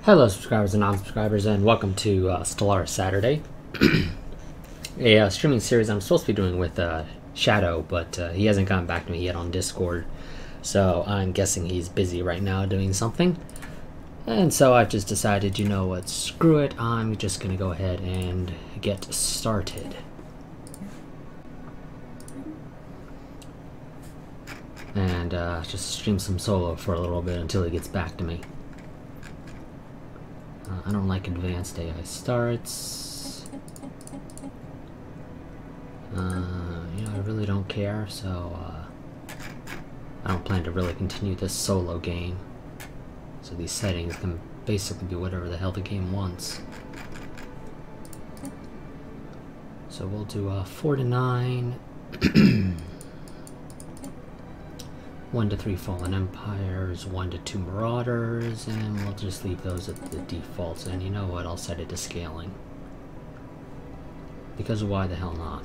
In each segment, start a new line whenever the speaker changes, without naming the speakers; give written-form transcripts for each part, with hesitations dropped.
Hello subscribers and non-subscribers, and welcome to Stellaris Saturday, a streaming series I'm supposed to be doing with Shadow, but he hasn't gotten back to me yet on Discord, so I'm guessing he's busy right now doing something. And so I've just decided, you know what, screw it, I'm just going to go ahead and get started. And just stream some solo for a little bit until he gets back to me. I don't like advanced AI starts. You know, I really don't care, so I don't plan to really continue this solo game. So these settings can basically be whatever the hell the game wants. So we'll do 4 to 9, 1 to 3 Fallen Empires, 1 to 2 Marauders, and we'll just leave those at the defaults. And you know what? I'll set it to scaling. Because why the hell not?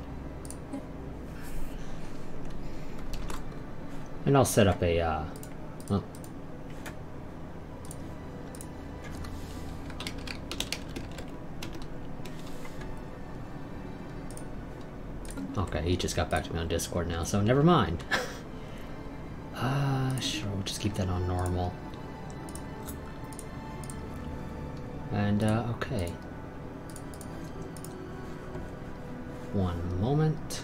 And I'll set up a, well, okay, he just got back to me on Discord now, so never mind. Sure, we'll just keep that on normal. And, okay. One moment.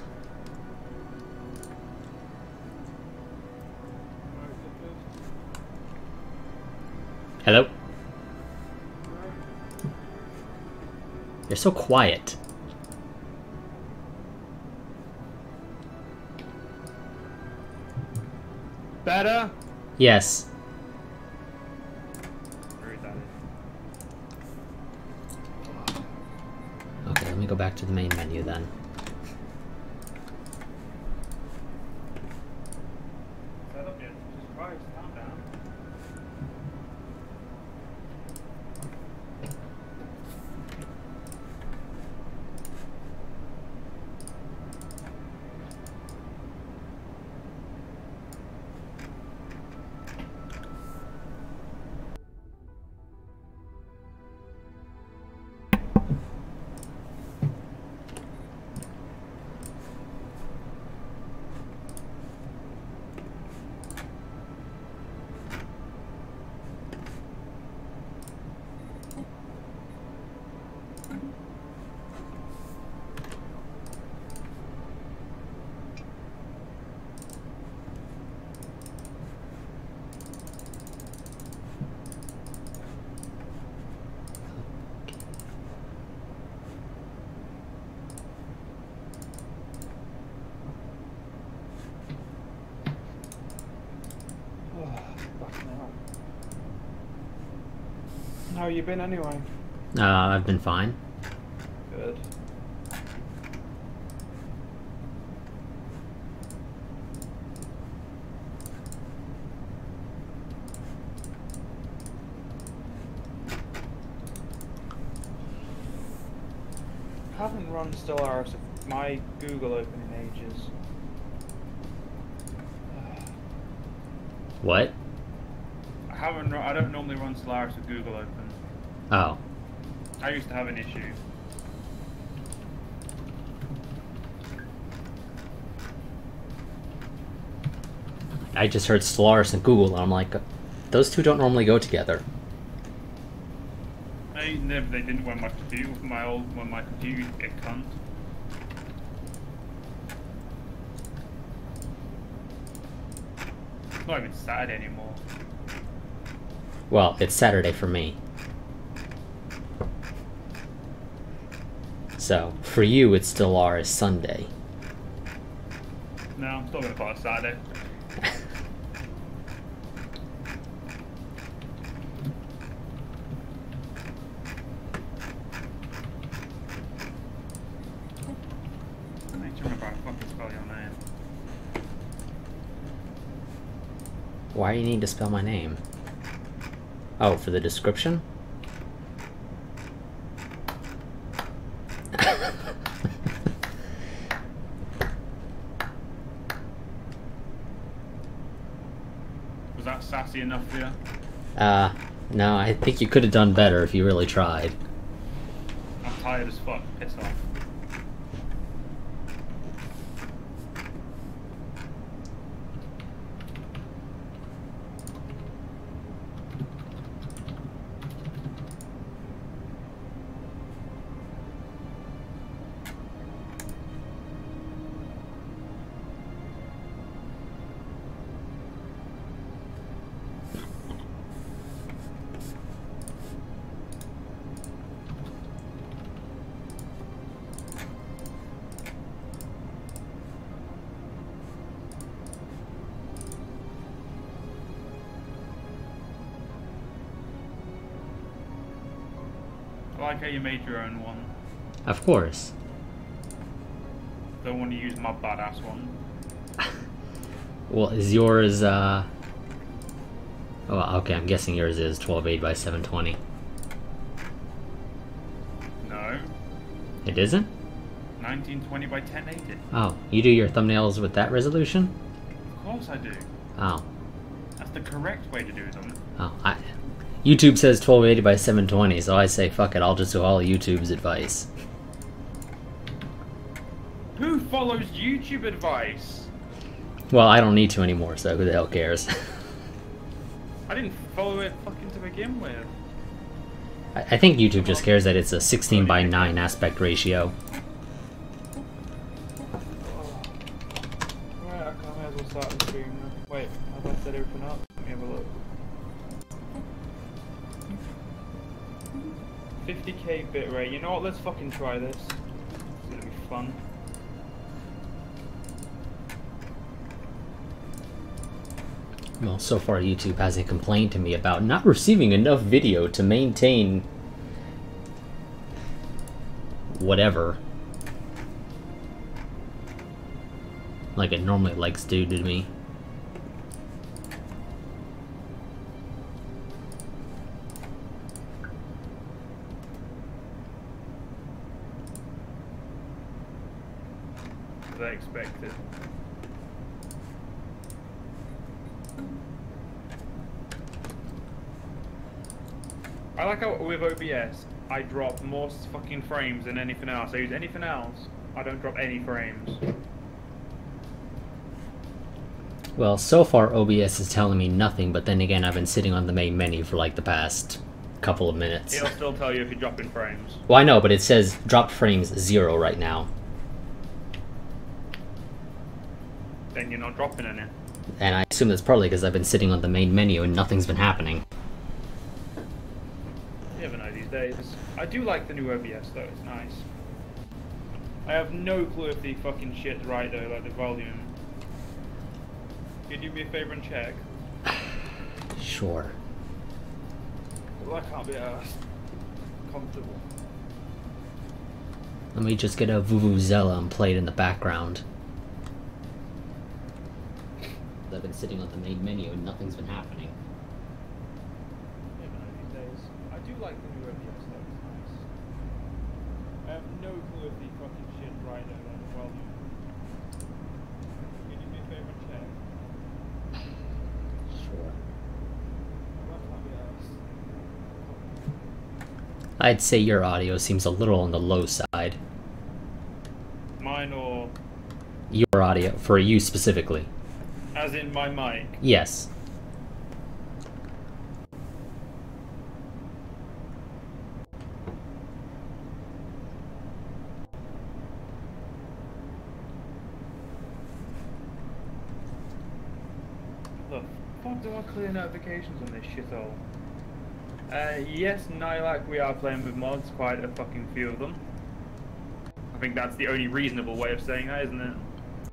Hello? You're so quiet.
Better?
Yes. Okay, let me go back to the main menu then.
How you been anyway?
I've been fine.
Good. I haven't run Stellaris with my Google open in ages.
What?
I don't normally run Stellaris with Google open.
Oh.
I used to have an issue.
I just heard Stellaris and Google, and I'm like, those two don't normally go together.
They didn't when my computer get cunt. It's not even Saturday anymore.
Well, it's Saturday for me. So, for you, it's Stellaris Sunday.
No, I'm still gonna call it Saturday. I need to remember how to fucking spell your name.
Why do you need to spell my name? Oh, for the description?
Was that sassy enough for you?
No, I think you could have done better if you really tried.
I'm tired as fuck. Piss off. I like how you made your own one.
Of course.
Don't want to use my badass one.
Well, is yours, Oh, okay, I'm guessing yours is 1280 by 720.
No.
It isn't?
1920 by 1080.
Oh, you do your thumbnails with that resolution?
Of course I do.
Oh.
That's the correct way to do them.
Oh, YouTube says 1280 by 720, so I say fuck it, I'll just do all of YouTube's advice.
Who follows YouTube advice?
Well, I don't need to anymore, so who the hell cares?
I didn't follow it fucking to begin with.
I think YouTube just cares that it's a 16 by 9 aspect ratio.
Right, I may as well start the stream now. Wait, have I set everything up? Let me have a look. 50k bitrate. You know what? Let's fucking try this. It's gonna be fun.
Well, so far YouTube hasn't complained to me about not receiving enough video to maintain whatever like it normally likes to do to me.
As I expected. I like how with OBS, I drop more fucking frames than anything else. I use anything else, I don't drop any frames.
Well, so far OBS is telling me nothing, but then again I've been sitting on the main menu for like the past couple of minutes.
It'll still tell you if you're dropping frames.
Well, I know, but it says dropped frames 0 right now.
Then you're not dropping any.
And I assume that's probably because I've been sitting on the main menu and nothing's been happening.
You never know these days. I do like the new OBS though, it's nice. I have no clue if the fucking shit's right though, like the volume. Can you do me a favor and check?
Sure.
Well, I can't be asked. Comfortable.
Let me just get a Vuvuzela and play it in the background. I've been sitting on the main menu and nothing's been happening.
You never know these days. I do like the new OBS though, it's nice. I have no clue if the fucking shit's right though, like the volume. Can you do me a favor and check?
Sure.
Well, I can't be asked.
I'd say your audio seems a little on the low side.
Mine or...
Your audio, for you specifically.
As in my mic?
Yes.
The fuck do I clear notifications on this shithole? Yes, Nilak, we are playing with mods, quite a fucking few of them. I think that's the only reasonable way of saying that, isn't it?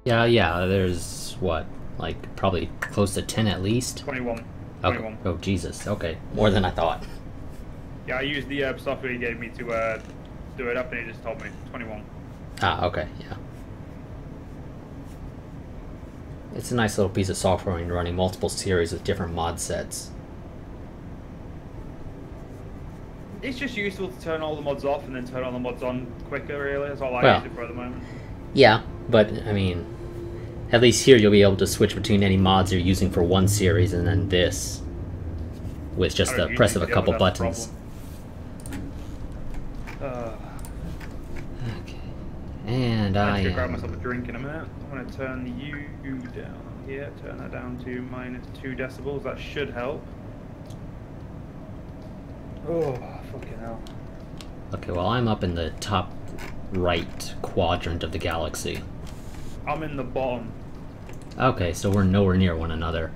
Yeah, there's, what, like, probably close to 10 at least?
21.
Okay.
21.
Oh, Jesus, okay. More than I thought.
Yeah, I used the software he gave me to do it up and he just told me. 21.
Ah, okay, yeah. It's a nice little piece of software when you're running multiple series with different mod sets.
It's just useful to turn all the mods off and then turn all the mods on quicker, really. That's all I
Well,
use it for at the moment.
Yeah, but, I mean, at least here you'll be able to switch between any mods you're using for one series and then this. with just
I
the
don't
press of a
usually
couple
deal with that
buttons. Okay. And
I
I
need to grab
am...
myself a drink in a minute. I'm going to turn you down here, turn that down to -2 decibels. That should help. Oh, fucking hell.
Okay, well, I'm up in the top right quadrant of the galaxy.
I'm in the bottom.
Okay, so we're nowhere near one another.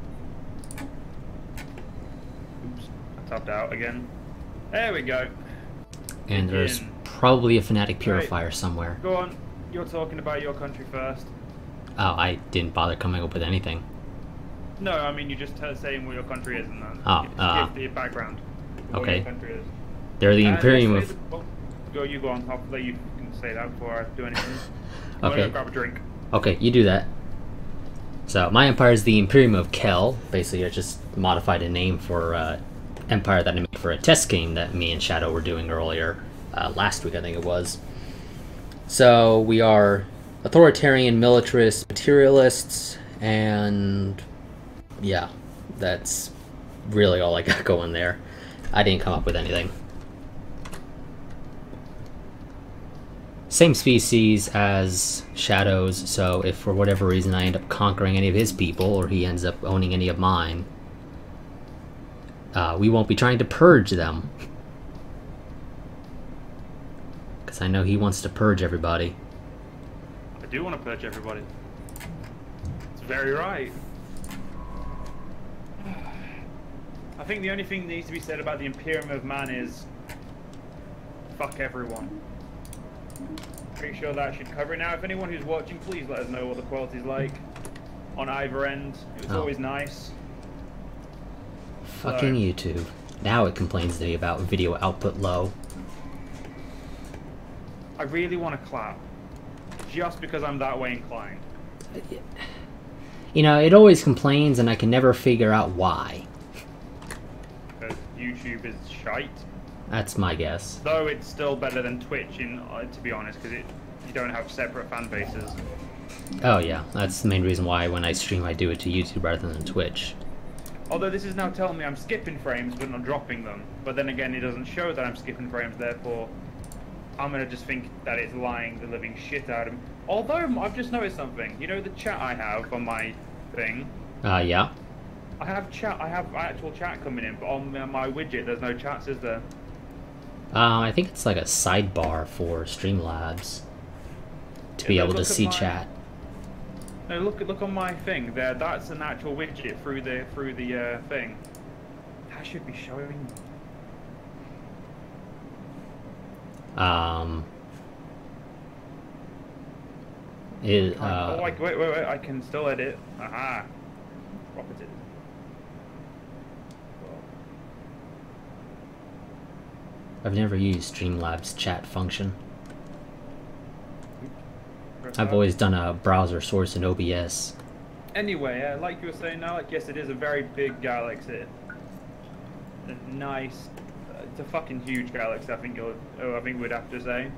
Oops, I tapped out again. There we go.
And there's
Begin.
probably a fanatic purifier somewhere.
Go on. You're talking about your country first.
Oh, I didn't bother coming up with anything.
No, I mean, you're just saying what your country is and
Oh,
give the background. What
okay.
your country is.
They're the Imperium
let's
of...
say you go on. I'll let you can say that before I do anything. I'm
Okay.
gonna grab a drink.
Okay, you do that. So, my empire is the Imperium of Kel. Basically, I just modified a name for empire that I made for a test game that me and Shadow were doing earlier. Last week, I think it was. So, we are authoritarian, militarist, materialists, and... yeah, that's really all I got going there. I didn't come up with anything. Same species as Shadow's, so if for whatever reason I end up conquering any of his people, or he ends up owning any of mine, we won't be trying to purge them. Because I know he wants to purge everybody.
I do want to purge everybody. It's very right. I think the only thing that needs to be said about the Imperium of Man is fuck everyone. Pretty sure that should cover it. Now, if anyone who's watching, please let us know what the quality's like on either end. It's always nice.
Fucking YouTube. Now it complains to me about video output low.
I really want to clap. Just because I'm that way inclined.
You know, it always complains and I can never figure out why.
Because YouTube is shite.
That's my guess.
Though it's still better than Twitch, to be honest, because you don't have separate fan bases.
Oh yeah, that's the main reason why when I stream I do it to YouTube rather than Twitch.
Although this is now telling me I'm skipping frames but not dropping them. But then again, it doesn't show that I'm skipping frames, therefore I'm going to just think that it's lying the living shit out of me. Although, I've just noticed something. You know the chat I have on my thing?
Yeah.
I have actual chat coming in, but on my widget there's no chats, is there?
I think it's like a sidebar for Streamlabs to be able to see chat.
No, look on my thing there. That's an actual widget through the thing. That should be showing me.
Oh,
wait, I can still edit. Aha. Properties.
I've never used Streamlabs chat function. I've always done a browser source in OBS.
Anyway, like you were saying now, yes, it is a very big galaxy. A nice, it's a fucking huge galaxy. I think we'd have to say.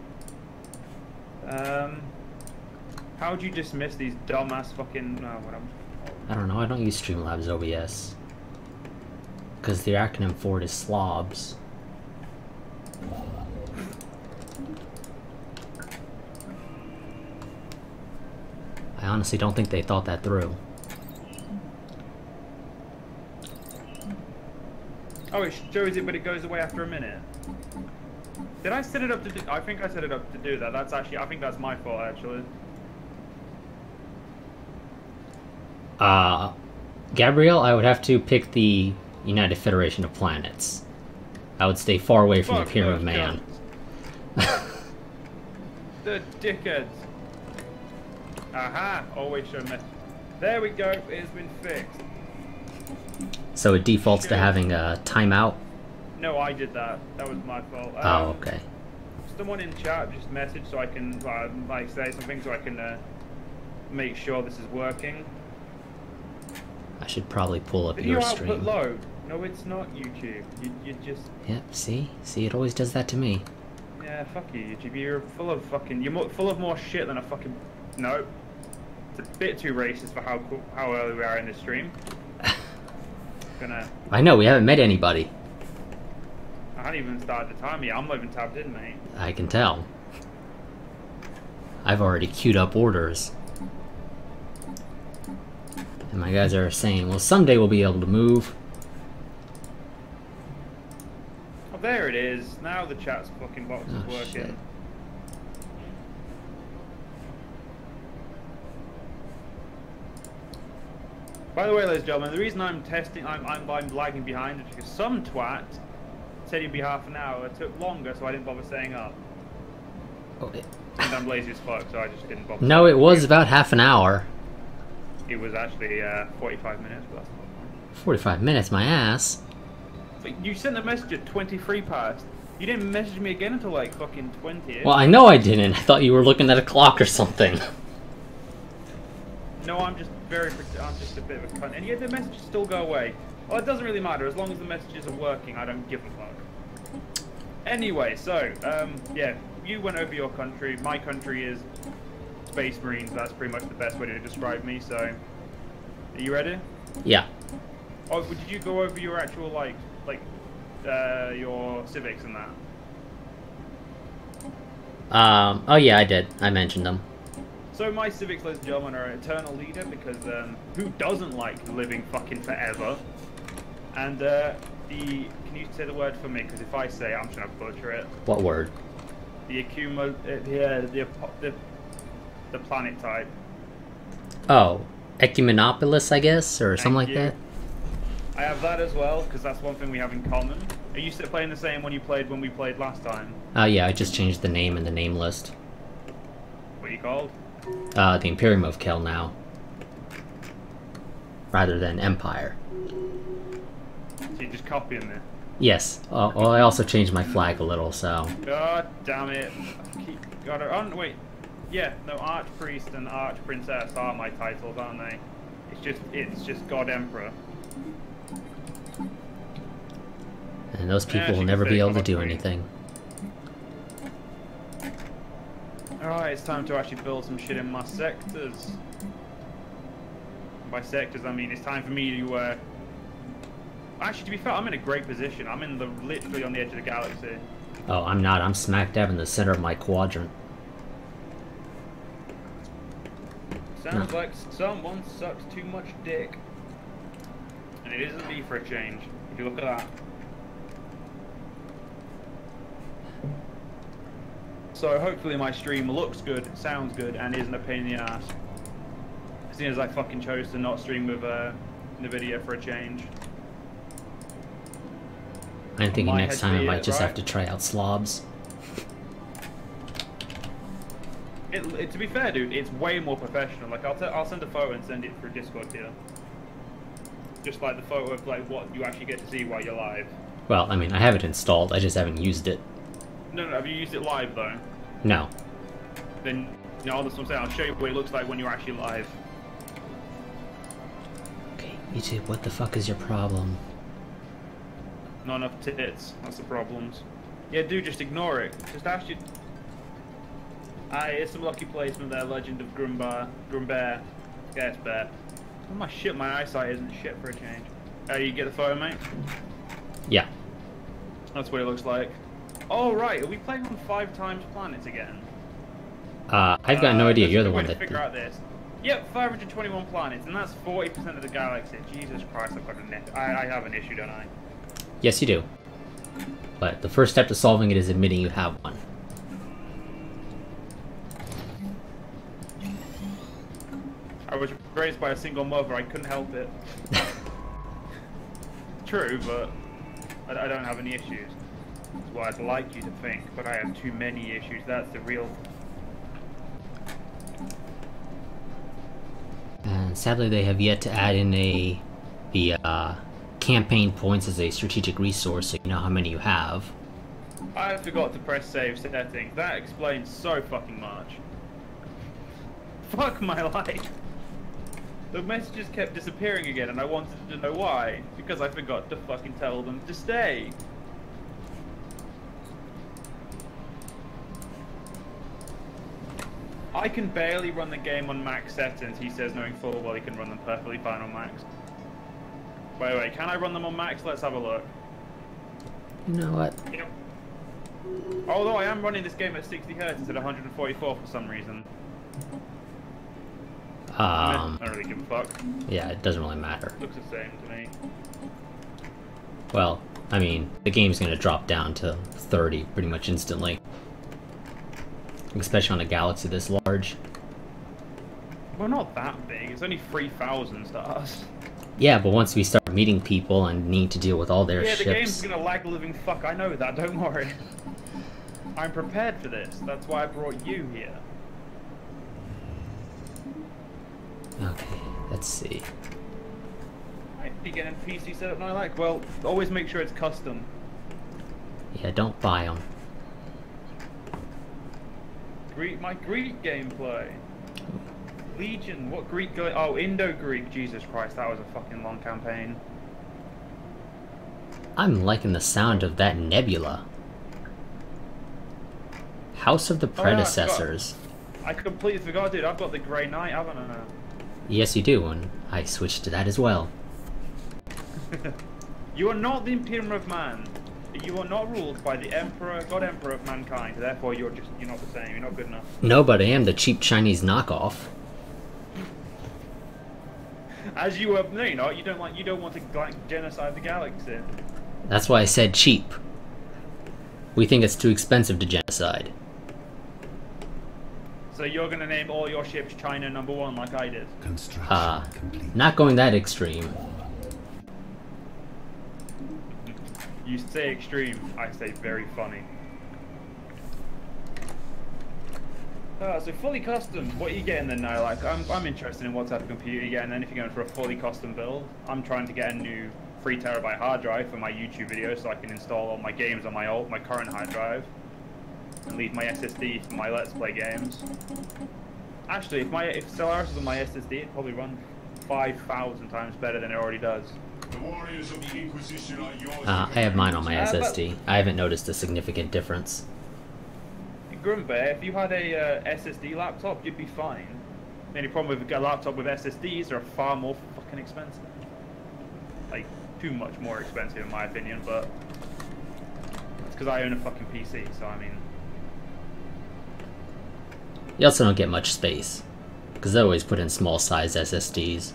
How would you dismiss these dumbass fucking?
I don't know. I don't use Streamlabs OBS because the acronym for it is slobs. I honestly don't think they thought that through.
Oh, it shows it, but it goes away after a minute. Did I set it up to do? I think I set it up to do that. That's actually, I think that's my fault, actually.
Gabrielle, I would have to pick the United Federation of Planets. I would stay far away from the Imperium of Man.
The dickheads. Aha! Always show me. There we go. It's been fixed.
So it defaults to having a timeout?
No, I did that. That was my fault.
Oh, okay.
Someone in chat just message so I can like say something so I can make sure this is working.
I should probably pull up your stream.
Output low. No, it's not YouTube. You just.
Yep. See, it always does that to me.
Yeah, fuck you, YouTube. You're full of fucking. You're full of more shit than a fucking. No. It's a bit too racist for how early we are in this stream. Gonna.
I know, we haven't met anybody.
I haven't even started the timer yet. I'm not even tapped in, mate.
I can tell. I've already queued up orders. And my guys are saying, well, someday we'll be able to move.
Oh, there it is. Now the chat's fucking box is working.
Shit.
By the way, ladies and gentlemen, the reason I'm testing, I'm lagging behind is because some twat said it'd be half an hour. It took longer, so I didn't bother staying up.
Okay.
And I'm lazy as fuck, so I just didn't bother.
No, it was about half an hour.
It was actually 45 minutes, but that's not fine.
45 minutes, my ass.
But you sent a message at 23 past. You didn't message me again until like fucking 20.
Well, I know I didn't. I thought you were looking at a clock or something.
No, I'm just a bit of a cunt. And yet the messages still go away. Well, it doesn't really matter. As long as the messages are working, I don't give a fuck. Anyway, so, yeah, you went over your country. My country is Space Marines. That's pretty much the best way to describe me, so... Are you ready?
Yeah.
Oh, did you go over your actual, your civics and that?
Oh yeah, I did. I mentioned them.
So my civics, ladies and gentlemen, are an eternal leader because who doesn't like living fucking forever? And can you say the word for me? Because if I say it, I'm just gonna butcher it.
What word?
The the planet type.
Oh, Ecumenopolis, I guess, or something like that.
I have that as well because that's one thing we have in common. Are you still playing the same one you played when we played last time?
Yeah, I just changed the name in the name list.
What are you called?
The Imperium of Kel now. Rather than Empire.
So you're just copying it?
Yes. Well, I also changed my flag a little, so...
God damn it. Got it. Oh, wait. Yeah, no, Archpriest and Archprincess are my titles, aren't they? It's just God Emperor.
And those people will never be able to do anything.
Alright, it's time to actually build some shit in my sectors. By sectors, I mean it's time for me to, Actually, to be fair, I'm in a great position. I'm literally on the edge of the galaxy.
Oh, I'm not. I'm smack dab in the center of my quadrant.
Sounds like someone sucks too much dick. And it isn't me for a change. If you look at that. So hopefully my stream looks good, sounds good, and isn't a pain in the ass. Seeing as I fucking chose to not stream with NVIDIA for a change.
I'm thinking next time I might just have to try out slobs.
To be fair, dude, it's way more professional. Like I'll send a photo and send it through Discord here. Just like the photo of like what you actually get to see while you're live.
Well, I mean, I have it installed. I just haven't used it.
No, have you used it live though?
No.
Then, no, that's what I'm saying. I'll show you what it looks like when you're actually live.
Okay, YouTube, what the fuck is your problem?
Not enough tits. That's the problems. Yeah, dude, just ignore it. Just ask you. It's some lucky placement there. Legend of Grumbear. Yes, bear. Oh my shit, my eyesight isn't shit for a change. You get the photo, mate?
Yeah.
That's what it looks like. Oh right, are we playing on 5 times planets again?
I've got no idea. You're the one that...
figure out this. Yep, 521 planets, and that's 40% of the galaxy. Jesus Christ, I've got I have an issue, don't I?
Yes, you do. But the first step to solving it is admitting you have one.
I was raised by a single mother, I couldn't help it. True, but I don't have any issues. That's what I'd like you to think, but I have too many issues, that's the real...
And sadly they have yet to add in the campaign points as a strategic resource, so you know how many you have.
I forgot to press save settings. That explains so fucking much. Fuck my life. The messages kept disappearing again and I wanted to know why. Because I forgot to fucking tell them to stay. I can barely run the game on max settings. He says knowing full well he can run them perfectly fine on max. Wait, can I run them on max? Let's have a look.
You know what?
Yep. Although I am running this game at 60 Hz instead of 144 for some reason. I don't really give a fuck.
Yeah, it doesn't really matter.
Looks the same to me.
Well, I mean, the game's gonna drop down to 30 pretty much instantly. Especially on a galaxy this large.
We're not that big. It's only 3,000 stars.
Yeah, but once we start meeting people and need to deal with all their ships...
Yeah, the game's gonna lag the living fuck. I know that. Don't worry. I'm prepared for this. That's why I brought you here.
Okay, let's see.
Might be getting PC setup now. Like, well, always make sure it's custom.
Yeah, don't buy them.
My Greek gameplay. Legion, what Greek go? Oh, Indo-Greek. Jesus Christ, that was a fucking long campaign.
I'm liking the sound of that nebula. House of the Predecessors.
I completely forgot, dude. I've got the Grey Knight, haven't I?
Yes, you do, and I switched to that as well.
You are not the Imperium of Man. You are not ruled by the Emperor, God Emperor of mankind. Therefore, you're not the same. You're not good enough.
No, but I am the cheap Chinese knockoff.
As you are, no, you're not. You don't want to like genocide the galaxy.
That's why I said cheap. We think it's too expensive to genocide.
So you're gonna name all your ships China #1 like I did?
Construction complete.
Not going that extreme.
You say extreme, I say very funny. So fully custom, what are you getting then now? Like, I'm interested in what type of computer you're getting then if you're going for a fully custom build. I'm trying to get a new 3 terabyte hard drive for my YouTube videos so I can install all my games on my current hard drive. And leave my SSD for my Let's Play games. Actually, if Stellaris was on my SSD, it'd probably run 5,000 times better than it already does.
The warriors of the Inquisition are yours.
I have mine on my SSD. I haven't noticed a significant difference.
Grumbear, if you had a SSD laptop, you'd be fine. The only problem with a laptop with SSDs, they're far more fucking expensive. Like, too much more expensive in my opinion, but it's because I own a fucking PC, so I mean...
You also don't get much space, because they always put in small size SSDs.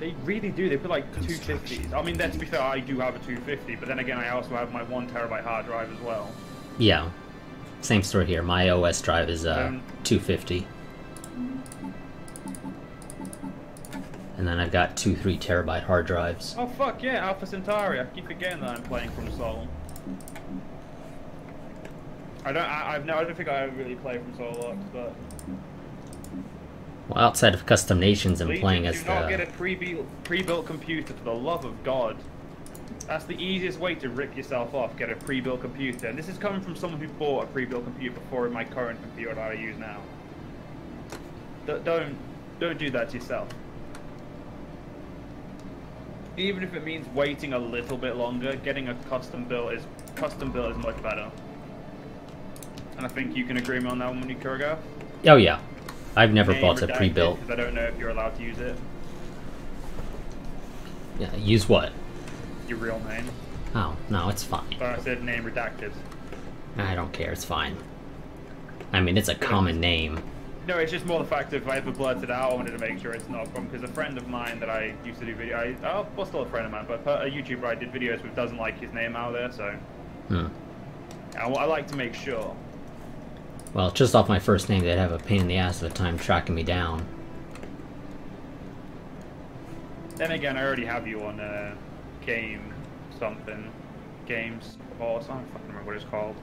They really do, they put like 250s. I mean, to be fair, I do have a 250, but then again, I also have my 1 terabyte hard drive as well.
Yeah. Same story here. My OS drive is 250. And then I've got 2 3 terabyte hard drives.
Oh fuck yeah, Alpha Centauri. I keep forgetting that I'm playing from Sol. I don't think I ever really play from Solux, but
Well, outside of custom nations and
Legion,
playing as
do not get a pre-built computer, for the love of God. That's the easiest way to rip yourself off, get a pre-built computer. And this is coming from someone who bought a pre-built computer before my current computer that I use now. Don't do that to yourself. Even if it means waiting a little bit longer, getting a custom built is much better. And I think you can agree with me on that one, Kuragath?
Oh yeah. I've never
Name
bought a
redacted,
pre-built.
because I don't know if you're allowed to use it.
Yeah, use what?
Your real name.
Oh, no, it's fine.
But I said name redacted.
I don't care, it's fine. I mean, it's a common name.
No, it's just more the fact that if I ever blurted it out, I wanted to make sure it's not from, because a friend of mine that I used to do well, still a friend of mine, but a YouTuber I did videos with doesn't like his name out there, so... I like to make sure.
Well, just off my first name, they'd have a pain in the ass of a time tracking me down.
Then again, I already have you on Games, or something. I don't fucking remember what it's called.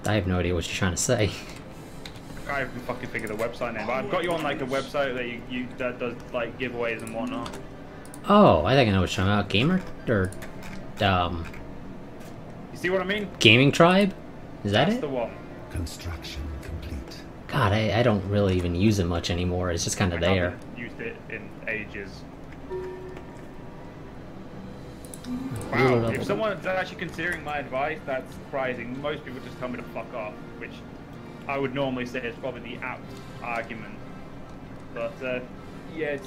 I have no idea what you're trying to say.
I can't even fucking think of the website name, but I've got you on like a website that that does like giveaways and whatnot.
Oh, I think I know what you're talking about. Gamer? Or,
You see what I mean?
Gaming Tribe? Is that
That's
it?
the one.
Construction complete.
God, I don't really even use it much anymore. It's just kind of
I
there.
haven't used it in ages. Wow, if someone's actually considering my advice, that's surprising. Most people just tell me to fuck off, which I would normally say is probably the apt argument. But, yeah,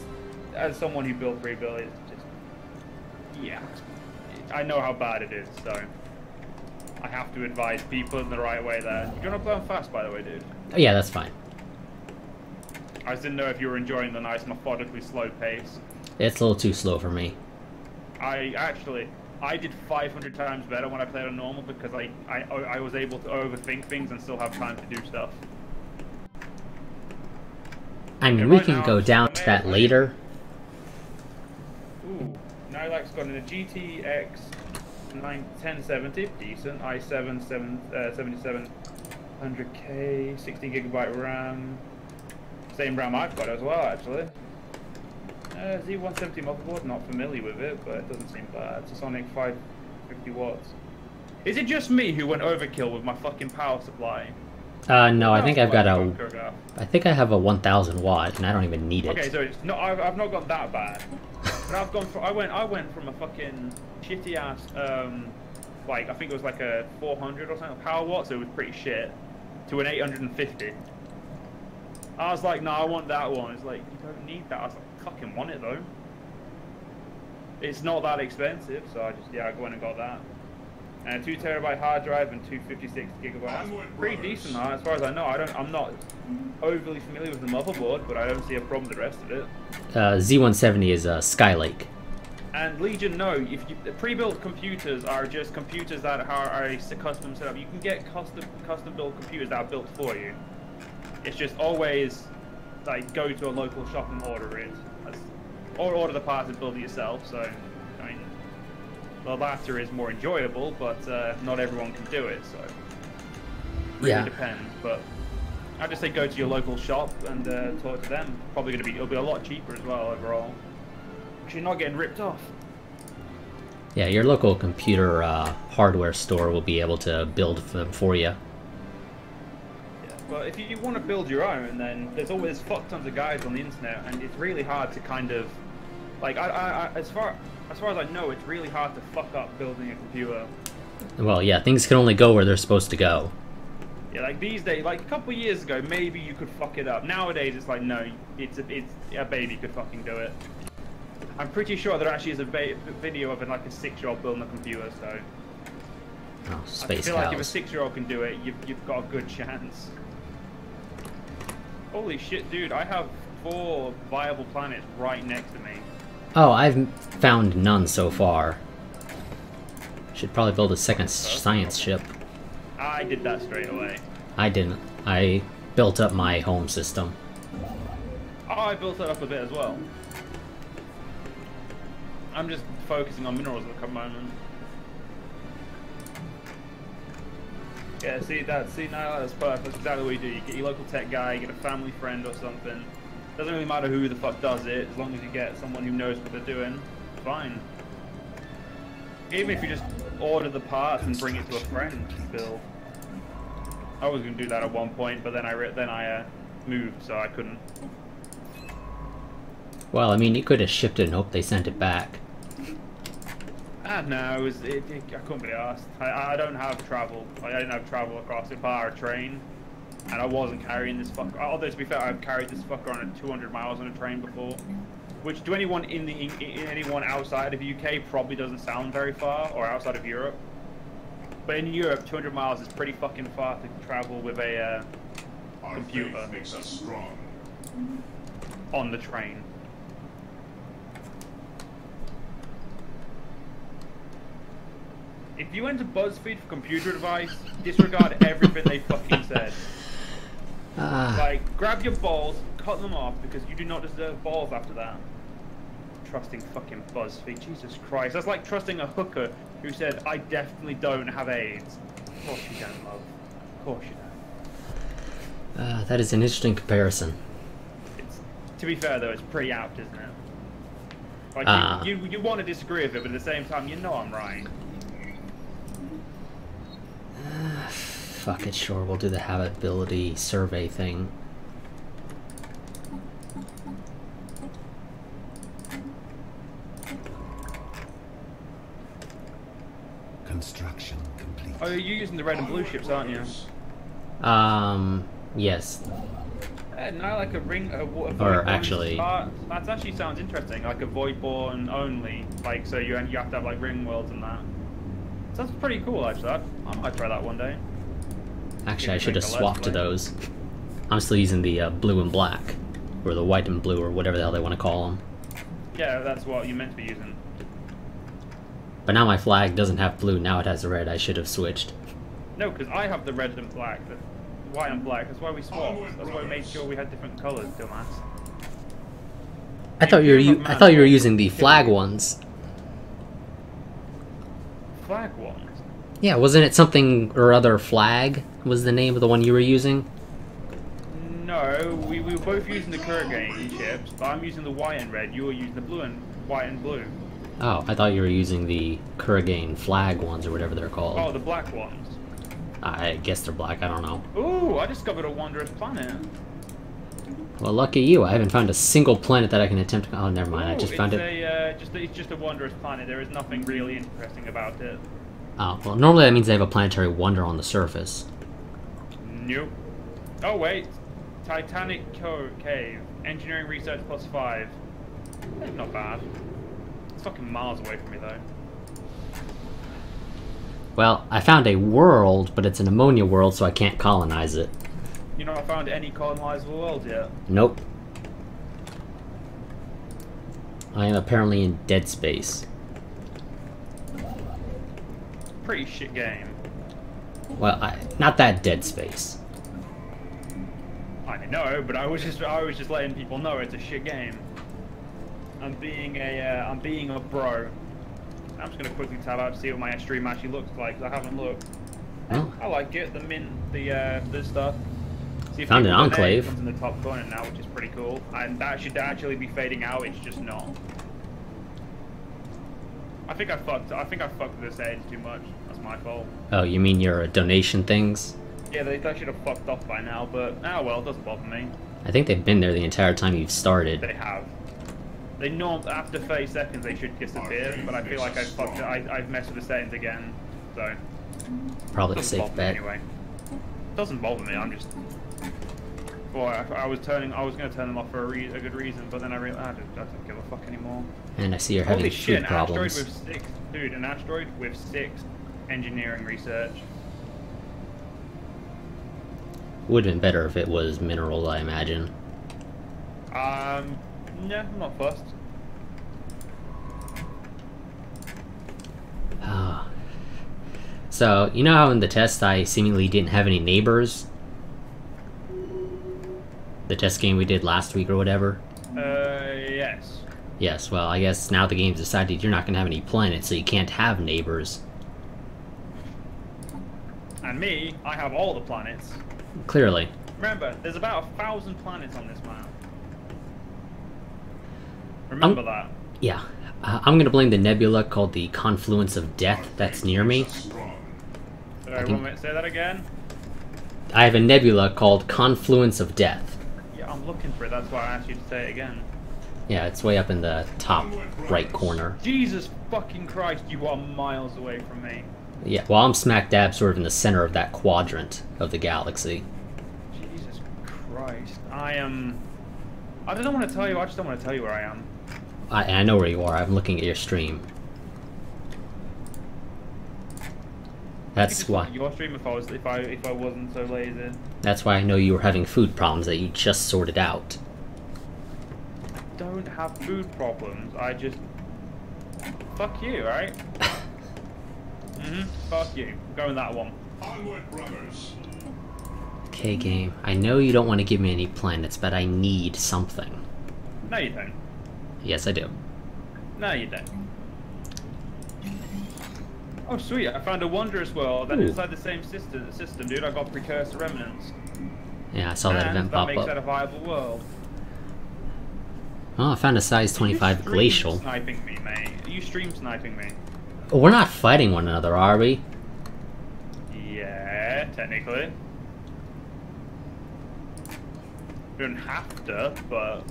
as someone who built pre-built, it's just, yeah, I know how bad it is, so I have to advise people in the right way there. You're gonna burn fast, by the way, dude.
Oh, yeah, that's fine.
I just didn't know if you were enjoying the nice, methodically slow pace.
It's a little too slow for me.
I did 500 times better when I played on normal because I was able to overthink things and still have time to do stuff.
I mean,
Yeah,
we
right
can
now,
go down to that later.
Ooh, Nilak's got a GTX 1070, decent. i7 7700K, 16GB RAM. Same RAM I've got as well, actually. Z170 motherboard, not familiar with it, but it doesn't seem bad. It's a Sonic 550 watts. Is it just me who went overkill with my fucking power supply?
No, I think I've got a...
Go.
I think I have a 1000 watt, and I don't even need it.
Okay, so it's no, I've not got that bad. But I've gone from, I went from a fucking shitty ass, like I think it was like a 400 or something power watt, so it was pretty shit, to an 850. I was like, no, I want that one. It's like, you don't need that. I was like, fucking want it though. It's not that expensive, so I just, yeah, I went and got that. And a 2TB hard drive and 256GB. That's pretty decent, as far as I know. I'm not overly familiar with the motherboard, but I don't see a problem with the rest of it.
Z170 is a Skylake.
And Legion, no, if you, pre-built computers are just computers that are a custom setup. You can get custom built computers that are built for you. It's just always like go to a local shop and order it, or order the parts and build it yourself. So, I mean, the latter is more enjoyable, but not everyone can do it. So, really depends. But I just say go to your local shop and talk to them. Probably it'll be a lot cheaper as well overall. Because you're not getting ripped off.
Yeah, your local computer hardware store will be able to build them for you.
But if you want to build your own, then there's always fuck tons of guides on the internet, and it's really hard to kind of, like, as far as I know, it's really hard to fuck up building a computer.
Well, yeah, things can only go where they're supposed to go.
Yeah, like these days, like a couple of years ago, maybe you could fuck it up. Nowadays, it's like, no, it's a baby could fucking do it. I'm pretty sure there actually is a video of like a 6-year-old building a computer, so.
Oh, space
I feel
cows.
like if a 6-year-old can do it, you've got a good chance. Holy shit, dude, I have 4 viable planets right next to me.
Oh, I've found none so far. Should probably build a second science ship.
I did that straight away.
I didn't. I built up my home system.
Oh, I built it up a bit as well. I'm just focusing on minerals at the moment. Yeah, see now that's perfect. That's exactly what you do. You get your local tech guy, you get a family friend or something. Doesn't really matter who the fuck does it, as long as you get someone who knows what they're doing. Fine. Even if you just order the parts and bring it to a friend to build. I was gonna do that at one point, but then I moved, so I couldn't.
Well, I mean, you could have shipped it and hoped they sent it back.
No, I couldn't be asked. I don't have travel. I didn't have travel across it bar or train, and I wasn't carrying this fucker. Although to be fair, I've carried this fucker on 200 miles on a train before, which to anyone anyone outside of the UK probably doesn't sound very far, or outside of Europe. But in Europe, 200 miles is pretty fucking far to travel with a computer.
Our faith makes us strong.
On the train. If you went to BuzzFeed for computer advice, disregard everything they fucking said. Like, grab your balls, cut them off, because you do not deserve balls after that. Trusting fucking BuzzFeed, Jesus Christ. That's like trusting a hooker who said, I definitely don't have AIDS. Of course you don't, love. Of course you don't.
That is an interesting comparison.
To be fair though, it's pretty apt, isn't it? Like, you want to disagree with it, but at the same time, you know I'm right.
Fuck it, sure, we'll do the habitability survey thing.
Construction complete.
Oh, you're using the red and blue ships, aren't you?
Yes.
No, like a ring, a
Or actually,
that actually sounds interesting. Like a Voidborn only, like so you have to have like ring worlds and that. Sounds pretty cool actually. I might try that one day.
I should have swapped to those. I'm still using the blue and black, or the white and blue, or whatever the hell they want to call them.
Yeah, that's what you meant to be using.
But now my flag doesn't have blue. Now it has red. I should have switched.
No, because I have the red and black, the white and black. That's why we swapped. That's why we made sure we had different colors, dumbass.
I thought you were using the flag ones.
Flag ones?
Yeah, wasn't it something or other flag was the name of the one you were using?
No, we were both using the Kurgan chips, but I'm using the white and red. You were using the blue and white and blue.
Oh, I thought you were using the Kurgan flag ones or whatever they're called.
Oh, the black ones.
I guess they're black. I don't know.
Ooh, I discovered a wondrous planet.
Well, lucky you. I haven't found a single planet that I can attempt to... Oh, never mind. I just found it...
It's just a wondrous planet. There is nothing really interesting about it.
Oh, well, normally that means they have a planetary wonder on the surface.
Nope. Oh, wait. Titanic Cave. Engineering research +5. Not bad. It's fucking miles away from me, though.
Well, I found a world, but it's an ammonia world, so I can't colonize it.
You know, I found any colonizable world yet?
Nope. I am apparently in dead space.
Pretty shit game.
Well, not that dead space.
I know, but I was just letting people know it's a shit game. I'm being a bro. I'm just gonna quickly tab out to see what my stream actually looks like, 'cause I haven't looked.
Oh.
I like it. The stuff. See if
Found an enclave.
comes in the top corner now, which is pretty cool. And that should actually be fading out. It's just not. I think I fucked this edge too much. That's my fault.
Oh, you mean your donation things?
Yeah, they should have fucked off by now, but well, it doesn't bother me.
I think they've been there the entire time you've started.
They have. They know after 30 seconds they should disappear, but I feel like I've messed with the settings again, so.
Probably a safe bet.
Anyway, doesn't bother me. I'm just. Well, I was going to turn them off for a good reason, but then I realized I don't give a fuck anymore.
And I see you're having
Holy shit,
food problems.
An asteroid with 6 engineering research.
Would have been better if it was mineral, I imagine.
No, I'm not fussed.
So, you know how in the test I seemingly didn't have any neighbors? The test game we did last week or whatever?
Yes.
Yes, well, I guess now the game's decided you're not going to have any planets, so you can't have neighbors.
And me, I have all the planets.
Clearly.
Remember, there's about 1,000 planets on this map. Remember that.
Yeah. I'm going to blame the nebula called the Confluence of Death that's near me.
Sorry, 1 minute, say that again?
I have a nebula called Confluence of Death.
Yeah, I'm looking for it, that's why I asked you to say it again.
Yeah, it's way up in the top right corner.
Jesus fucking Christ, you are miles away from me.
Yeah, well, I'm smack dab sort of in the center of that quadrant of the galaxy.
Jesus Christ. I don't want to tell you, I just don't want to tell you where I am.
I know where you are. I'm looking at your stream. That's why.
Your stream if I wasn't so lazy.
That's why I know you were having food problems that you just sorted out.
I don't have food problems. I just fuck you, right? Fuck you. Going that one.
Onward, brothers.
Okay, game. I know you don't want to give me any planets, but I need something.
No, you don't.
Yes, I do.
No, you don't. Oh, sweet. I found a wondrous world that's inside the same system, dude. I got precursor remnants.
Yeah, I saw that event pop
that makes
up.
that a viable world.
Oh, I found a size 25 glacial.
Sniping me, mate. Are you stream sniping me?
Oh, we're not fighting one another, are we?
Yeah, technically. We don't have to, but...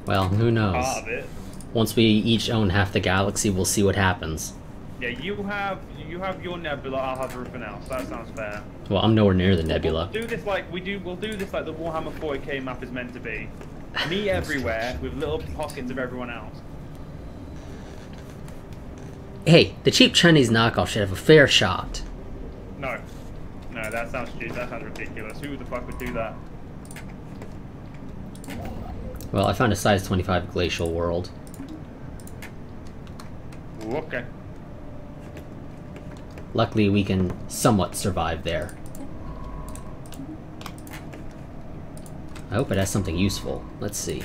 Well, who knows?
Part of it.
Once we each own half the galaxy, we'll see what happens.
Yeah, you have your nebula. I'll have everything else. That sounds fair.
Well, I'm nowhere near the nebula.
We'll do this like We'll do this like the Warhammer 40k map is meant to be. Me everywhere with little pockets of everyone else.
Hey, the cheap Chinese knockoff should have a fair shot.
No, that sounds stupid. That sounds ridiculous. Who the fuck would do that?
Well, I found a size 25 glacial world.
Ooh, okay.
Luckily, we can somewhat survive there. I hope it has something useful. Let's see.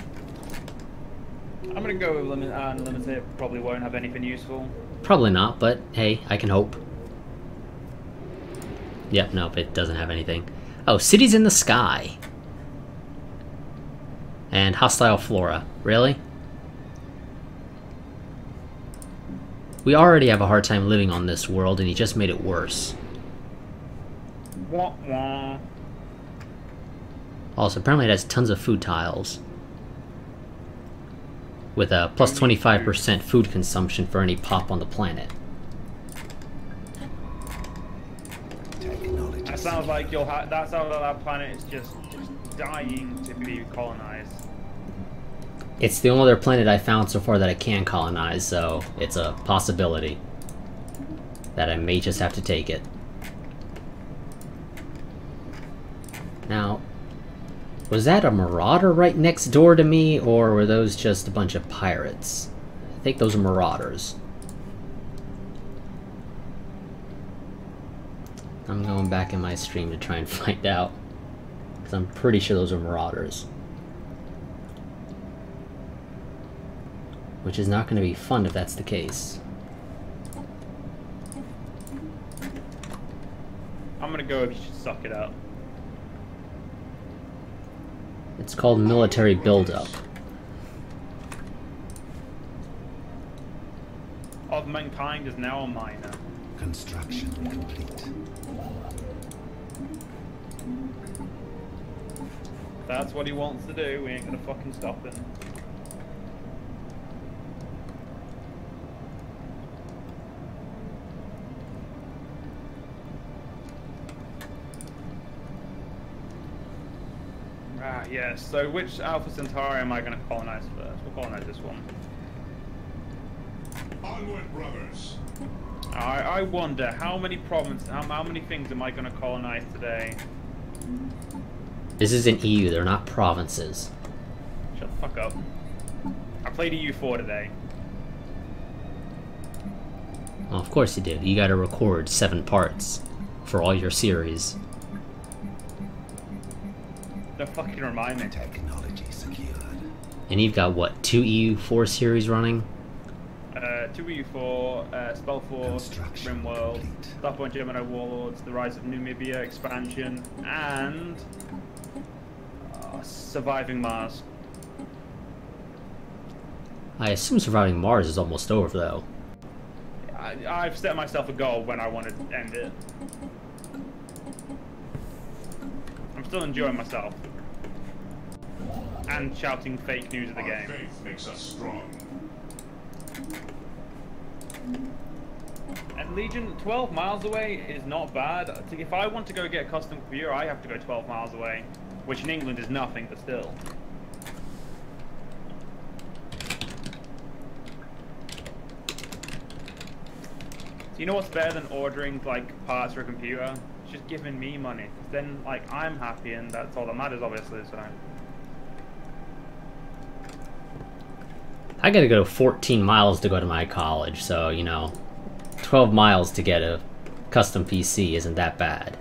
I'm gonna go with unlimited. Probably won't have anything useful.
Probably not, but hey, I can hope. Yep, nope, it doesn't have anything. Oh, cities in the sky. And hostile flora. Really? We already have a hard time living on this world, and he just made it worse.
Wah, wah.
Also, apparently it has tons of food tiles. With a plus 25% food consumption for any pop on the planet.
That sounds like that sounds like that planet is just dying to be colonized.
It's the only other planet I found so far that I can colonize, so it's a possibility that I may just have to take it. Now, was that a marauder right next door to me, or were those just a bunch of pirates? I think those are marauders. I'm going back in my stream to try and find out, because I'm pretty sure those are marauders. Which is not going to be fun if that's the case.
I'm gonna go if you should suck it up.
It's called military buildup.
Of mankind is now a minor.
Construction complete.
If that's what he wants to do, we ain't gonna fucking stop him. Ah, yes. So which Alpha Centauri am I going to colonize first? We'll colonize this one.
Onward, brothers.
I wonder how many provinces, how many things am I going to colonize today?
This is an EU, they're not provinces.
Shut the fuck up. I played EU4 today.
Well, of course you did. You gotta record 7 parts for all your series.
Don't fucking remind me.
Technology secured.
And you've got, what, 2 EU4 series running?
2 EU4, Spellforce,
Construction
Rimworld,
complete.
Starpoint Gemini Warlords, The Rise of Namibia expansion, and Surviving Mars.
I assume Surviving Mars is almost over, though.
I've set myself a goal when I want to end it. I'm still enjoying myself. And shouting fake news of the
Our
game.
faith makes us strong.
And Legion, 12 miles away is not bad. If I want to go get a custom computer, I have to go 12 miles away. Which in England is nothing, but still. So you know what's better than ordering like parts for a computer? It's just giving me money. Then like I'm happy and that's all that matters obviously, so.
I gotta go 14 miles to go to my college, so, you know, 12 miles to get a custom PC isn't that bad.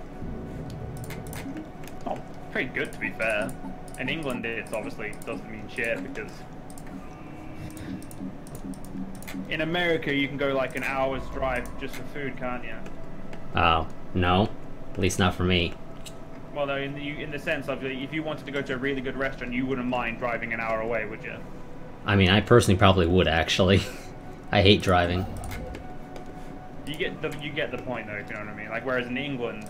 Oh, pretty good to be fair. In England it obviously doesn't mean shit because in America you can go like an hour's drive just for food, can't you?
Oh, no. At least not for me.
Well, no, in the sense of if you wanted to go to a really good restaurant, you wouldn't mind driving an hour away, would you?
I mean, I personally probably would, actually. I hate driving.
You get the point though, if you know what I mean. Like whereas in England,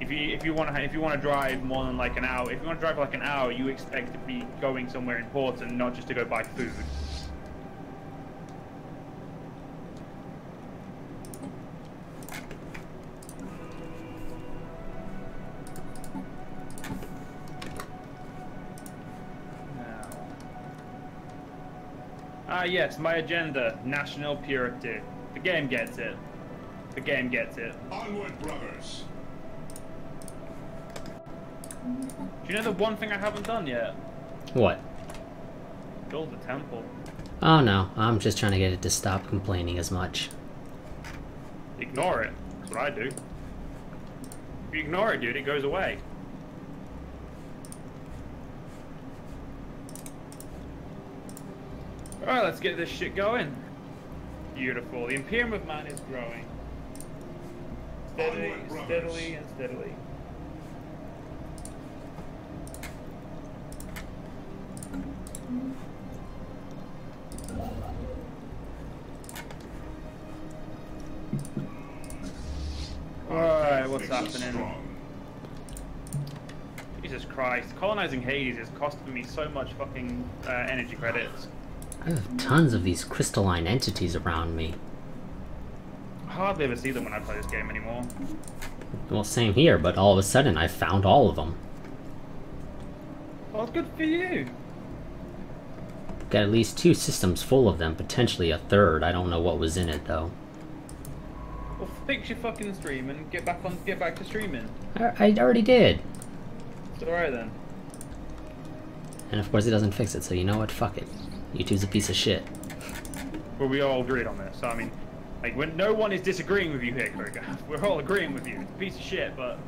if you want to drive more than like an hour, if you want to drive like an hour, you expect to be going somewhere important, not just to go buy food. Ah, yes, my agenda. National purity. The game gets it. The game gets it.
Onward, brothers.
Do you know the one thing I haven't done yet?
What?
Build the temple.
Oh no, I'm just trying to get it to stop complaining as much.
Ignore it. That's what I do. If you ignore it, dude, it goes away. Alright, let's get this shit going. Beautiful. The Imperium of Man is growing. Steadily,
Onward, brothers.
steadily, and steadily. Alright, what's
Makes us
happening?
strong.
Jesus Christ. Colonizing Hades is costing me so much fucking energy credits.
I have tons of these crystalline entities around me.
I hardly ever see them when I play this game anymore.
Well, same here, but all of a sudden I found all of them.
Well, good for you.
Got at least 2 systems full of them, potentially a third. I don't know what was in it though.
Well, fix your fucking stream and get back to streaming.
I already did.
It's alright then.
And of course it doesn't fix it, so you know what? Fuck it. YouTube's a piece of shit.
Well, we all agreed on this. So, I mean, like, when no one is disagreeing with you here, Kruger. We're all agreeing with you. It's a piece of shit, but...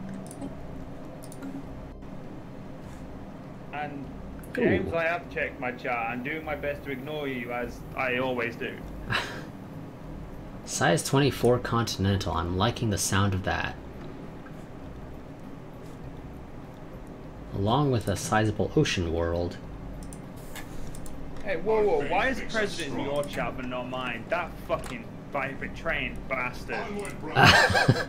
And, James,
Ooh.
I have checked my chat. I'm doing my best to ignore you, as I always do.
Size 24 Continental. I'm liking the sound of that. Along with a sizable ocean world.
Hey, whoa, whoa, why is President in your chat but not mine? That fucking betraying bastard.
Onward, brothers.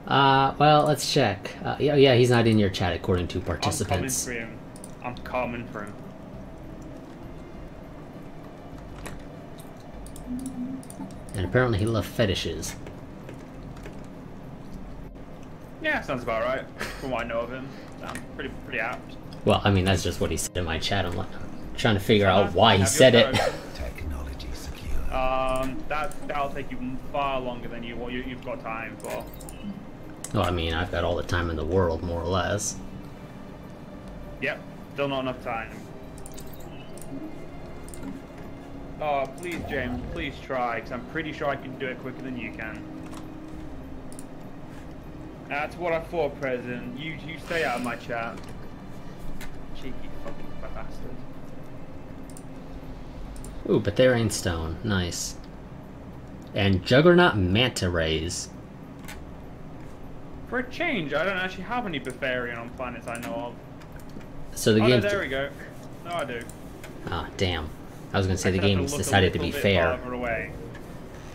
Well, let's check. Yeah, he's not in your chat according to
I'm coming
participants.
for him. I'm coming for him.
And apparently he loves fetishes.
Yeah, sounds about right. From what I know of him. Sounds pretty apt.
Well, I mean, that's just what he said in my chat. I'm trying to figure out why he said it.
Technology secure.
That'll take you far longer than you've got time for.
Well, I mean, I've got all the time in the world, more or less.
Yep, still not enough time. Oh, please, James, please try, because I'm pretty sure I can do it quicker than you can. That's what I thought, President. You stay out of my chat. Cheeky fucking bastard.
Ooh, Betharian Stone. Nice. And Juggernaut Manta Rays.
For a change, I don't actually have any Betharian on planets I know of.
So the
Oh,
game.
no, there we go. No, I do.
Ah, damn. I was gonna say the
I just have
game's
look a
decided to be
little bit
fair.
farther away.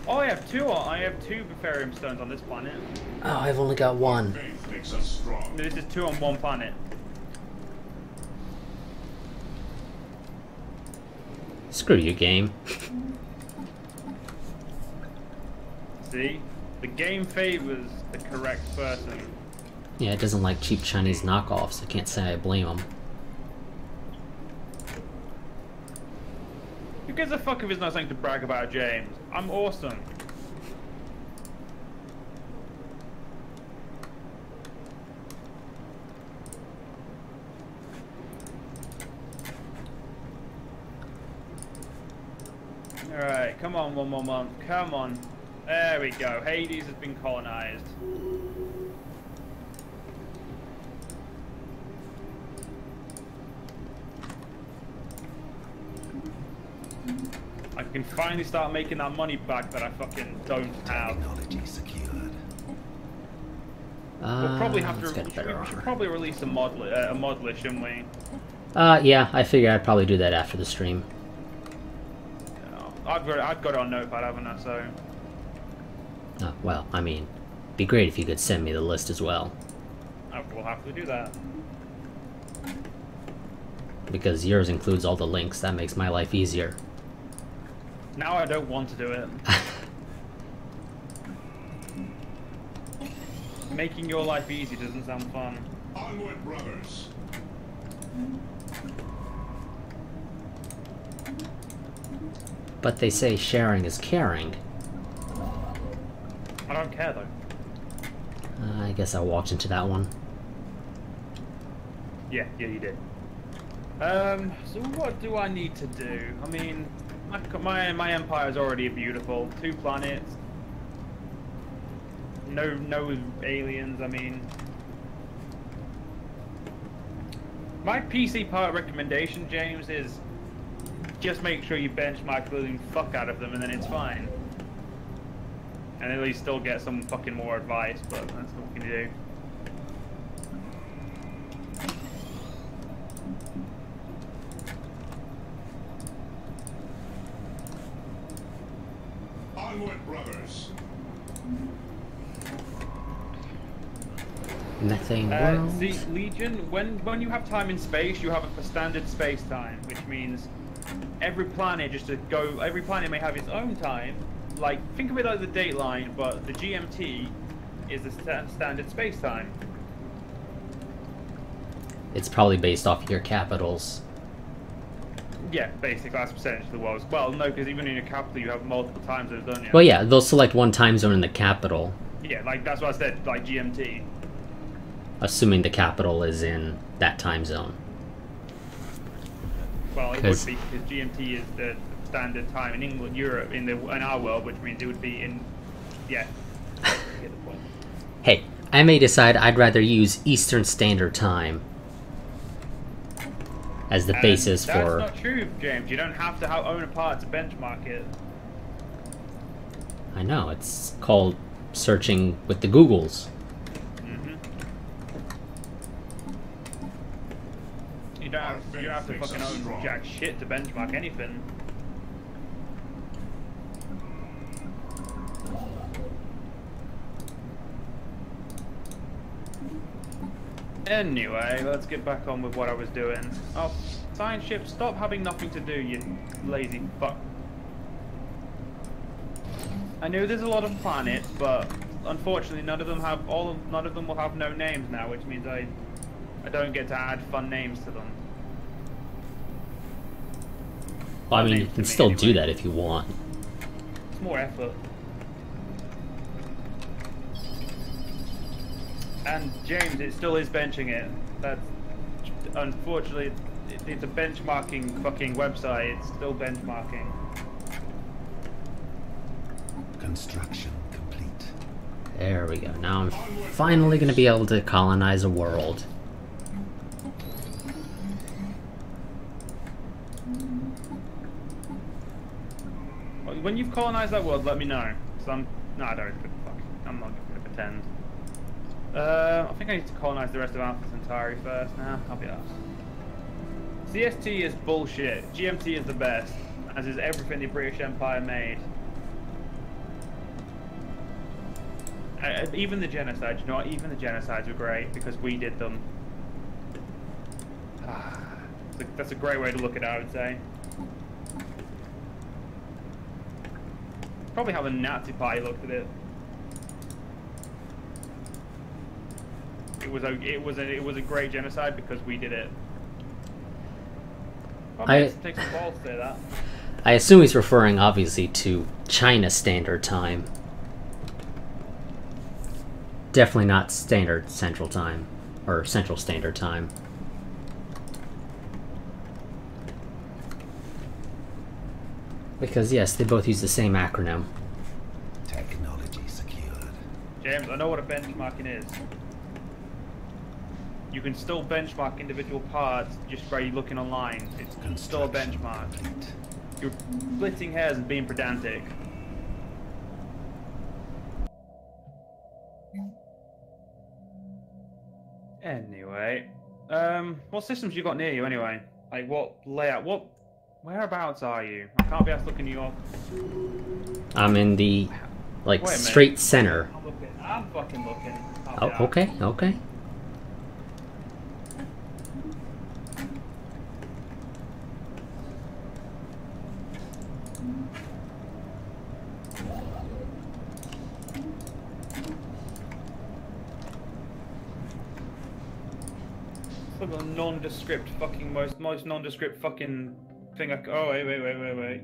Oh, I have two Betharium stones on this planet.
Oh, I've only got one.
Faith makes us strong.
This is 2 on one planet.
Screw you, game.
See? The game favors the correct person.
Yeah, it doesn't like cheap Chinese knockoffs. I can't say I blame them.
Who gives a fuck if it's not something to brag about, James? I'm awesome. Alright, come on, one more month. Come on. There we go. Hades has been colonized. I can finally start making that money back that I fucking don't have.
Technology secured.
We'll probably have to.
let's get better
We should
armor.
probably release a mod list, shouldn't we?
Yeah, I figure I'd probably do that after the stream.
I've got it on Notepad, haven't I? So
Oh, well, I mean, be great if you could send me the list as well.
I will have to do that.
Because yours includes all the links, that makes my life easier.
Now I don't want to do it. Making your life easy doesn't sound fun.
Onward, brothers.
But they say sharing is caring.
I don't care though.
I guess I walked into that one.
Yeah, you did. So what do I need to do? I mean, my empire is already beautiful. 2 planets. No aliens. I mean, my PC part recommendation, James, is just make sure you benchmark the living fuck out of them, and then it's fine. And at least still get some fucking more advice, but that's what we can do.
Onward, brothers.
Methane world.
See, Legion, when you have time in space, you have a standard space time, which means every planet every planet may have its own time. Like, think of it like the dateline, but the GMT is the standard space time.
It's probably based off your capitals.
Yeah, basically that's percentage of the world. Well, no, because even in your capital you have multiple time zones, don't you?
Well, yeah, they'll select one time zone in the capital,
Yeah, like that's what I said, like GMT.
assuming the capital is in that time zone.
Well, it would
'Cause-
be because GMT is the standard time in England, Europe, in our world, which means it would be in. Yeah. You get the point.
Hey, I may decide I'd rather use Eastern Standard Time as the
And
basis
that's
for...
not true, James. You don't have to own a part to benchmark it.
I know, it's called searching with the Googles.
You don't have to fucking own jack shit to benchmark anything. Anyway, let's get back on with what I was doing. Oh, science ship, stop having nothing to do, you lazy fuck. I know there's a lot of planets, but unfortunately none of them will have no names now, which means I don't get to add fun names to them.
Well, I mean, you
Names to
can
me
still do
anyway.
that if you want.
It's more effort. And James, it still is benching it. That's unfortunately, it's a benchmarking fucking website. It's still benchmarking.
Construction complete.
There we go. Now I'm finally going to be able to colonize a world.
When you've colonized that world, let me know. No, I don't. Fuck. I'm not going to pretend. I think I need to colonize the rest of Alpha Centauri first. Nah, I'll be honest. CST is bullshit. GMT is the best, as is everything the British Empire made. Even the genocides, you know what? Even the genocides were great because we did them. That's a great way to look at it, I would say. Probably how the Nazi Party looked at it. It was a great genocide because we did it. Probably it takes some balls to say that.
I assume he's referring, obviously, to China Standard Time. Definitely not Standard Central Time, or Central Standard Time. Because, yes, they both use the same acronym.
Technology secured.
James, I know what a benchmarking is. You can still benchmark individual parts just by looking online. It's still a benchmark.
Complete.
You're splitting hairs and being pedantic. Anyway, what systems you got near you anyway? Like what layout? Whereabouts are you? I can't be asked looking at your.
I'm in the, like,
Wait a minute.
straight center.
I'm fucking looking.
Oh, okay, okay.
The nondescript fucking most nondescript fucking thing. Oh wait.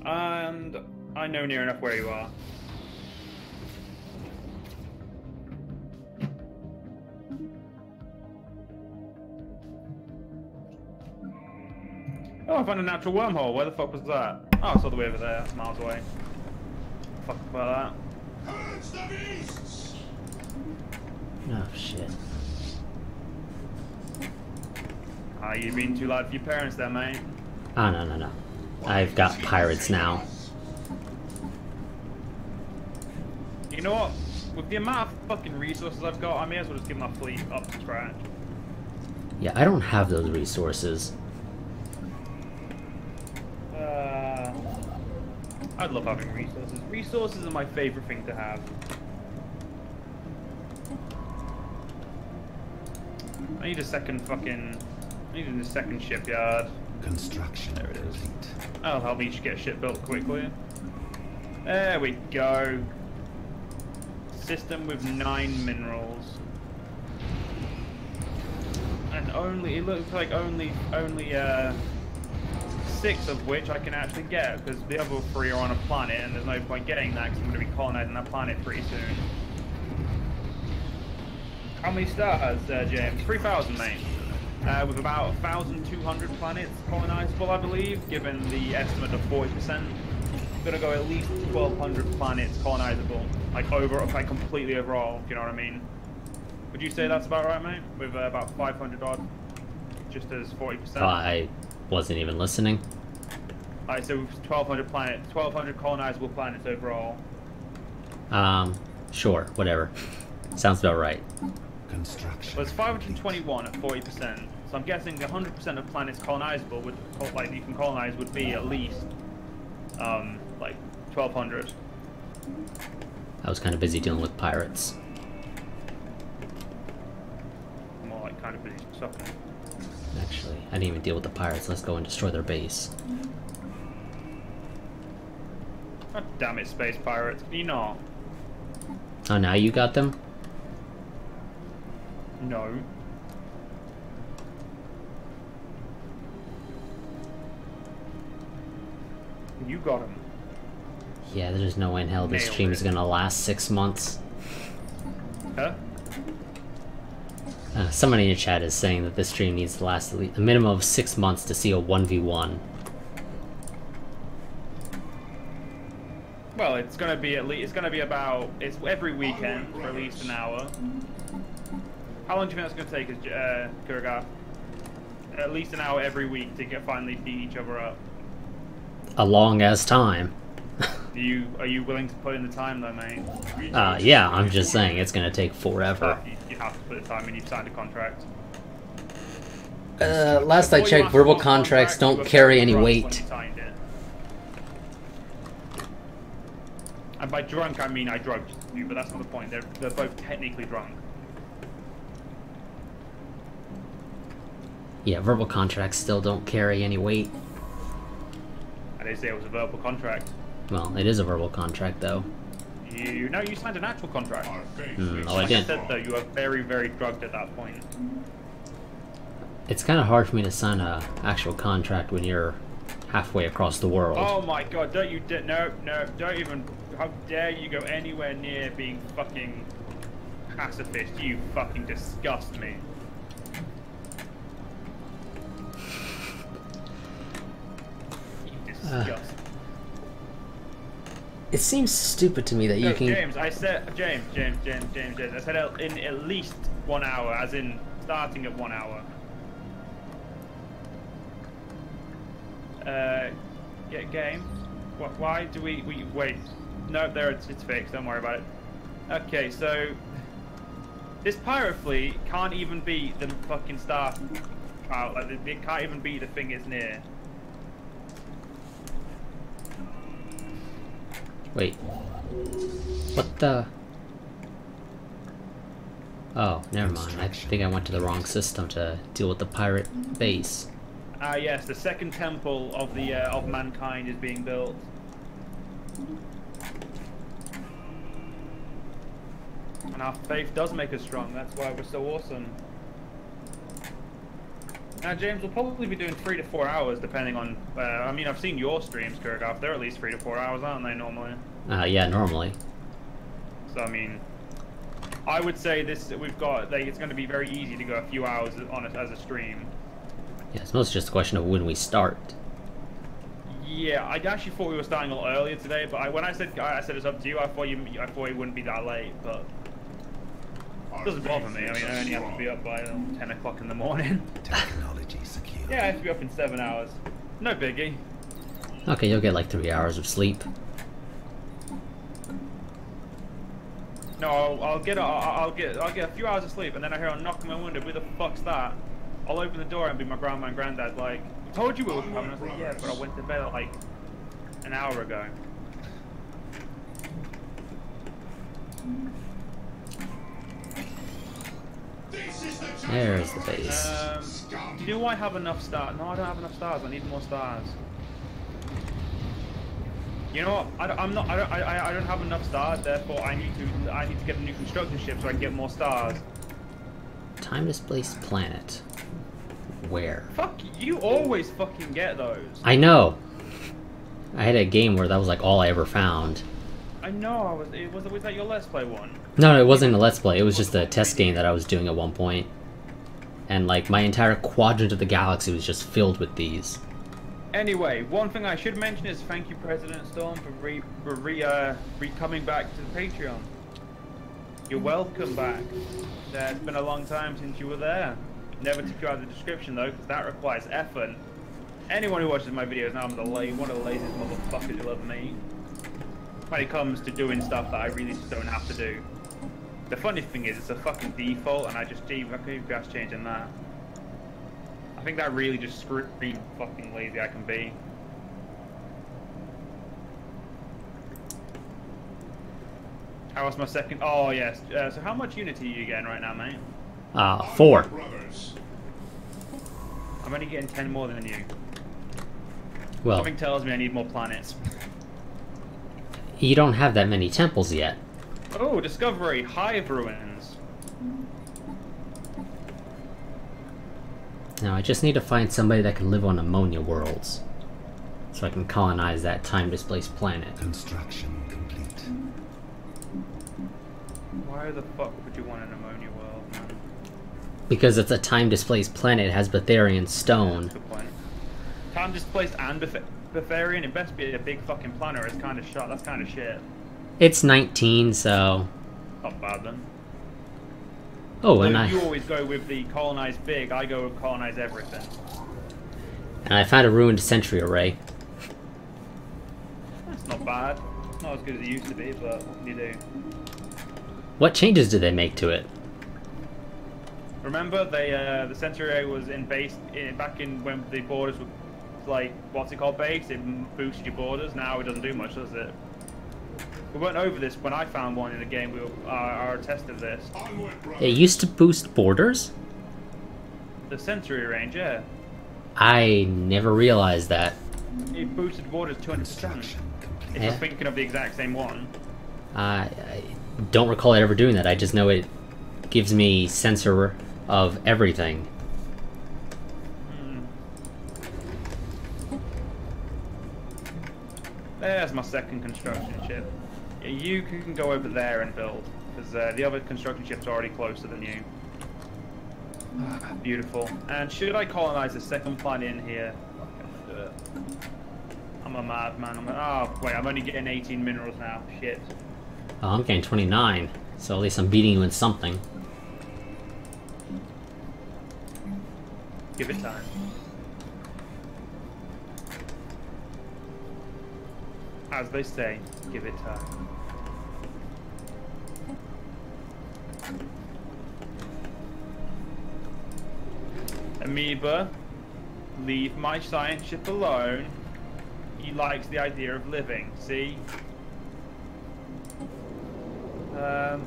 And I know near enough where you are. Oh, I found a natural wormhole. Where the fuck was that? Oh, it's all the way over there. That's miles away. Fuck about that.
Oh shit.
Ah, you being too loud for your parents there, mate.
Oh no. I've got pirates now.
You know what? With the amount of fucking resources I've got, I may as well just get my fleet up to scratch.
Yeah, I don't have those resources.
I'd love having resources. Resources are my favorite thing to have. I need a second shipyard.
Construction
There it is.
complete.
That'll help me get shit built quickly. There we go. System with 9 minerals. And it looks like only 6 of which I can actually get, because the other 3 are on a planet, and there's no point getting that because I'm going to be colonizing that planet pretty soon. How many stars, James? 3,000, mate. With about 1,200 planets colonizable, I believe, given the estimate of 40%. Gonna go at least 1,200 planets colonizable, like completely overall. Do you know what I mean? Would you say that's about right, mate? With about 500 odd, just as 40%.
I wasn't even listening.
Alright, so 1,200 planets, 1,200 colonizable planets overall.
Sure, whatever. Sounds about right.
Construction.
Well, it's 521 at 40%. So I'm guessing 100% of planets colonizable would, like, you can colonize would be at least, like 1,200.
I was kind of busy dealing with pirates.
More like kind of busy stuff.
Actually, I didn't even deal with the pirates. Let's go and destroy their base.
God damn it, space pirates! Can you not?
Oh, now you got them?
No. You got him.
Yeah, there's no way in hell this
Nailed
stream
it.
is gonna last 6 months.
Huh?
Someone in your chat is saying that this stream needs to last at least a minimum of 6 months to see a 1v1.
Well, it's gonna be at least. It's gonna be about. It's every weekend for at least an hour. How long do you think that's gonna take, Kurgar? At least an hour every week to finally beat each other up.
A long ass time.
Are you willing to put in the time though, mate?
Yeah, I'm just saying it's gonna take forever.
You have to put the time in. You've signed a contract.
Last I checked, verbal contracts don't carry any weight.
And by drunk, I mean I drugged you, but that's not the point. They're both technically drunk.
Yeah, verbal contracts still don't carry any weight.
I didn't say it was a verbal contract.
Well, it is a verbal contract, though.
You signed an actual contract.
No, I
Like I
didn't.
said though, you were very, very drugged at that point.
It's kind of hard for me to sign a actual contract when you're halfway across the world.
Oh my god, don't you no, don't even, how dare you go anywhere near being fucking pacifist, you fucking disgust me. You disgust.
It seems stupid to me that you
No,
can...
James, I said, James, I said in at least 1 hour, as in starting at 1 hour. Get game. Why do we wait? No, there it's fixed. Don't worry about it. Okay, so this pirate fleet can't even beat the fucking star. Like it can't even beat the thing it's near.
Wait. What the... Oh, never mind. I think I went to the wrong system to deal with the pirate base.
Yes, the second temple of the of mankind is being built. And our faith does make us strong. That's why we're so awesome. Now, James, we'll probably be doing 3 to 4 hours, depending on. I mean, I've seen your streams, Kurgoff. They're at least 3 to 4 hours, aren't they, normally?
Yeah, normally.
So, I mean, I would say this. We've got. Like, it's going to be very easy to go a few hours on it as a stream.
Yeah, it's mostly just a question of when we start.
Yeah, I actually thought we were starting a little earlier today, but when I said it's up to you, I thought it wouldn't be that late, but it doesn't bother me. I mean, I only have to be up by 10 o'clock in the morning.
Technology secure.
Yeah, I have to be up in 7 hours. No biggie.
Okay, you'll get like 3 hours of sleep.
No, I'll get a few hours of sleep, and then I hear a knock on my window. Who the fuck's that? I'll open the door and be my grandma and granddad like, I told you we were coming. I was like, yeah, but I went to bed like an hour ago.
There's the base.
Do I have enough stars? No, I don't have enough stars. I need more stars. You know what? I don't have enough stars. Therefore, I need to get a new construction ship so I can get more stars.
Time displaced planet. Where?
Fuck, you always fucking get those.
I know. I had a game where that was like all I ever found.
I know. Was that your Let's Play one?
No, it wasn't a Let's Play. It was just a test game that I was doing at one point. And like my entire quadrant of the galaxy was just filled with these.
Anyway, one thing I should mention is thank you, President Storm, for coming back to the Patreon. You're welcome back. It's been a long time since you were there. Never took you out of the description though, because that requires effort. Anyone who watches my videos now, I'm one of the laziest motherfuckers you'll ever meet. When it comes to doing stuff that I really just don't have to do. The funny thing is, it's a fucking default, and I could be changing that. I think that really just screams fucking lazy I can be. How was my second? Oh yes. So how much Unity are you getting right now, mate?
4.
I'm only getting 10 more than you.
Well,
Something tells me I need more planets.
you don't have that many temples yet.
Oh, Discovery, Hive Ruins.
Now I just need to find somebody that can live on ammonia worlds. So I can colonize that time-displaced planet.
Construction complete.
Why the fuck would you want an ammonia world, man?
Because it's a time-displaced planet, it has Betharian stone.
Good point. Time displaced and Betharian, it best be a big fucking planet or it's kind of shot. That's kind of shit.
It's 19, so...
Not bad then.
Oh, and
You always go with the colonize big, I go with colonize everything.
And I found a ruined sentry array.
That's not bad. It's not as good as it used to be, but what can you do?
What changes did they make to it?
Remember, the sentry array was back in when the borders were like, what's it called, base? It boosted your borders. Now it doesn't do much, does it? We went over this when I found one in the game. We our test of this.
It used to boost borders?
The sentry range, yeah.
I never realized that.
It boosted borders 200%. If you're thinking of the exact same one.
I don't recall it ever doing that. I just know it gives me sensor of everything.
There's my second construction ship. Yeah, you can go over there and build, because the other construction ship's already closer than you. Beautiful. And should I colonize the second planet in here? I'm gonna do it. I'm a madman. Oh, wait, I'm only getting 18 minerals now. Shit.
Oh, I'm getting 29, so at least I'm beating you in something.
Give it time. As they say, give it time. Amoeba, leave my science ship alone. He likes the idea of living, see? I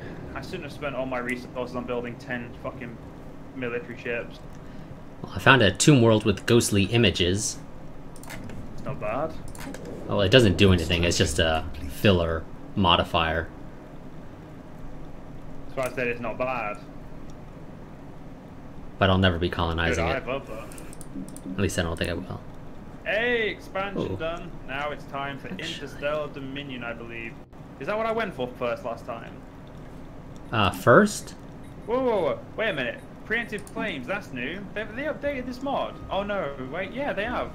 shouldn't have spent all my resources on building 10 fucking military ships.
Well, I found a tomb world with ghostly images.
It's not bad.
Well, it doesn't do anything, it's just a filler modifier.
That's why I said it's not bad.
but I'll never be
Good,
colonizing
I
it.
love that.
At least I don't think I will.
Hey, expansion
Ooh.
done. Now it's time for
Actually.
Interstellar Dominion, I believe. Is that what I went for first last time?
First?
Whoa, whoa, whoa. Wait a minute. Preemptive claims, that's new. They updated this mod. Oh no, wait, yeah, they have.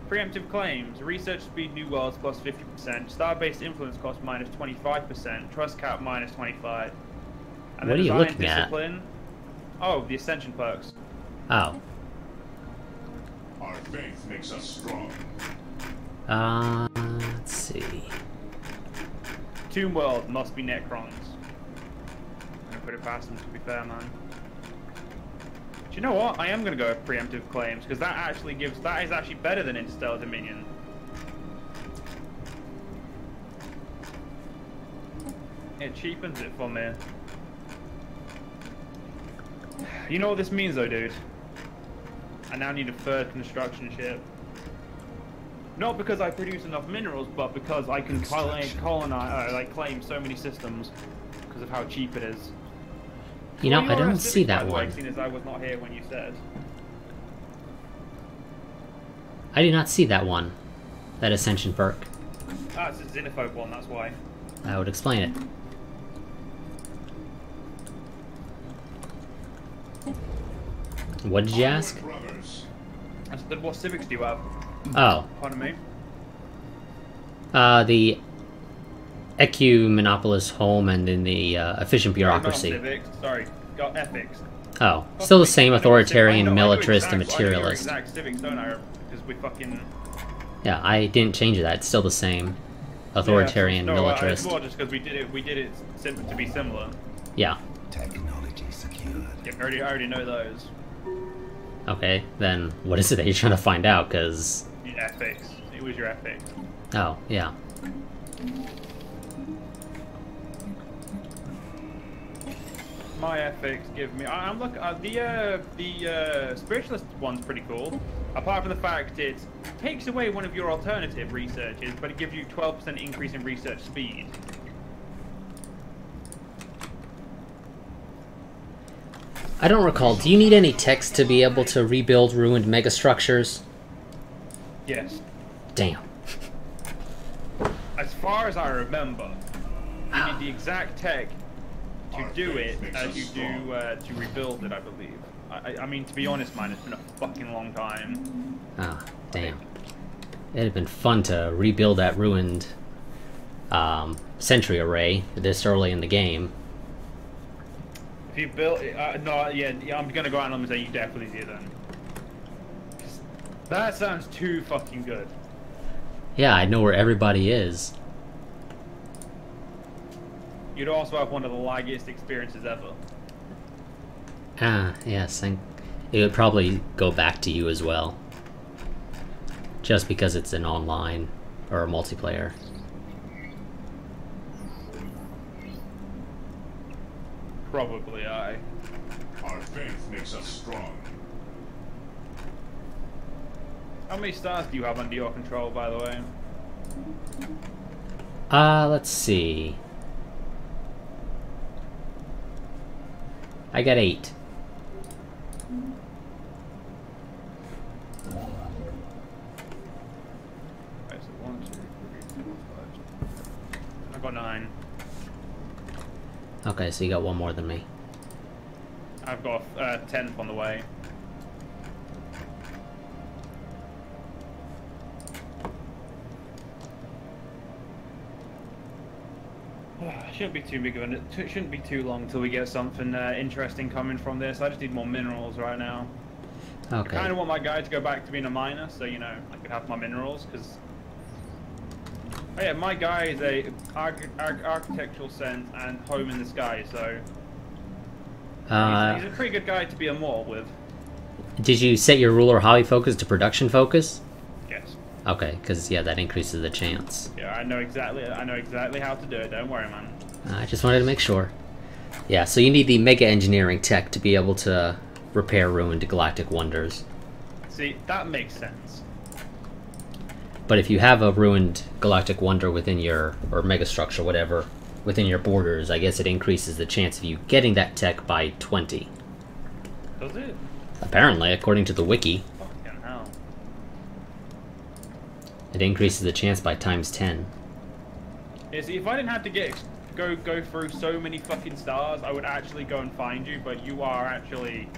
Preemptive claims, research speed new worlds plus 50%, star-based influence cost minus 25%, trust cap minus 25. And
What are you
design
looking at?
discipline. Oh, the ascension perks.
Oh.
Our faith makes us strong.
Let's see.
Tomb world must be Necrons. I'm gonna put it past them to be fair, man. Do you know what? I am gonna go with preemptive claims because that is actually better than Interstellar Dominion. It cheapens it for me. You know what this means though, dude? I now need a third construction ship. Not because I produce enough minerals, but because I can claim so many systems because of how cheap it is.
You know,
Well,
I
you're
don't
a
see
civic, by
that
the way,
one.
seeing as I was not here when you said.
I do not see that one. That ascension perk.
Ah, it's a xenophobe one, that's why.
That would explain it. What did you ask?
Brothers.
I said, what civics do you have?
Oh.
Pardon me?
The Ecumenopolis home and in the efficient bureaucracy.
Not civics, sorry. Got ethics.
Oh, still the same
I know
authoritarian,
I know
militarist, and
exact- I know your
materialist.
exact civics, don't I? Because we fucking...
Yeah, I didn't change that. It's still the same. Authoritarian,
yeah,
militarist.
It's more just because we did it to be similar.
Yeah.
Technology secured.
Yeah, I already know those.
Okay, then what is it that you're trying to find out? Because...
Your ethics. It was your ethics.
Oh, yeah.
My ethics give me. I'm look. The spiritualist one's pretty cool. Apart from the fact it takes away one of your alternative researches, but it gives you 12% increase in research speed.
I don't recall. Do you need any text to be able to rebuild ruined megastructures?
Yes.
Damn.
As far as I remember, you need the exact tech to do it as you do to rebuild it. I believe. I mean, to be honest, man, it's been a fucking long time.
Ah, damn. It'd have been fun to rebuild that ruined sentry array this early in the game.
If you built, no, yeah, I'm gonna go out and say you definitely did then. That sounds too fucking good.
Yeah, I know where everybody is.
You'd also have one of the laggiest experiences ever.
Ah, yes, and it would probably go back to you as well. Just because it's an online or a multiplayer.
Probably, aye.
Our faith makes us strong.
How many stars do you have under your control, by the way?
Let's see. I got 8.
Okay, so 1, 2, 3, 4, 5. I've got 9.
Okay, so you got one more than me.
I've got 10th on the way. Shouldn't be too big of it shouldn't be too long till we get something interesting coming from this. I just need more minerals right now. I kind
Okay.
of want my guy to go back to being a miner, so you know I could have my minerals. Because oh yeah, my guy is a architectural sense and home in the sky, so he's a pretty good guy to be a mortal with.
Did you set your ruler hobby focus to production focus?
Yes.
Okay, because yeah, that increases the chance.
Yeah, I know exactly how to do it. Don't worry, man.
I just wanted to make sure. Yeah, so you need the mega engineering tech to be able to repair ruined galactic wonders.
See, that makes sense.
But if you have a ruined galactic wonder within your, or megastructure, whatever, within your borders, I guess it increases the chance of you getting that tech by 20.
Does it?
Apparently, according to the wiki,
Fucking hell.
it increases the chance by times 10.
Yeah, see, if I didn't have to go through so many fucking stars, I would actually go and find you, but you are actually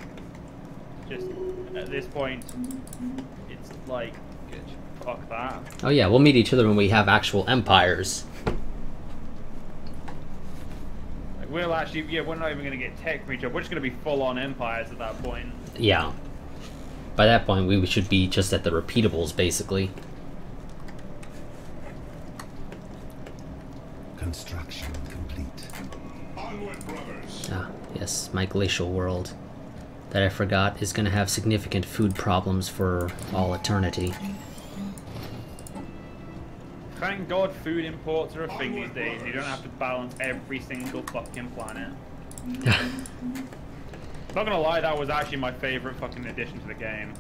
just, at this point, it's like, fuck that.
Oh yeah, we'll meet each other when we have actual empires.
Like, we'll actually, yeah, we're not even going to get tech from each other, we're just going to be full-on empires at that point.
Yeah. By that point, we should be just at the repeatables, basically.
Construction complete.
Onward, brothers.
Ah, yes, my glacial world. That I forgot is going to have significant food problems for all eternity.
Thank God food imports are a thing these days. You don't have to balance every single fucking planet. Not gonna lie, that was actually my favorite fucking addition to the game.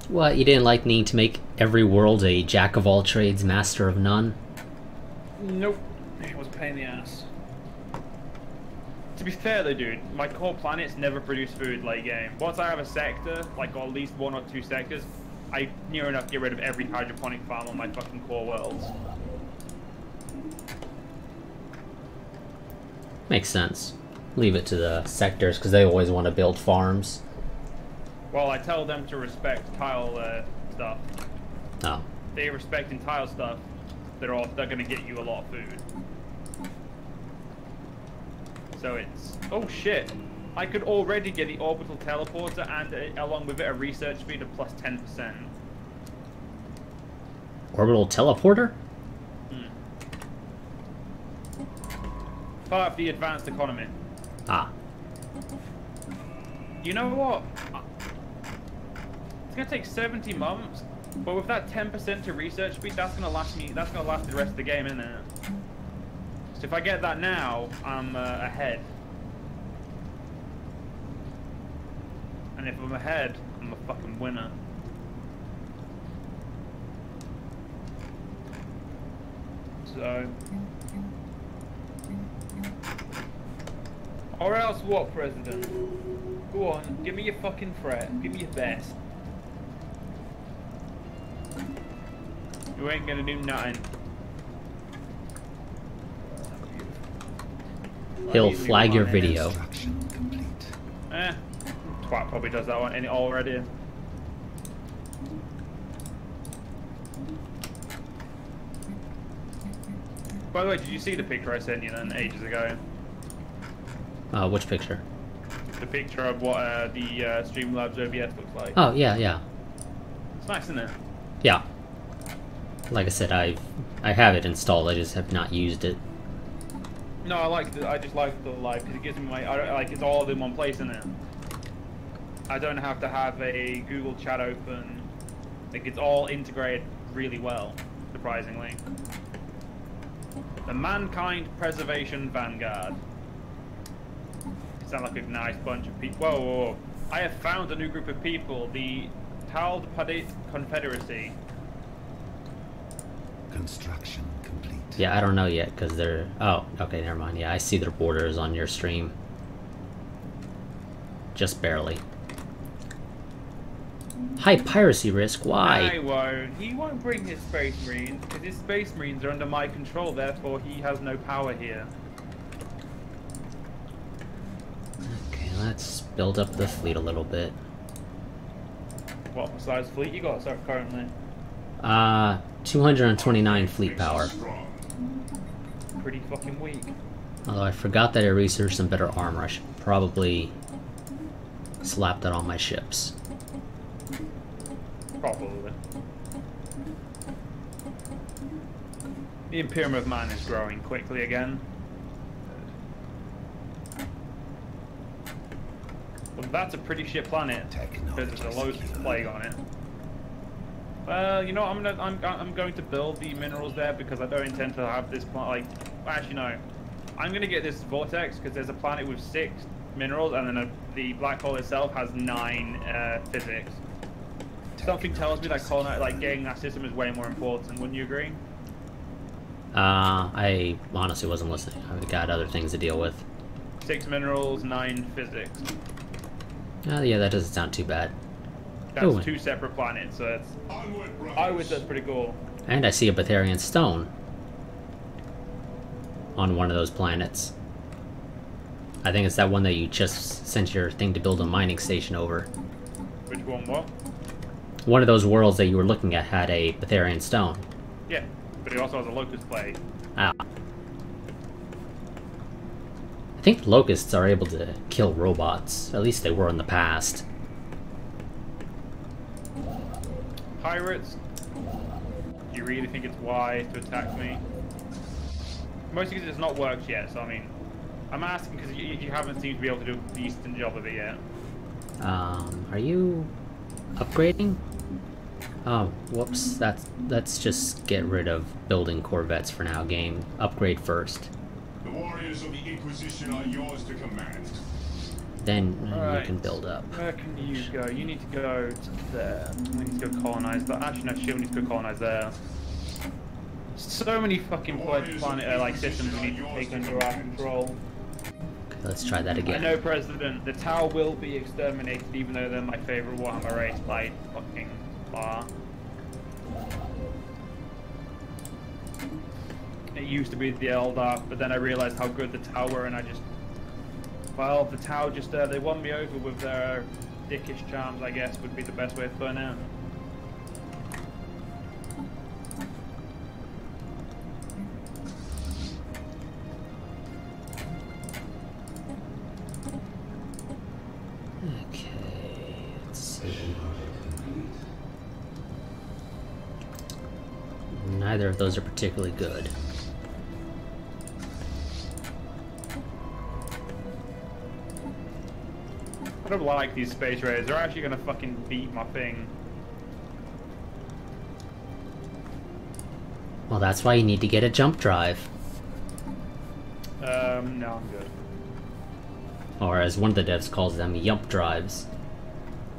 What, you didn't like needing to make every world a jack of all trades, master of none?
Nope. It was a pain in the ass. To be fair though, dude, my core planets never produce food late game. Once I have a sector, like or at least 1 or 2 sectors, I near enough get rid of every hydroponic farm on my fucking core worlds.
Makes sense. Leave it to the sectors, because they always want to build farms.
Well, I tell them to respect tile stuff.
Oh.
If they respect in tile stuff, they're gonna get you a lot of food. So it's, oh shit! I could already get the orbital teleporter and along with it a research speed of plus 10%.
Orbital teleporter?
Part of the advanced economy.
Ah.
You know what? It's gonna take 70 months, but with that 10% to research speed, that's gonna last the rest of the game, isn't it? So if I get that now, I'm ahead. And if I'm ahead, I'm a fucking winner. So... Or else what, President? Go on, give me your fucking threat. Give me your best. You ain't gonna do nothing.
He'll flag your video.
Construction complete.
Twat probably does that one in it already. By the way, did you see the picture I sent you then ages ago?
Which picture?
The picture of what the Streamlabs OBS looks like.
Oh, yeah, yeah.
It's nice, isn't it?
Yeah. Like I said, I have it installed, I just have not used it.
No, I just like the live because it gives me like it's all in one place, isn't it? I don't have to have a Google chat open. Like it's all integrated really well, surprisingly. The Mankind Preservation Vanguard. Sound like a nice bunch of people. Whoa, whoa, whoa. I have found a new group of people, the Talpadate Confederacy.
Construction complete.
Yeah, I don't know yet, because they're... Oh, okay, never mind. Yeah, I see their borders on your stream. Just barely. High piracy risk, why?
I won't. He won't bring his Space Marines, because his Space Marines are under my control, therefore he has no power here.
Okay, let's build up the fleet a little bit.
What size fleet you got currently?
229 fleet power.
Pretty fucking weak.
Although I forgot that I researched some better armor. I should probably slap that on my ships.
Probably. The Imperium of Man is growing quickly again. Well, that's a pretty shit planet because there's a Lotus plague on it. Well, you know what, I'm going to build the minerals there because I don't intend to have this planet like. Well, actually, no. I'm gonna get this vortex because there's a planet with 6 minerals and then the black hole itself has 9 physics. Something tells me that getting that system is way more important. Wouldn't you agree?
I honestly wasn't listening. I've got other things to deal with.
6 minerals, 9 physics.
Oh, yeah, that doesn't sound too bad.
That's
Oh.
2 separate planets, so it's...
Onward, brothers.
I would say that's pretty cool.
And I see a Betharian stone on one of those planets. I think it's that one that you just sent your thing to build a mining station over.
Which one, what?
One of those worlds that you were looking at had a Betharian stone.
Yeah, but it also has a locust plate.
Ah. I think locusts are able to kill robots. At least they were in the past.
Pirates? Do you really think it's wise to attack me? Mostly because it's not worked yet, so I mean... I'm asking because you haven't seemed to be able to do a decent job of it yet.
Are you upgrading? Oh, whoops. Let's just get rid of building corvettes for now, game. Upgrade first.
The warriors of the Inquisition are yours to command.
Then you
Right.
can build up.
Where can you go? You need to go to there. We need to go colonize that. Actually, no, shit, we need to go colonize there. So many fucking planet like systems we need to take under our control.
Okay, let's try that
I
again.
know, President, the Tau will be exterminated, even though they're my favorite Warhammer race by fucking far. It used to be the Eldar, but then I realized how good the Tau were, and I just... Well, the Tau just, they won me over with their dickish charms, I guess, would be the best way of putting it.
Okay, let's see. Neither of those are particularly good.
I don't like these space raiders. They're actually gonna fucking beat my thing.
Well, that's why you need to get a jump drive.
No, I'm good.
Or as one of the devs calls them, yump drives.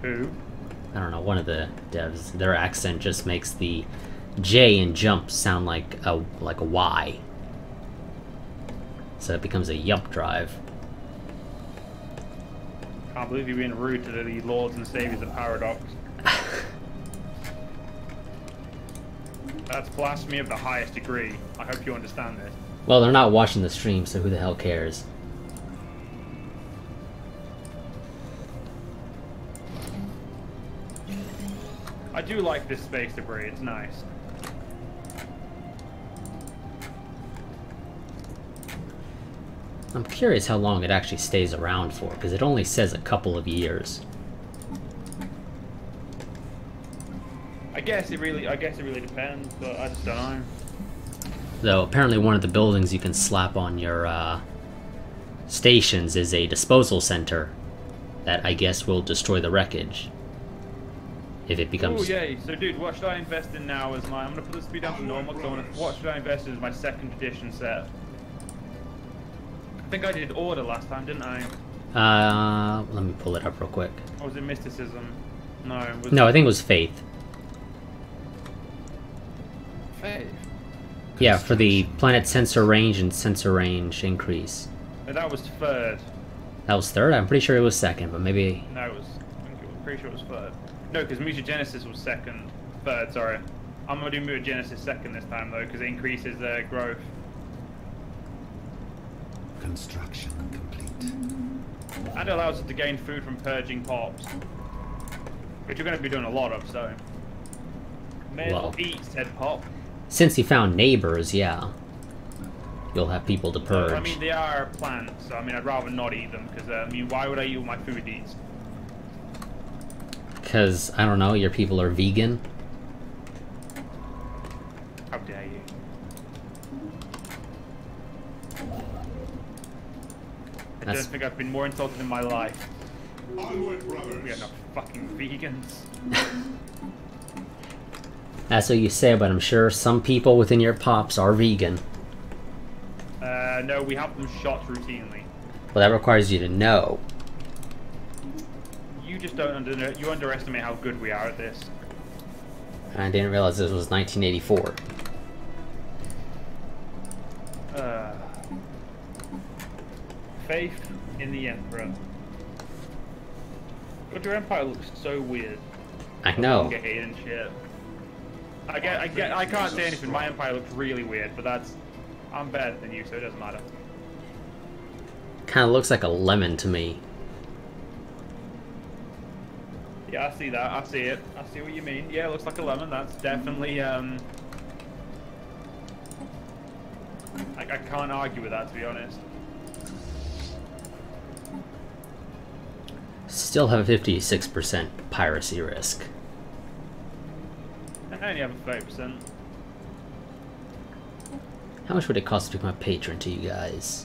Who?
I don't know, one of the devs, their accent just makes the J in jump sound like a Y. So it becomes a yump drive.
Can't believe you're being rude to the lords and saviors of Paradox. That's blasphemy of the highest degree. I hope you understand this.
Well, they're not watching the stream, so who the hell cares?
I do like this space debris, it's nice.
I'm curious how long it actually stays around for, because it only says a couple of years.
I guess it really depends, but I just don't know.
Though apparently one of the buildings you can slap on your stations is a disposal center that I guess will destroy the wreckage. If it becomes...
Oh yay, so dude, what should I invest in now as my... I'm gonna put the speed down to normal, what should I invest in as my second edition set? I think I did Order last time, didn't I?
Let me pull it up real quick.
Or was it Mysticism? No, it was...
No, I think it was Faith.
Faith.
Yeah, for the planet sensor range and sensor range increase.
No, that was third.
That was third? I'm pretty sure it was second, but maybe...
No, it was... I'm pretty sure it was third. No, because mutagenesis was third, sorry. I'm gonna do mutagenesis second this time though, because it increases their growth.
Construction complete.
And it allows us to gain food from purging pops. Which you're going to be doing a lot of, so... May
Well.
eat said pop.
Since you found neighbors, yeah. You'll have people to purge.
I mean, they are plants, so I mean, I'd rather not eat them, because, I mean, why would I eat what my food eats?
Because, I don't know, your people are vegan.
How dare you? I don't think I've been more insulted in my life.
Onward, brothers.
We are not fucking vegans.
That's what you say, but I'm sure some people within your pops are vegan.
No, we have them shot routinely.
Well, that requires you to know.
You just don't you underestimate how good we are at this.
I didn't realize this was 1984.
Faith in the Emperor. God, your Empire looks so weird.
I know.
Gay and shit. I can't say anything. My Empire looks really weird, but I'm better than you, so it doesn't matter.
Kind of looks like a lemon to me.
Yeah, I see that. I see it. I see what you mean. Yeah, it looks like a lemon. That's definitely I can't argue with that, to be honest.
Still have a 56% piracy risk.
I only have a 30%.
How much would it cost to become a patron to you guys?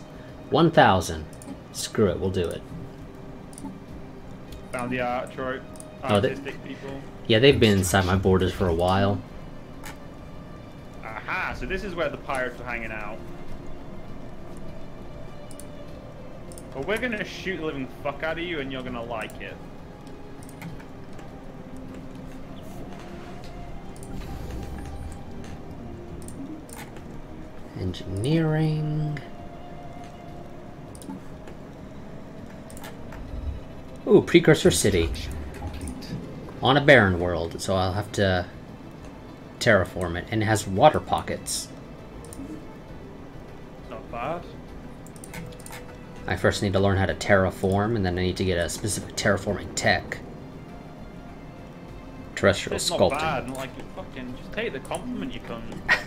1,000. Screw it, we'll do it.
Found the art trope.
Oh,
Artistic people.
Yeah, they've been inside my borders for a while.
Aha! So this is where the pirates were hanging out. Well, we're gonna shoot the living fuck out of you, and you're gonna like it.
Engineering. Ooh, precursor city. On a barren world, so I'll have to terraform it. And it has water pockets.
Not bad.
I first need to learn how to terraform, and then I need to get a specific terraforming tech. Terrestrial
It's
sculpting.
not bad, like you fucking just take the compliment, you cunt. Christ.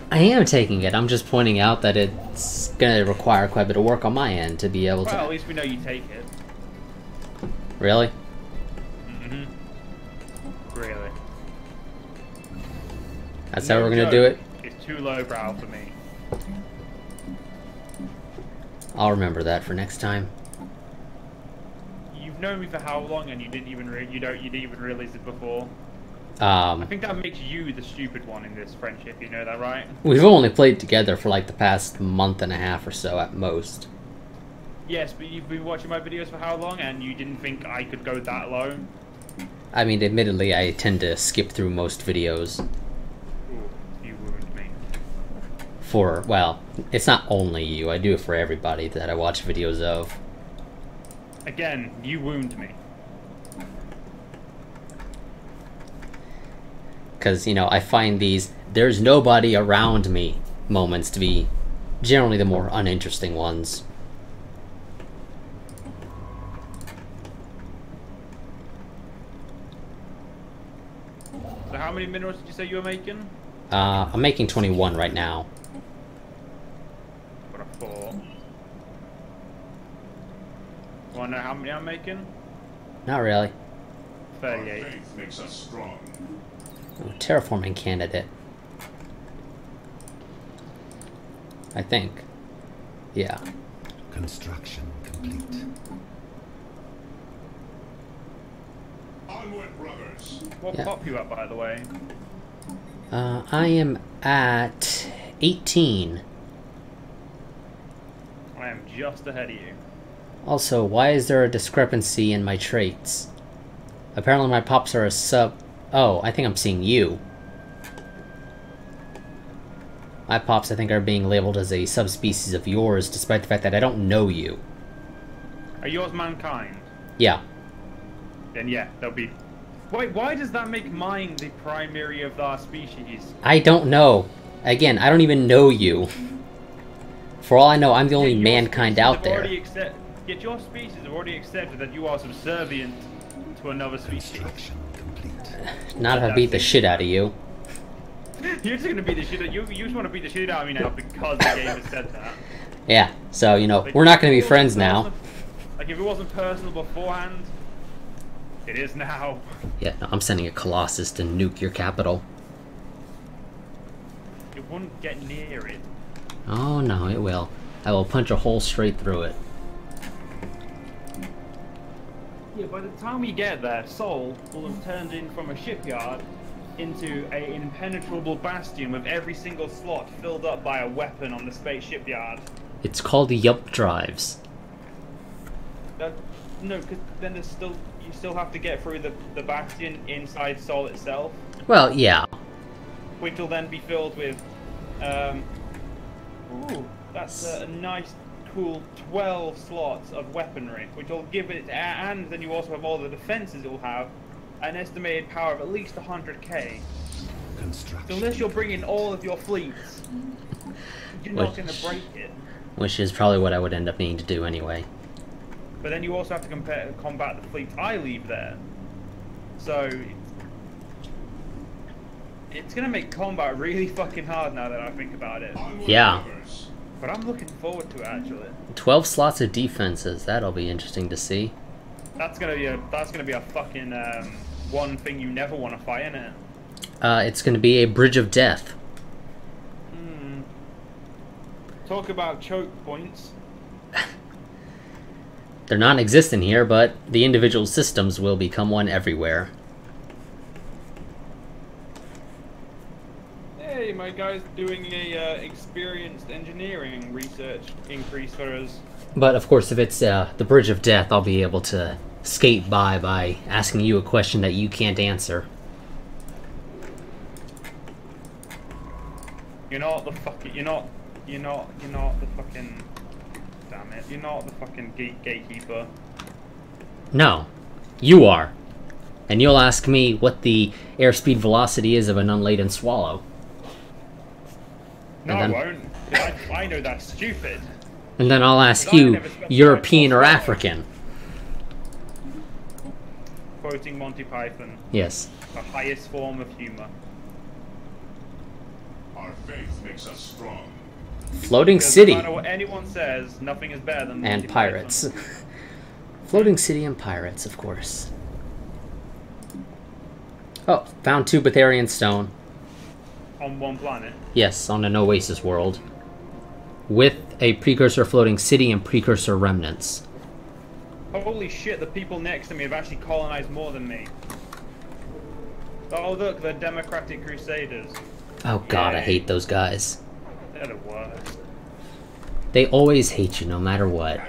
I am taking it. I'm just pointing out that it's gonna require quite a bit of work on my end to be able to.
Well, at least we know you take it.
Really?
Really.
That's how we're gonna do it?
It's too lowbrow for me.
I'll remember that for next time.
You've known me for how long, and you didn't even realize it before. I think that makes you the stupid one in this friendship. You know that, right?
We've only played together for like the past month and a half or so at most.
Yes, but you've been watching my videos for how long, and you didn't think I could go that low?
I mean, admittedly, I tend to skip through most videos.
Ooh, you ruined me.
For, well, it's not only you. I do it for everybody that I watch videos of.
Again, you wound me.
Because, you know, I find these "there's nobody around me" moments to be generally the more uninteresting ones.
So how many minerals did you say you were making?
I'm making 21 right now.
What a 4. Wanna know how many I'm making?
Not really.
38.
Our faith makes us strong.
Ooh, terraforming candidate. I think. Yeah.
Construction complete.
Onward, brothers.
What
Yeah.
pop you up, by the way?
I am at 18.
I am just ahead of you.
Also, why is there a discrepancy in my traits? Apparently my pops are a sub... Oh, I think I'm seeing you. My pops, I think, are being labeled as a subspecies of yours, despite the fact that I don't know you.
Are yours mankind?
Yeah.
Then yeah, they'll be... Wait, why does that make mine the primary of our species?
I don't know. Again, I don't even know you. For all I know, I'm the only
Yet your
mankind
species
out
have
there.
already Yet your species have already accepted that you are subservient to another species.
Construction complete.
Not if I beat the shit out of you.
You're just gonna beat the shit out you just want to beat the shit out of me now because the game has said that.
Yeah, so, you know,
Like,
we're not gonna be
if it
friends
wasn't
now.
personal- Like, if it wasn't personal beforehand, it is now.
Yeah, no, I'm sending a Colossus to nuke your capital.
It wouldn't get near it.
Oh no, it will. I will punch a hole straight through it.
Yeah, by the time we get there, Sol will have turned in from a shipyard into an impenetrable bastion with every single slot filled up by a weapon on the space shipyard.
It's called the Yup drives.
No, because then there's still you still have to get through the bastion inside Sol itself,
Well, yeah.
which will then be filled with. Ooh, that's a nice equal 12 slots of weaponry, which will give it, and then you also have all the defenses it will have, an estimated power of at least 100k. So
Construction.
unless you're bringing all of your fleets, you're not going to break it.
Which is probably what I would end up needing to do anyway.
But then you also have to combat the fleets I leave there. So it's going to make combat really fucking hard now that I think about it.
Yeah.
But I'm looking forward to it, actually.
12 slots of defenses. That'll be interesting to see.
That's gonna be a fucking one thing you never want to fight, innit?
It's going to be a bridge of death.
Talk about choke points.
They're non-existent here, but the individual systems will become one everywhere.
Hey, my guy's doing a experienced engineering research increase for us.
But of course, if it's the bridge of death, I'll be able to skate by asking you a question that you can't answer.
You're not the fucking. You're not the fucking. Damn it! You're not the fucking gatekeeper.
No, you are. And you'll ask me what the airspeed velocity is of an unladen swallow.
No,
And
I
then-
won't. I know that's stupid.
And then I'll ask
But I
you,
never specified
European or
what swallow.
African.
Quoting Monty Python,
Yes.
the highest form of humor.
Our faith makes us strong.
Floating
Because
City
no matter what anyone says, nothing is better than
and
Monty
pirates.
Python.
Floating City and pirates, of course. Oh, found 2 Betharian stone.
On one planet.
Yes, on an Oasis world. With a precursor floating city and precursor remnants.
Holy shit, the people next to me have actually colonized more than me. Oh look, the Democratic Crusaders.
Oh god, I
Yay.
hate those guys.
They're the worst.
They always hate you no matter what.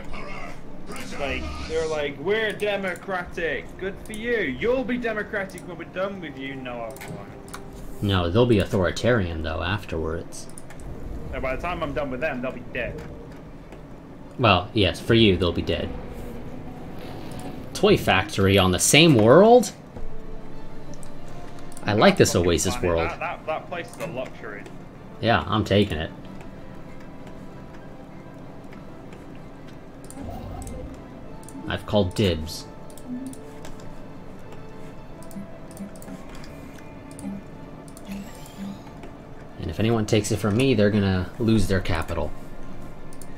Like, they're like, we're democratic. Good for you. You'll be democratic when we're done with you. No, I won't.
No, they'll be authoritarian though afterwards.
So by the time I'm done with them, they'll be dead.
Well, yes, for you, they'll be dead. Toy factory on the same world? I like this
Fucking
Oasis
planet.
world.
That place is a luxury.
Yeah, I'm taking it. I've called dibs. And if anyone takes it from me, they're gonna lose their capital.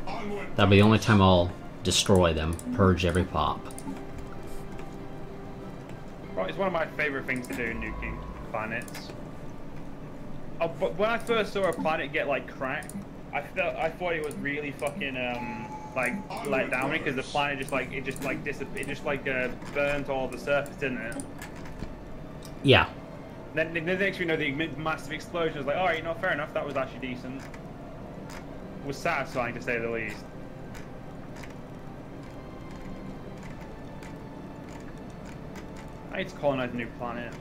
Onward.
That'll be the only time I'll destroy them. Purge every pop.
Right, it's one of my favorite things to do, nuking planets. Oh, but when I first saw a planet get like cracked, I thought it was really fucking like let down because the planet burnt all the surface, didn't it?
Yeah.
Then the next thing you know, the massive explosion was like, alright, no, fair enough, that was actually decent. It was satisfying to say the least. I need to colonize a new planet.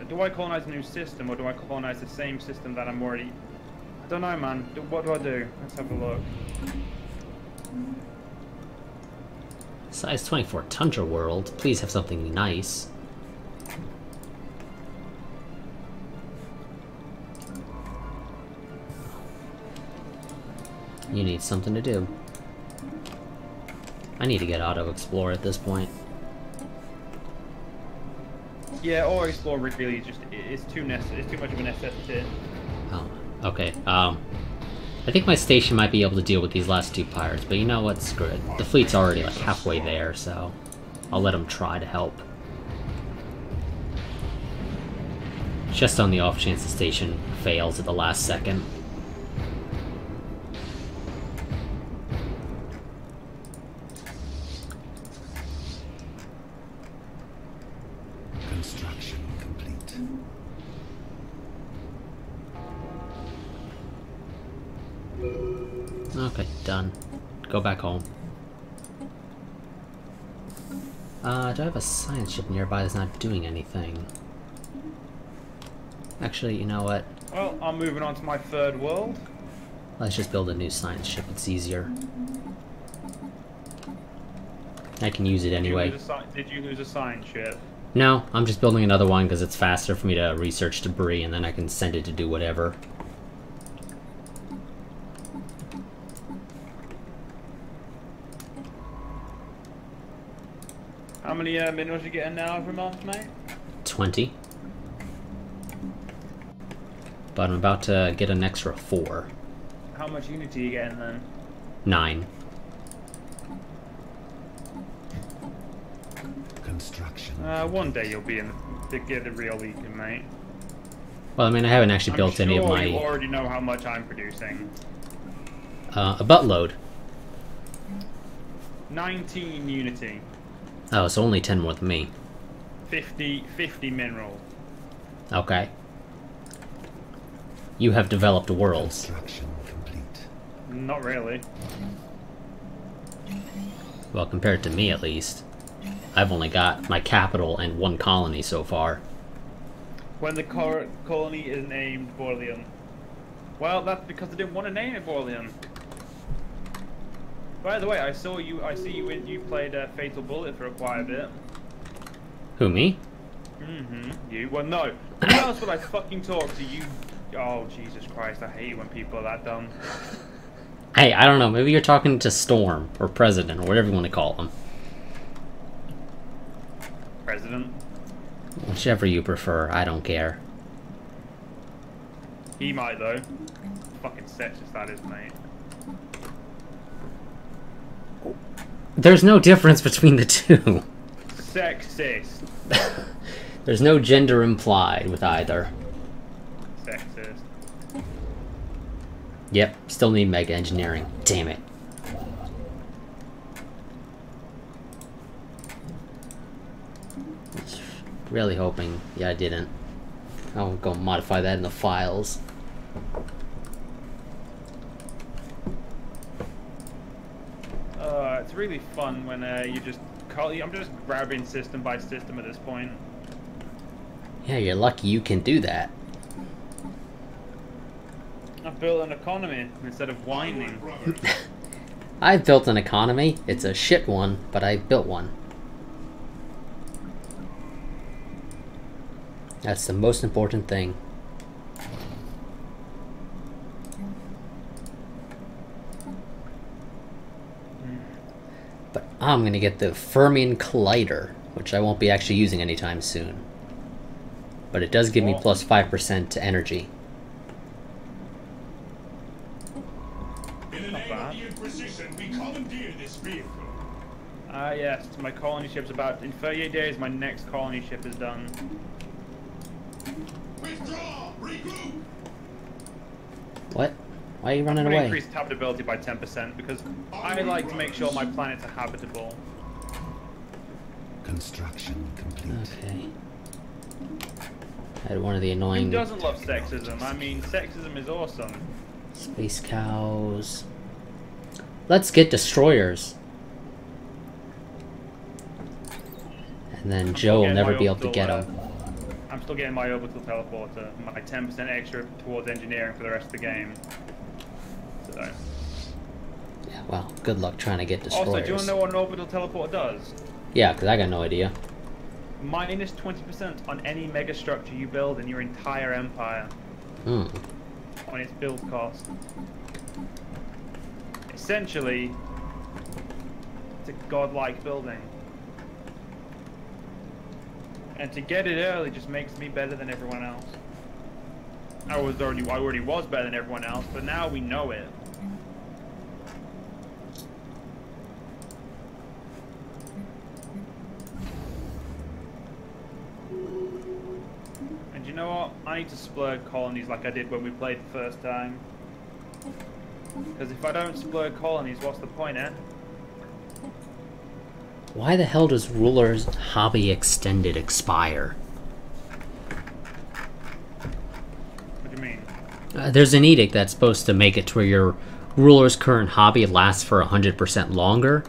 Do I colonize a new system, or do I colonize the same system that I'm already... I don't know, man. What do I do? Let's have a look.
Size 24 Tundra World. Please have something nice. You need something to do. I need to get Auto Explore at this point.
Yeah, or explore really just it's too much of a necessity.
Oh, okay. I think my station might be able to deal with these last 2 pirates, but you know what? Screw it. The fleet's already like halfway there, so I'll let them try to help. Just on the off chance the station fails at the last second.
Construction complete.
Okay, done. Go back home. Do I have a science ship nearby that's not doing anything? Actually, you know what?
Well, I'm moving on to my third world.
Let's just build a new science ship, it's easier. I can use it anyway.
Did you lose a science ship?
No, I'm just building another one because it's faster for me to research debris and then I can send it to do whatever.
How many minerals are you getting now every month, mate?
20. But I'm about to get an extra 4.
How much unity are you getting then?
9.
Construction.
One day you'll be in the real league, mate.
Well, I mean, I haven't actually built any of my...
you already know how much I'm producing.
A buttload.
19 unity.
Oh, so only 10 more than me.
50 minerals.
Okay. You have developed worlds.
Construction complete.
Not really.
Well, compared to me, at least. I've only got my capital and 1 colony so far.
When the colony is named Borleum. Well, that's because they didn't want to name it Borleum. By the way, I see you when you played Fatal Bullet for quite a bit.
Who, me?
Mm-hmm. You? Well, no. Who else would I fucking talk to? You? Oh, Jesus Christ, I hate when people are that dumb.
Hey, I don't know, maybe you're talking to Storm, or President, or whatever you want to call him.
President?
Whichever you prefer, I don't care.
He might, though. Fucking sexist that is, mate.
There's no difference between the two.
Sexist.
There's no gender implied with either.
Sexist.
Yep, still need mega engineering. Damn it. Really hoping. Yeah, I didn't. I'll go modify that in the files.
It's really fun when you just call. I'm just grabbing system by system at this point.
Yeah, you're lucky you can do that.
I've built an economy instead of whining.
I've built an economy. It's a shit one, but I built one. That's the most important thing. But I'm gonna get the Fermion Collider, which I won't be actually using anytime soon. But it does give me plus 5% to energy.
In the name of the Inquisition, we commandeer this vehicle.
Yes, my colony ship's about. In 38 days, my next colony ship is done.
Withdraw! Regroup!
What? Why are you running
I'm gonna
away?
increase habitability by 10% because I like to make sure my planets are habitable.
Construction complete.
Okay. I had one of the
Who
annoying
doesn't love sexism? I mean, sexism is awesome.
space cows. Let's get destroyers. And then Joe will
getting
never
my
be able to
orbital,
get him.
I'm still getting my orbital teleporter, my 10% extra towards engineering for the rest of the game. So.
Yeah, well, good luck trying to get destroyers.
Also, do you want to know what an orbital teleporter does?
Yeah, because I got no idea.
Minus 20% on any mega structure you build in your entire empire.
Hmm.
On its build cost. Essentially, it's a godlike building. And to get it early just makes me better than everyone else. I already was better than everyone else, but now we know it. And you know what? I need to splurge colonies like I did when we played the first time. Because if I don't splurge colonies, what's the point, eh?
Why the hell does Ruler's Hobby Extended expire?
What do you mean?
There's an edict that's supposed to make it to where your Ruler's current hobby lasts for 100% longer.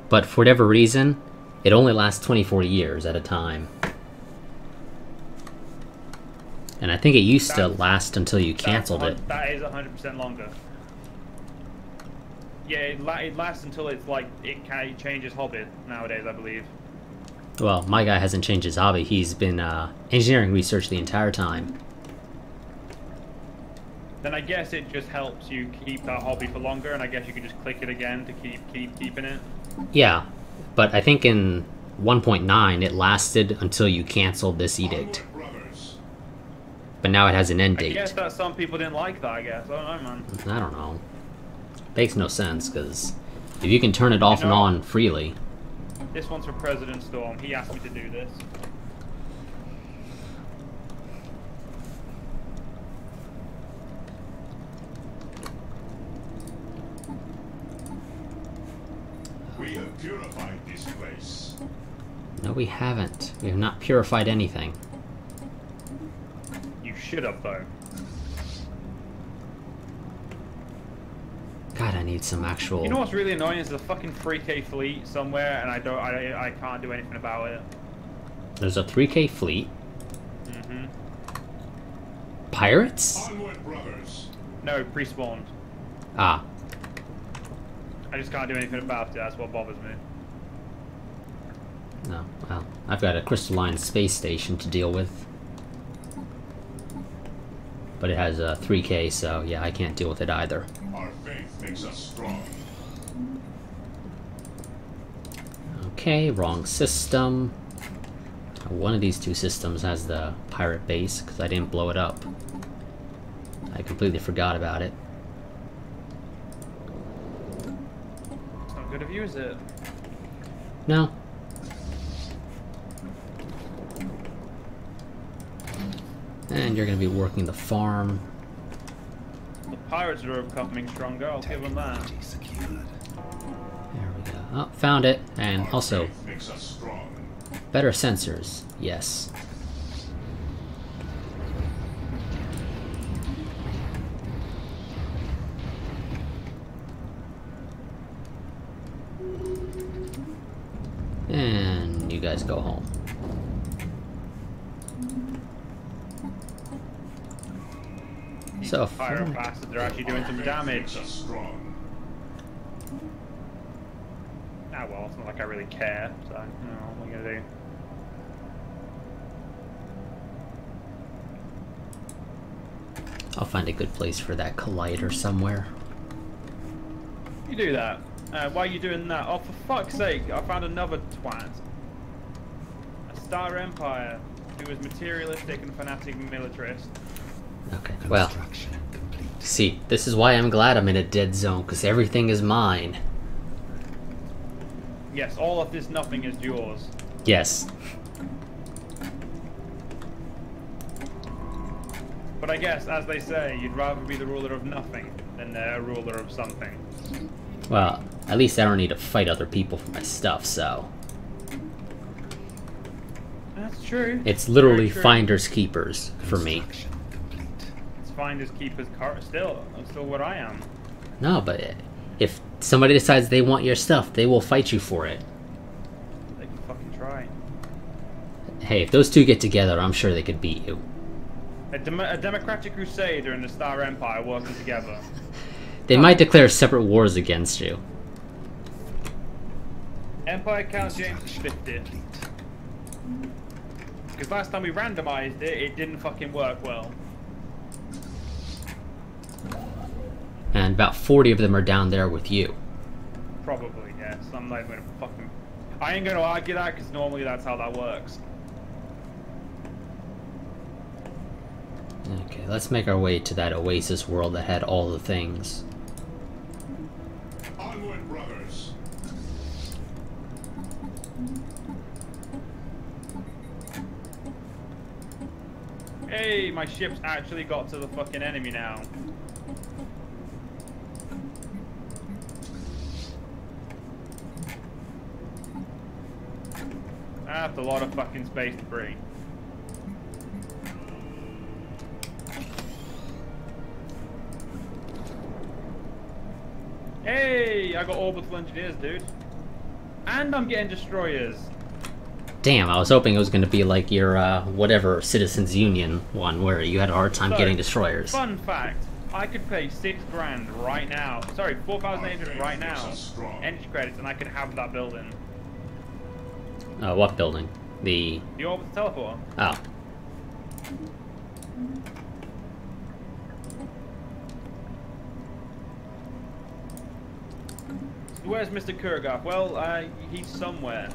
But for whatever reason, it only lasts 24 years at a time. And I think it used to last until you canceled it.
That is 100% longer. Yeah, it lasts until it's like it changes hobby nowadays, I believe.
Well, my guy hasn't changed his hobby. He's been engineering research the entire time.
Then I guess it just helps you keep that hobby for longer, and I guess you can just click it again to keep keeping it.
Yeah, but I think in 1.9 it lasted until you canceled this edict. But now it has an end date.
I guess that some people didn't like that, I guess. I don't know, man.
I don't know. Makes no sense, because if you can turn it off and on freely...
This one's for President Storm. He asked me to do this.
We have purified this place.
No, we haven't. We have not purified anything.
You should have, though.
God, I need some actual...
You know what's really annoying is the fucking 3K fleet somewhere, and I can't do anything about it.
There's a 3K fleet.
Mm-hmm.
Pirates?
Onward, brothers.
No, pre-spawned.
Ah.
I just can't do anything about it. That's what bothers me.
No, well, I've got a crystalline space station to deal with. But it has a 3K, so yeah, I can't deal with it either.
Our faith makes us strong.
Okay, wrong system. One of these two systems has the pirate base, because I didn't blow it up. I completely forgot about it.
It's not good of you, is it?
No. And you're going to be working the farm.
The pirates are becoming stronger, I'll give them that.
Technology secured.
There we go. Oh, found it. And
Our
also,
faith makes us strong.
better sensors. Yes. And you guys go home. So,
Pirate bastards are actually doing some damage.
Makes us strong.
Ah well, it's not like I really care, so, you know, what am I gonna do?
I'll find a good place for that collider somewhere.
You do that. Why are you doing that? Oh, for fuck's sake, I found another twat. A Star Empire who is materialistic and fanatic militarist.
Okay, well,
Construction complete.
see, this is why I'm glad I'm in a dead zone, because everything is mine.
Yes, all of this nothing is yours.
Yes.
But I guess, as they say, you'd rather be the ruler of nothing than a ruler of something.
Well, at least I don't need to fight other people for my stuff, so...
That's true.
It's literally
Very true.
finders keepers for me.
Construction complete.
It's finders keepers still. I'm still what I am.
No, but if somebody decides they want your stuff, they will fight you for it.
They can fucking try.
Hey, if those two get together, I'm sure they could beat you.
A democratic crusader and the Star Empire working together.
They might declare separate wars against you.
Empire count James is
Construction
50.
complete.
Because last time we randomized it, it didn't fucking work well.
And about 40 of them are down there with you.
Probably, yes. I'm not even gonna fucking... I ain't gonna argue that, because normally that's how that works.
Okay, let's make our way to that Oasis world that had all the things.
Onward, brothers.
Hey, my ship's actually got to the fucking enemy now. That's a lot of fucking space debris. Hey, I got orbital engineers, dude. And I'm getting destroyers.
Damn, I was hoping it was going to be like your, whatever, Citizens Union one, where you had a hard time
So,
getting destroyers.
Fun fact. I could pay 6 grand right now. Sorry, 4,800 right now. Energy credits, and I could have that building.
What building? The
orbital teleporter.
Oh.
Where's Mr. Kurgaf? Well, he's somewhere.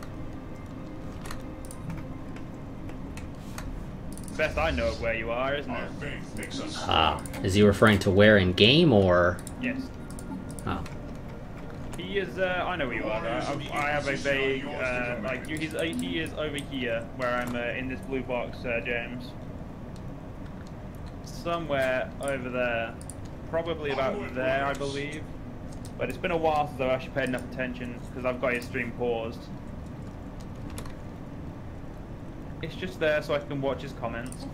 Best I know of where you are, isn't
Our
it?
faith makes us
Ah. Is he referring to where in game or?
Yes.
Oh.
He is, I know where you are, though. I have a vague, like, he is over here, where I'm, in this blue box, James. Somewhere over there. Probably about there, I believe. But it's been a while since I've actually paid enough attention, because I've got his stream paused. It's just there so I can watch his comments.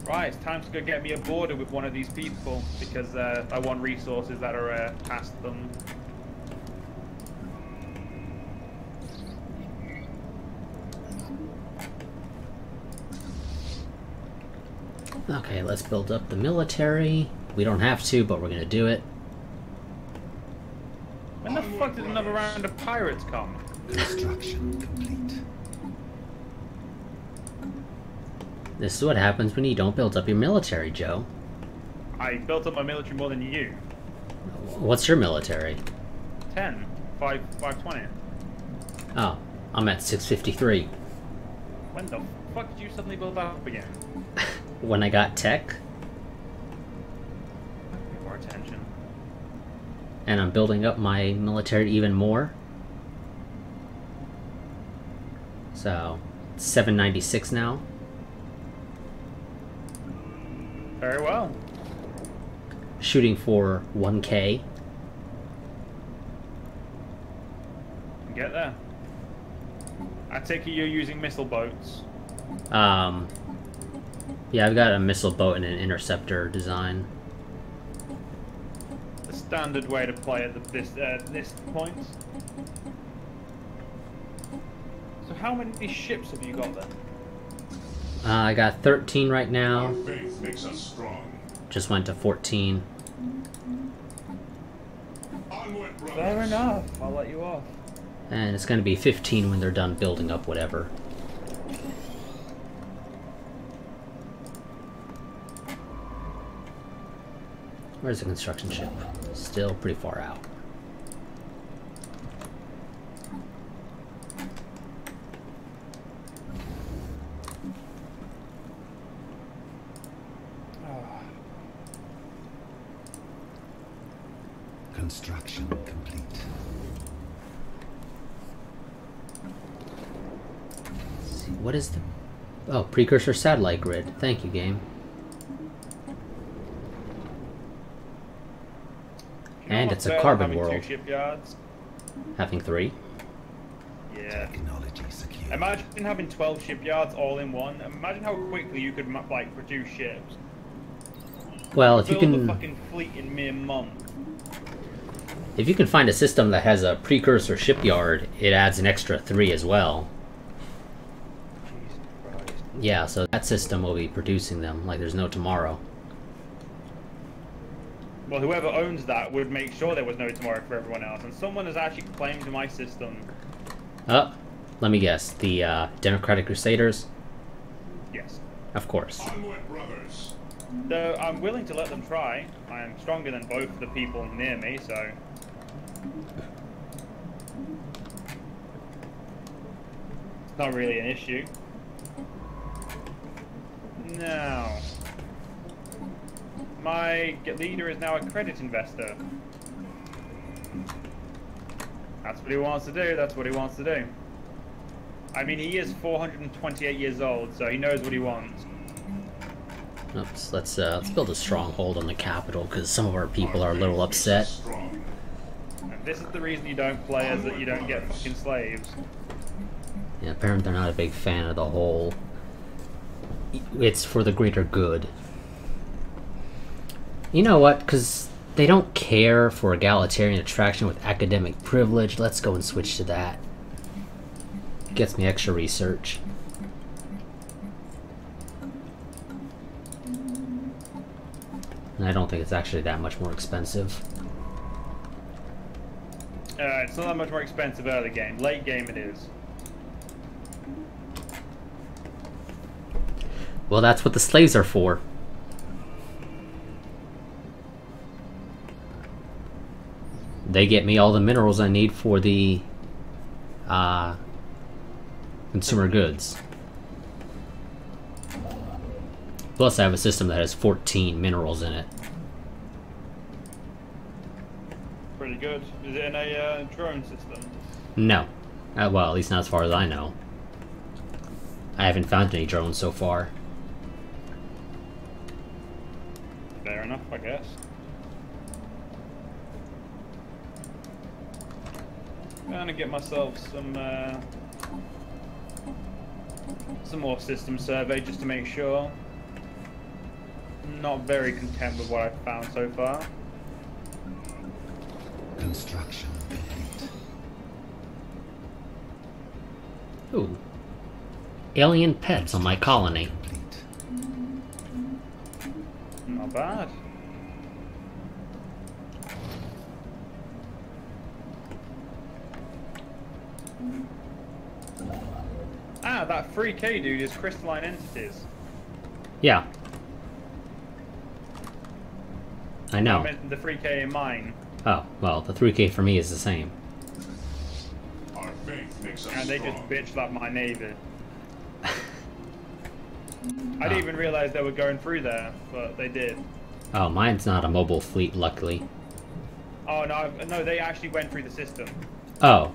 Right, it's time to go get me a border with one of these people, because I want resources that are past them.
Okay, let's build up the military. We don't have to, but we're gonna do it.
When the fuck did another round of pirates come?
Construction complete.
This is what happens when you don't build up your military, Joe.
I built up my military more than you.
What's your military?
10. 520.
Oh, I'm at 653.
When the fuck did you suddenly build that up again?
When I got tech,
Pay more attention.
and I'm building up my military even more. So, 796 now.
Very well.
Shooting for 1K.
Get there. I take it you're using missile boats.
Yeah, I've got a missile boat and an interceptor design.
The standard way to play at this point. So how many ships have you got then?
I got 13 right now.
Our faith makes us strong.
Just went to 14.
Onward, brothers.
Fair enough. I'll let you off.
And it's going to be 15 when they're done building up whatever. Where's the construction ship? Still pretty far out.
Construction complete.
Let's see, what is the... Oh, precursor satellite grid. Thank you, game. And it's a carbon world.
Having 2 shipyards.
Having 3?
Yeah.
Technology secure.
Imagine having 12 shipyards all in one. Imagine how quickly you could like produce ships.
Well, if you
Build a
can...
fucking fleet in mere months.
If you can find a system that has a precursor shipyard, it adds an extra 3 as well.
Jesus Christ.
Yeah, so that system will be producing them like there's no tomorrow.
Well, whoever owns that would make sure there was no tomorrow for everyone else, and someone has actually claimed my system.
Oh, let me guess. The Democratic Crusaders?
Yes.
Of course.
Onward, brothers.
Though I'm willing to let them try. I am stronger than both the people near me, so... It's not really an issue. Now... My leader is now a credit investor. That's what he wants to do, that's what he wants to do. I mean, he is 428 years old, so he knows what he wants.
Oops, let's build a stronghold on the capital, because some of our people are a little upset.
Strong.
And this is the reason you don't play, is that you don't get fucking slaves.
Yeah, apparently they're not a big fan of the whole... It's for the greater good. You know what, because they don't care for egalitarian attraction with academic privilege. Let's go and switch to that. Gets me extra research. And I don't think it's actually that much more expensive.
It's not that much more expensive early game. Late game it is.
Well, that's what the slaves are for. They get me all the minerals I need for the consumer goods. Plus, I have a system that has 14 minerals in it.
Pretty good. Is it in a drone system?
No. Well, at least not as far as I know. I haven't found any drones so far.
Fair enough, I guess. I'm gonna get myself some more system survey just to make sure. I'm not very content with what I've found so far.
Construction complete.
Ooh. Alien pets on my colony.
Complete.
Not bad. Ah, that 3K dude is crystalline entities.
Yeah. I
I
know.
meant the 3K in mine.
Oh, well, the 3K for me is the same.
Our faith makes us
And they just
strong.
bitched like my neighbor. I didn't even realize they were going through there, but they did.
Oh, mine's not a mobile fleet, luckily.
Oh no, they actually went through the system.
Oh.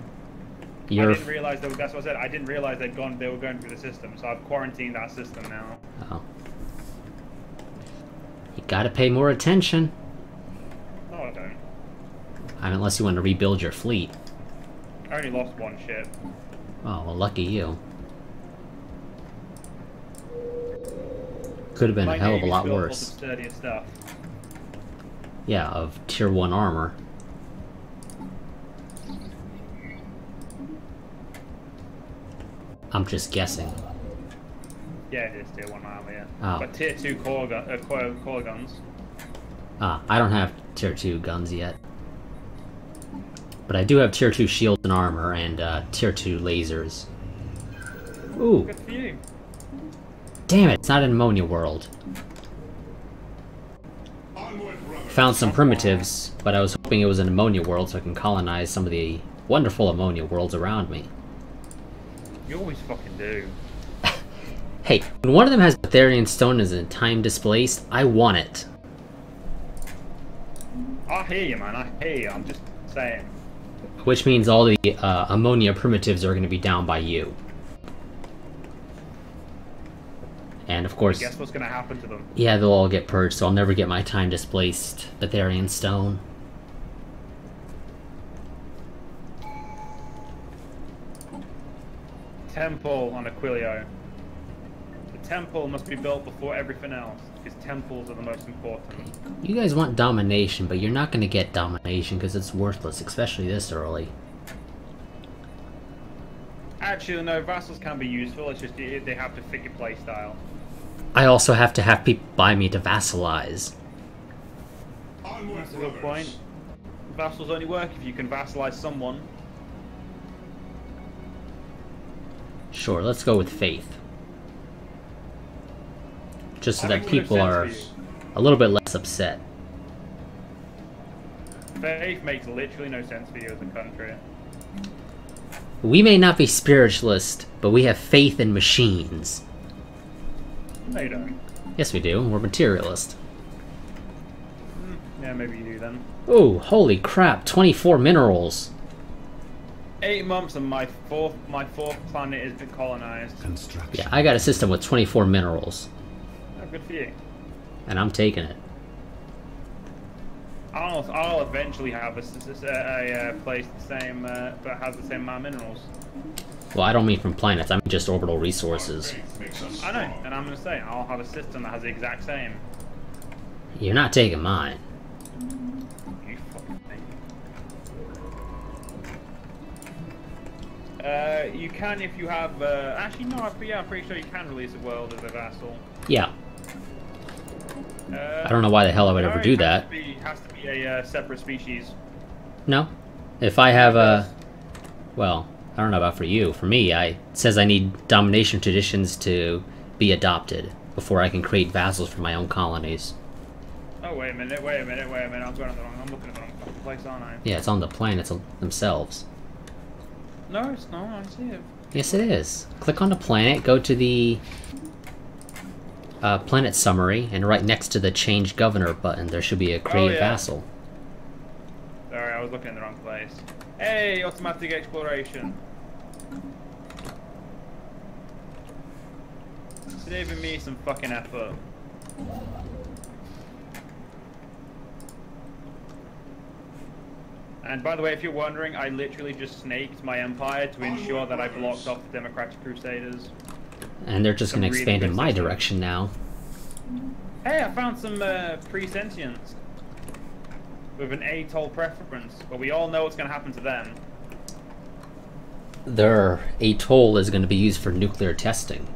I
You're...
didn't realize that's what I said. I didn't realize they were going through the system, so I've quarantined that system now.
Oh. You gotta pay more attention.
No, I don't.
I mean, unless you want to rebuild your fleet.
I only lost one ship.
Oh, well, lucky you. Could have been
My
a hell of a
Navy's
lot
built
worse.
lots of sturdier stuff.
Yeah, of tier 1 armor. I'm just guessing.
Yeah, it is tier 1 armor, yeah.
Oh.
But tier 2 core guns.
Ah, I don't have tier 2 guns yet. But I do have tier 2 shields and armor and tier 2 lasers. Ooh,
Good for you.
damn it, it's not an ammonia world.
Onward, brother.
Found some primitives, but I was hoping it was an ammonia world so I can colonize some of the wonderful ammonia worlds around me.
You always fucking do.
Hey, when one of them has Betharian stone as in time displaced, I want it.
I hear you, man. I hear you. I'm just saying.
Which means all the ammonia primitives are going to be down by you. And of course,
Guess what's gonna happen to them?
yeah, they'll all get purged, so I'll never get my time displaced Betharian stone.
Temple on Aquilio. The temple must be built before everything else, because temples are the most important.
You guys want domination, but you're not going to get domination because it's worthless, especially this early.
Actually, no, vassals can be useful, it's just they have to fit your playstyle.
I also have to have people buy me to vassalize.
Onward,
That's a good
brothers.
point. Vassals only work if you can vassalize someone.
Sure, let's go with faith. Just so
I
that
think it makes
people
sense
are
for you.
a little bit less upset.
Faith makes literally no sense for you as a country.
We may not be spiritualist, but we have faith in machines.
No, you don't.
Yes, we do. We're materialist.
Yeah, maybe you do then.
Oh, holy crap! 24 minerals.
8 months and my fourth planet has been colonized.
Construction.
Yeah, I got a system with 24 minerals,
Oh, good for you.
and I'm taking it.
I'll eventually have a place the same, that has the same amount of minerals.
Well, I don't mean from planets. I mean just orbital resources.
Faith makes us
I know,
strong.
and I'm gonna say I'll have a system that has the exact same.
You're not taking mine.
You fucking thing. You can if you have. Actually, no. I'm pretty sure you can release a world as a vassal.
Yeah. I don't know why the hell I would ever do that.
Has to be a separate species.
No. If I have a... Well, I don't know about for you. For me, it says I need domination traditions to be adopted before I can create vassals for my own colonies.
Oh, wait a minute. I'm going on the wrong... I'm looking at the wrong fucking place, aren't I?
Yeah, it's on the planets themselves.
No, it's not. I see it.
Yes, it is. Click on the planet, go to the planet summary, and right next to the change governor button, there should be a create vassal.
Sorry, I was looking in the wrong place. Hey, automatic exploration. Saving me some fucking effort. And by the way, if you're wondering, I literally just snaked my empire to ensure that I blocked off the Democratic Crusaders.
And they're just going to expand in my direction now.
Hey, I found some pre-sentients with an atoll preference, but we all know what's going to happen to them.
Their atoll is going to be used for nuclear testing.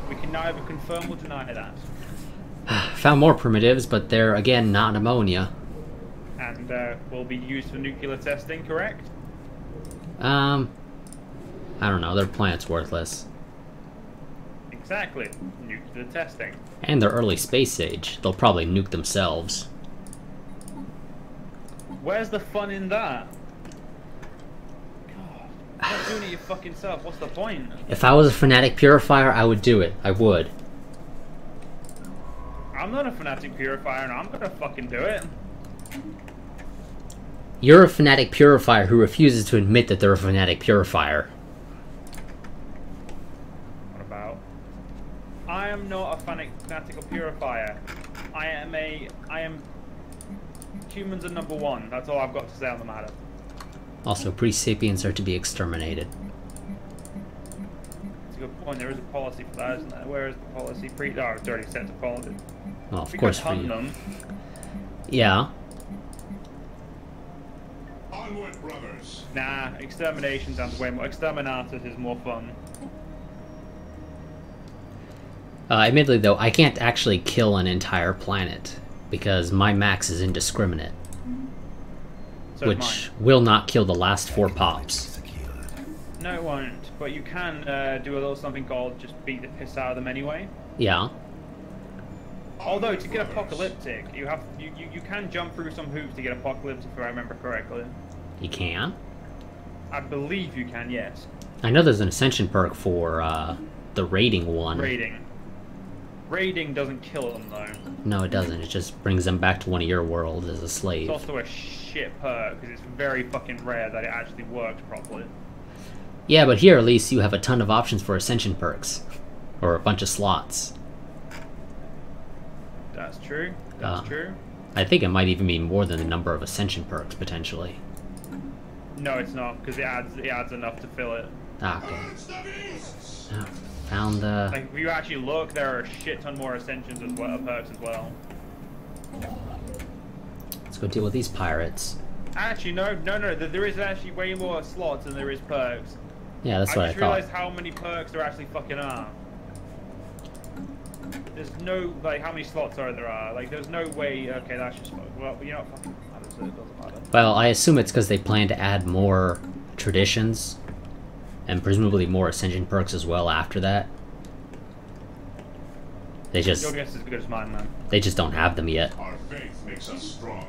We can neither confirm or deny that.
Found more primitives, but they're, again, not ammonia.
And will be used for nuclear testing, correct?
I don't know, their planet's worthless.
Exactly. Nuclear testing.
And they're early space age. They'll probably nuke themselves.
Where's the fun in that? God, you're not doing it your fucking self. What's the point?
If I was a fanatic purifier, I would do it. I would.
I'm not a fanatic purifier, and I'm gonna fucking do it.
You're a fanatic purifier who refuses to admit that they're a fanatic purifier.
What about? I am not a fanatical purifier. I am... Humans are number one. That's all I've got to say on the matter.
Also, pre-sapiens are to be exterminated.
That's a good point. There is a policy for that, isn't there? Where is the policy? Oh, it's already set to policy.
Well, of
We
course
could
for
hunt
you.
them.
Yeah.
Onward, brothers.
Nah, extermination sounds way more... Exterminatus is more fun.
Admittedly, though, I can't actually kill an entire planet, because my max is indiscriminate.
So
which will not kill the last 4 pops.
No, it won't. But you can do a little something called just beat the piss out of them anyway.
Yeah.
Although to get apocalyptic, you can jump through some hoops to get apocalyptic, if I remember correctly.
You can?
I believe you can, yes.
I know there's an ascension perk for the raiding one.
Raiding doesn't kill them though.
No, it doesn't. It just brings them back to one of your worlds as a slave.
It's also a shit perk because it's very fucking rare that it actually works properly.
Yeah, but here at least you have a ton of options for ascension perks. Or a bunch of slots.
That's true. That's true.
I think it might even be more than the number of ascension perks, potentially.
No, it's not, because it adds enough to fill it.
Ah, okay. Ah, found the...
Like, if you actually look, there are a shit ton more ascensions as well, perks as well.
Let's go deal with these pirates.
Actually, no, there is actually way more slots than there is perks.
Yeah, that's what I
just
thought.
realized how many perks there actually fucking are. There's no, like, how many slots are there? Like, there's no way, okay, that's just, well, you know, fucking matters, so it doesn't matter.
Well, I assume it's because they plan to add more traditions, and presumably more ascension perks as well after that. They just...
Your guess is as good as mine, man.
They just don't have them yet.
Our faith makes us strong.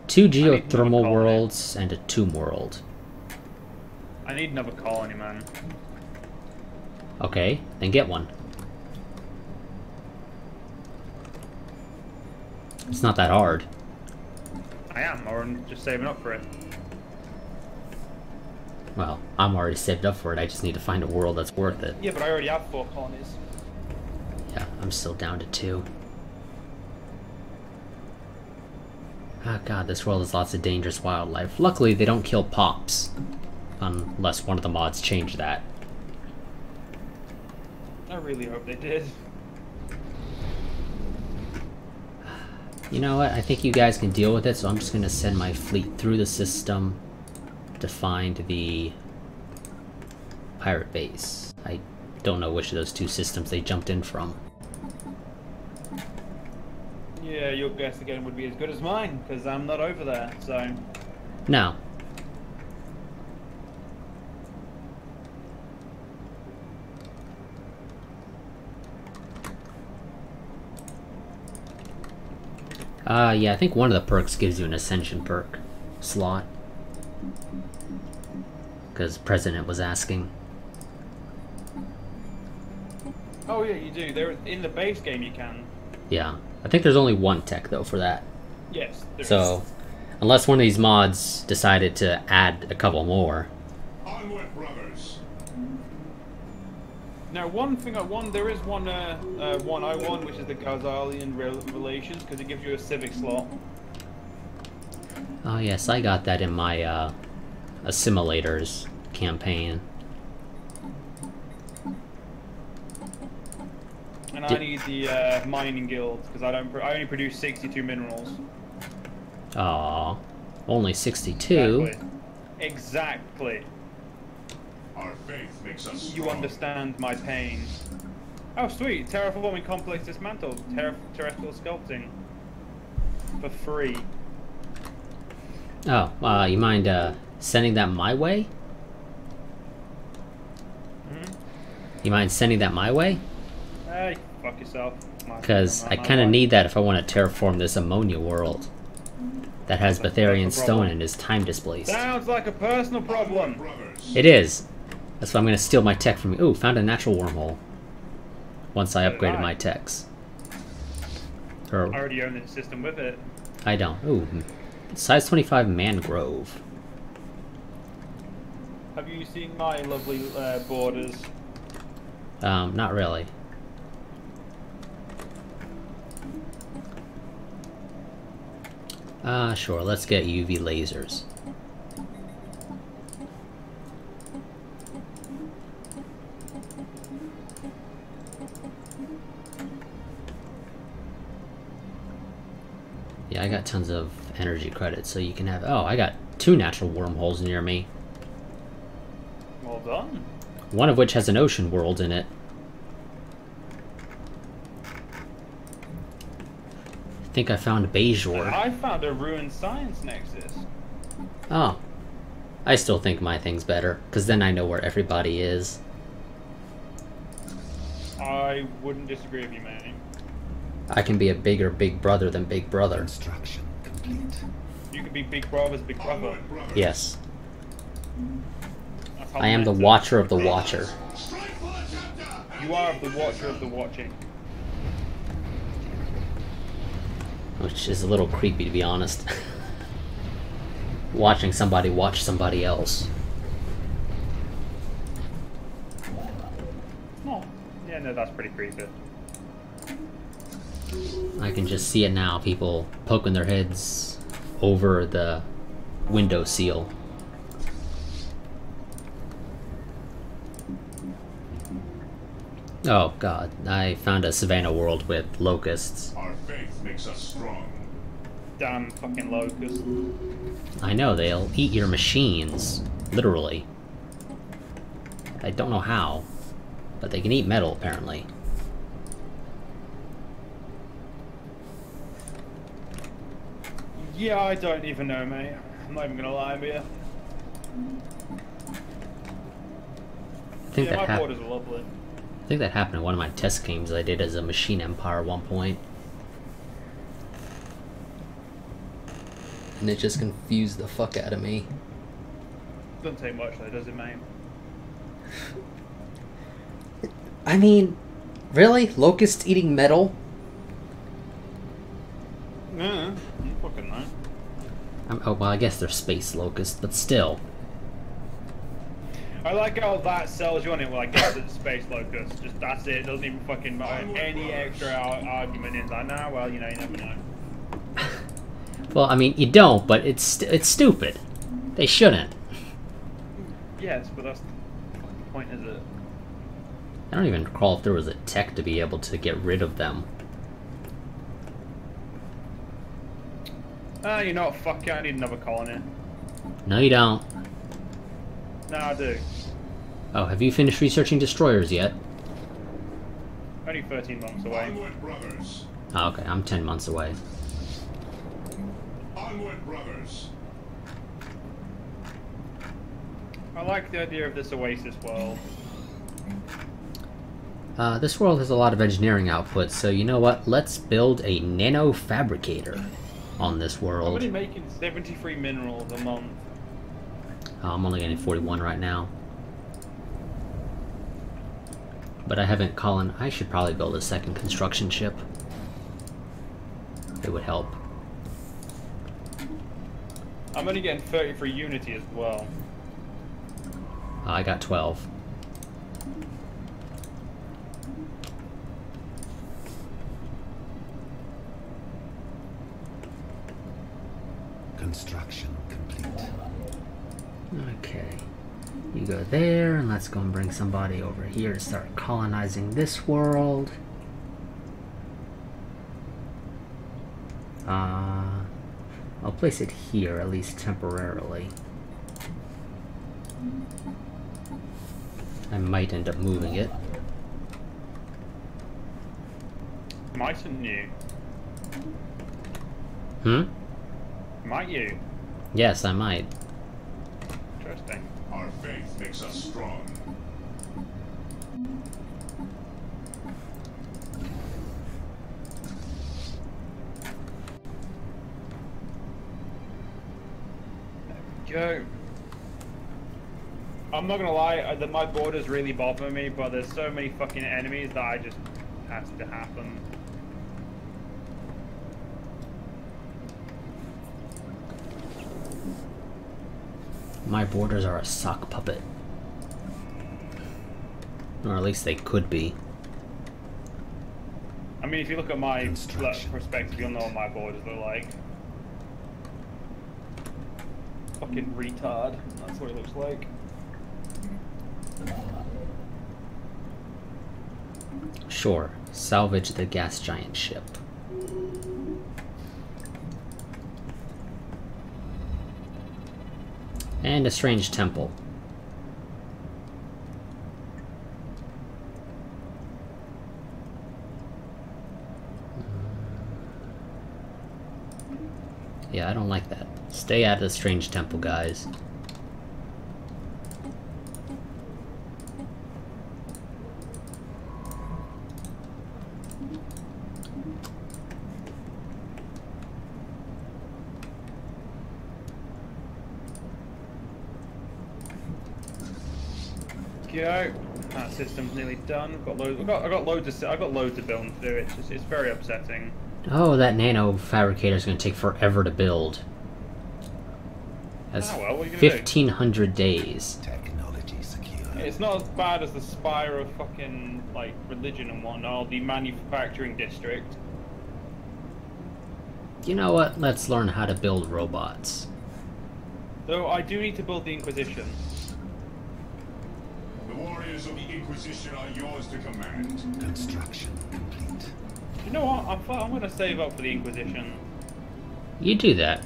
2
need another
geothermal
colony.
worlds and a tomb world.
I need another colony, man.
Okay, then get one. It's not that hard.
I am, or I'm just saving up for it.
Well, I'm already saved up for it. I just need to find a world that's worth it.
Yeah, but I already have 4 colonies.
Yeah, I'm still down to 2. Oh god, this world has lots of dangerous wildlife. Luckily, they don't kill pops. Unless one of the mods changed that.
I really hope they did.
You know what? I think you guys can deal with it, so I'm just going to send my fleet through the system to find the pirate base. Don't know which of those two systems they jumped in from.
Yeah, your guess again would be as good as mine, because I'm not over there, so...
No. Yeah, I think one of the perks gives you an Ascension perk slot. Because President was asking.
Oh yeah, you do. There in the base game you can.
Yeah. I think there's only one tech, though, for that.
Yes, there
So, unless one of these mods decided to add a couple more.
Onward, brothers.
Now, there is one 101, which is the Gazalian Relations, because it gives you a civic slot.
Oh yes, I got that in my Assimilators campaign.
And I need the mining guild, because I only produce 62 minerals.
Aw, only 62.
Exactly.
Our faith makes us strong.
You understand my pain. Oh, sweet. Terraforming complex dismantled. Terrestrial sculpting. For free.
Oh, you mind sending that my way? You mind sending that my way?
Hey, fuck yourself.
Because I kind of need that if I want to terraform this ammonia world that has Betharian stone and is time displaced.
Sounds like a personal problem.
Brothers.
It is. That's why I'm going to steal my tech from you. Ooh, found a natural wormhole. Once I upgraded my techs.
I already own the system with it.
I don't. Ooh, size 25 mangrove.
Have you seen my lovely borders?
Not really. Sure, let's get UV lasers. Yeah, I got tons of energy credits, so you can have... Oh, I got 2 natural wormholes near me.
Well done.
One of which has an ocean world in it. I think I found Bejor.
I found a ruined science nexus.
Oh. I still think my thing's better, because then I know where everybody is.
I wouldn't disagree with you, man.
I can be a bigger Big Brother than Big Brother.
Construction complete.
You could be Big Brother's Big Brother.
Onward, brothers.
Yes.
That's how
I am the
meant it.
Watcher of the Watcher.
Strike for the chapter.
You are the Watcher of the Watching.
Which is a little creepy, to be honest. Watching somebody watch somebody else.
Oh, yeah, no, that's pretty creepy.
I can just see it now, people poking their heads over the window seal. Oh god, I found a savannah world with locusts.
Our faith makes us strong.
Damn fucking locust.
I know, they'll eat your machines. Literally. I don't know how, but they can eat metal, apparently.
Yeah, I don't even know, mate. I'm not even gonna lie to you.
I think
Yeah,
that
my
happened.
borders are lovely.
I think that happened in one of my test games I did as a Machine Empire at one point. And it just confused the fuck out of me.
Doesn't take much though, does it, mate?
I mean, really? Locusts eating metal?
Yeah, you fucking know.
Oh, well, I guess they're space locusts, but still.
I like how that sells you on it. Well, I guess it's space locust. Just that's it. Doesn't even fucking matter. Any extra argument is like, nah, well, you know, you never know.
Well, I mean, you don't, but it's stupid. They shouldn't.
Yes, but that's the fucking point, is it?
I don't even recall if there was a tech to be able to get rid of them.
You know what? Fuck yeah, I need another colony.
No, you don't.
No, I do.
Oh, have you finished researching destroyers yet?
Only 13 months away.
Onward, brothers.
Oh, okay, I'm 10 months away.
Onward, brothers.
I like the idea of this Oasis world.
This world has a lot of engineering output, so you know what? Let's build a nano fabricator on this
I'm
world.
only making 73 minerals a month.
I'm only getting 41 right now. But I haven't I should probably build a second construction ship. It would help.
I'm only getting 33 Unity as well.
I got 12.
Construction complete.
Okay. You go there, and let's go and bring somebody over here to start colonizing this world. I'll place it here, at least temporarily. I might end up moving it.
Mightn't you?
Hmm?
Might you?
Yes, I might.
Interesting.
Our faith makes us strong.
Go. I'm not gonna lie, that my borders really bother me, but there's so many fucking enemies that I just has to happen.
My borders are a sock puppet. Or at least they could be.
I mean, if you look at my
Construction.
perspective, you'll know what my borders look like. Fucking retard. That's what it looks like.
Sure, salvage the gas giant ship. And a strange temple. Yeah, I don't like that. Stay out of the strange temple, guys.
Go. That system's nearly done. I got loads of building to do. It's very upsetting.
Oh, that nano fabricator is going to take forever to build. That's
Oh well, what are you gonna
1,500 days.
Technology secure.
It's not as bad as the Spire of fucking like religion and whatnot, the manufacturing district.
You know what? Let's learn how to build robots.
Though I do need to build the Inquisition.
The warriors of the Inquisition are yours to command.
Construction complete.
You know what? I'm gonna save up for the Inquisition.
You do that.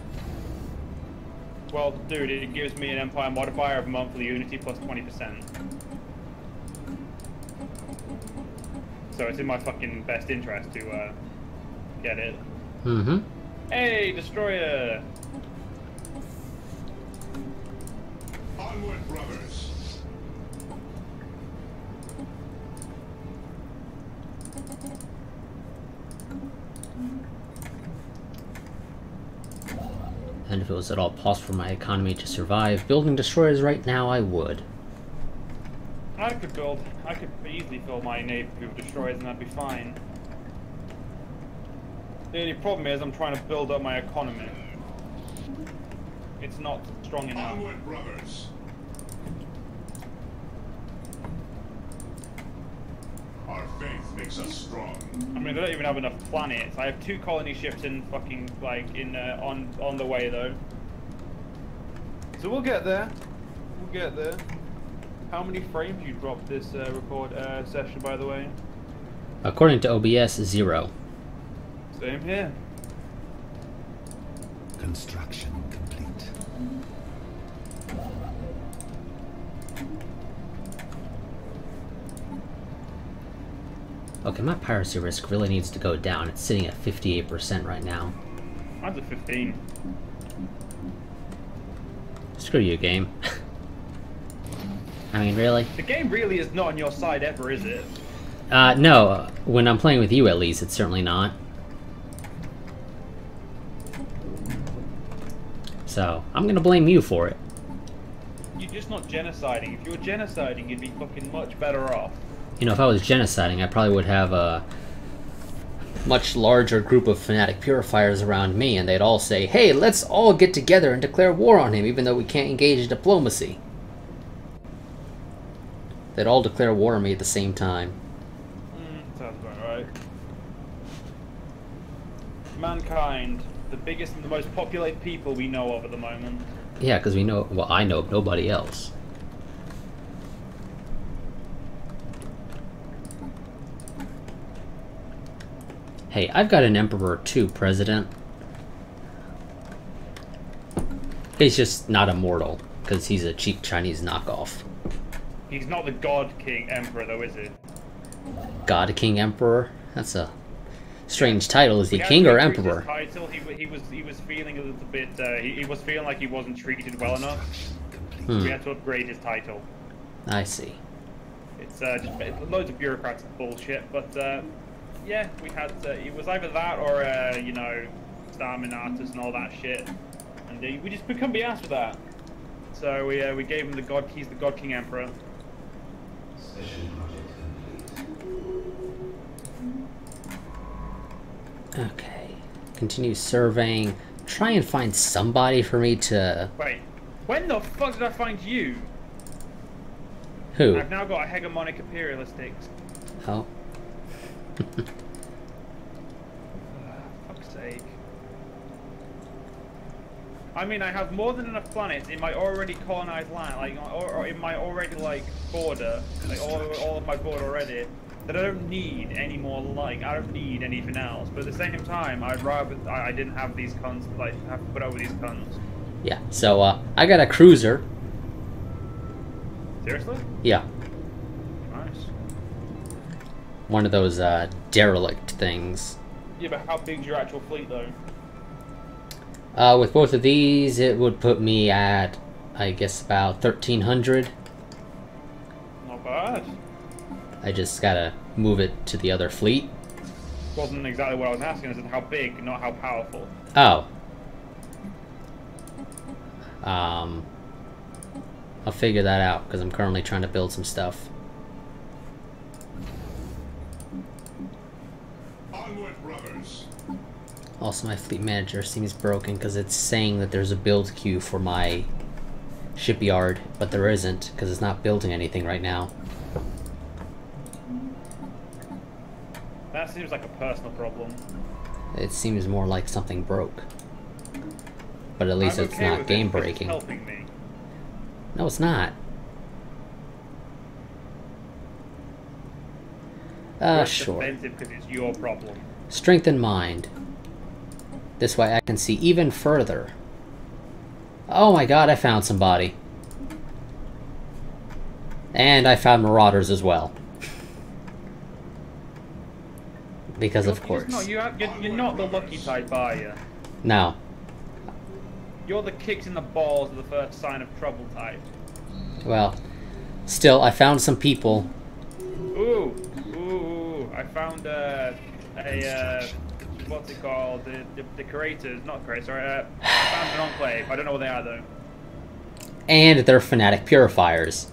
Well, dude, it gives me an Empire modifier of monthly Unity plus 20%. So it's in my fucking best interest to get it.
Mm-hmm.
Hey, Destroyer!
Onward, brothers.
And if it was at all possible for my economy to survive building destroyers right now, I would.
I could easily fill my navy with destroyers and that'd be fine. The only problem is I'm trying to build up my economy. It's not strong enough.
Onward, brothers. Our faith makes us strong.
I mean, I don't even have enough planets. I have 2 colony ships in fucking, like, on the way, though. So we'll get there. We'll get there. How many frames you dropped this session, by the way?
According to OBS, 0.
Same here.
Construction complete.
Okay, my piracy risk really needs to go down. It's sitting at 58% right now.
Mine's at 15.
Screw you, game. I mean, really?
The game really is not on your side ever, is it?
No. When I'm playing with you, at least, it's certainly not. So, I'm gonna blame you for it.
You're just not genociding. If you were genociding, you'd be fucking much better off.
You know, if I was genociding, I probably would have a much larger group of fanatic purifiers around me, and they'd all say, hey, let's all get together and declare war on him, even though we can't engage in diplomacy. They'd all declare war on me at the same time.
Sounds about right. Mankind, the biggest and the most populated people we know of at the moment.
Yeah, because we know, well, I know of nobody else. Hey, I've got an emperor too, President. He's just not immortal, because he's a cheap Chinese knockoff.
He's not the God King Emperor, though, is he?
God King Emperor? That's a strange title. Is he
We had
king
to
or
increase his
emperor?
Title. He was feeling a little bit. He was feeling like he wasn't treated well enough. So we had to upgrade his title.
I see.
It's just loads of bureaucrats bullshit, but yeah, we had. It was either that or you know, Starminatus and all that shit, and we just couldn't be asked for that. So we gave him the God. He's the God King Emperor.
Okay. Continue surveying. Try and find somebody for me to...
Wait, when the fuck did I find you?
Who?
I've now got a hegemonic imperialistic.
Oh.
Fuck's sake. I mean, I have more than enough planets in my already colonized land, like, or in my already, like, border, like, all of my border already, that I don't need any more, like, I don't need anything else. But at the same time, I'd rather, I didn't have these cons, like, have to put over these cons.
Yeah, so, I got a cruiser.
Seriously?
Yeah.
Nice.
One of those, derelict things.
Yeah, but how big's your actual fleet, though?
With both of these, it would put me at, I guess, about 1,300.
Not bad.
I just gotta move it to the other fleet.
Wasn't exactly what I was asking. I said how big, not how powerful.
Oh. I'll figure that out, because I'm currently trying to build some stuff.
Onward, brothers.
Also, my fleet manager seems broken, because it's saying that there's a build queue for my shipyard, but there isn't, because it's not building anything right now.
That seems like a personal problem.
It seems more like something broke. But at least
I'm
it's
okay
not
with
game
it because
breaking.
It's helping me.
No, it's not.
It's
Sure.
defensive because it's your problem.
Strength in mind. This way I can see even further. Oh my god, I found somebody. And I found marauders as well. Because of course.
You're not the lucky type, are you?
No.
You're the kicks in the balls of the first sign of trouble type.
Well, still, I found some people.
Ooh. I found what's it called? The creators, not creators, sorry. I found an enclave. I don't know what they are though.
And they're fanatic purifiers.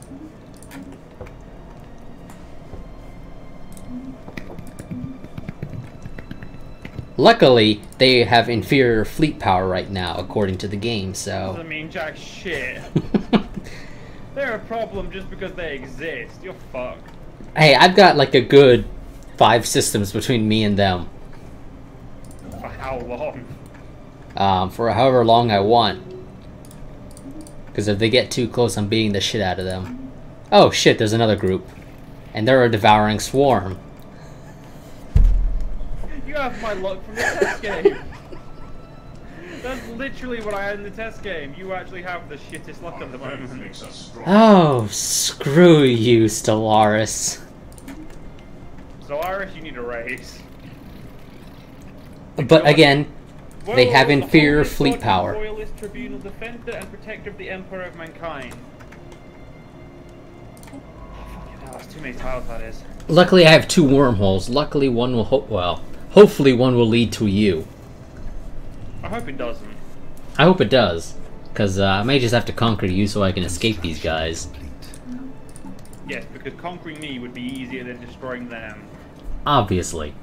Luckily, they have inferior fleet power right now, according to the game, so...
Doesn't mean jack shit. They're a problem just because they exist. You're fucked.
Hey, I've got like a good 5 systems between me and them.
For how long?
For however long I want. Because if they get too close, I'm beating the shit out of them. Oh shit, there's another group. And they're a devouring swarm.
You have my luck from the test game. That's literally what I had in the test game. You actually have the shittest luck at the moment.
Makes us strong.
Oh, screw you, Stellaris.
Stellaris, you need a raise.
But again, they have
the
inferior
Holy
fleet
God,
power.
Royalist Tribunal Defender and Protector of the Emperor of Mankind. Oh, fucking hell, that's too many titles, that is.
Luckily, I have 2 wormholes. Luckily, one will hopefully one will lead to you.
I hope it doesn't.
I hope it does, because I may just have to conquer you so I can escape these guys.
Yes, because conquering me would be easier than destroying them.
Obviously.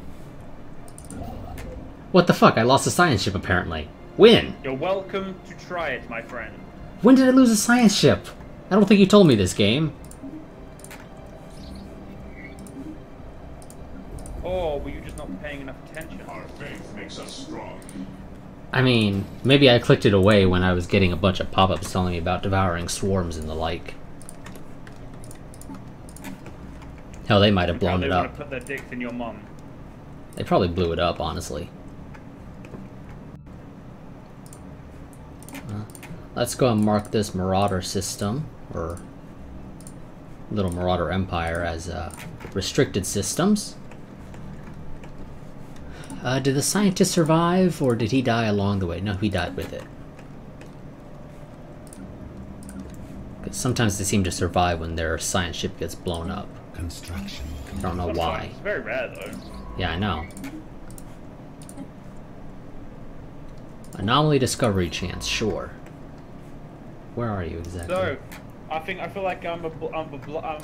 What the fuck? I lost a science ship, apparently. When?
You're welcome to try it, my friend.
When did I lose a science ship? I don't think you told me this game.
Or were you just not paying enough attention?
Our faith makes us strong.
I mean, maybe I clicked it away when I was getting a bunch of pop-ups telling me about devouring swarms and the like. Hell, they might have blown it
They want
up.
to put their dicks in your mum.
They probably blew it up, honestly. Let's go and mark this Marauder system, or Little Marauder Empire, as restricted systems. Did the scientist survive, or did he die along the way? No, he died with it. 'Cause sometimes they seem to survive when their science ship gets blown up.
Construction.
I don't know why.
It's very rare, though.
Yeah, I know. Anomaly discovery chance, sure. Where are you exactly?
So, I feel like I'm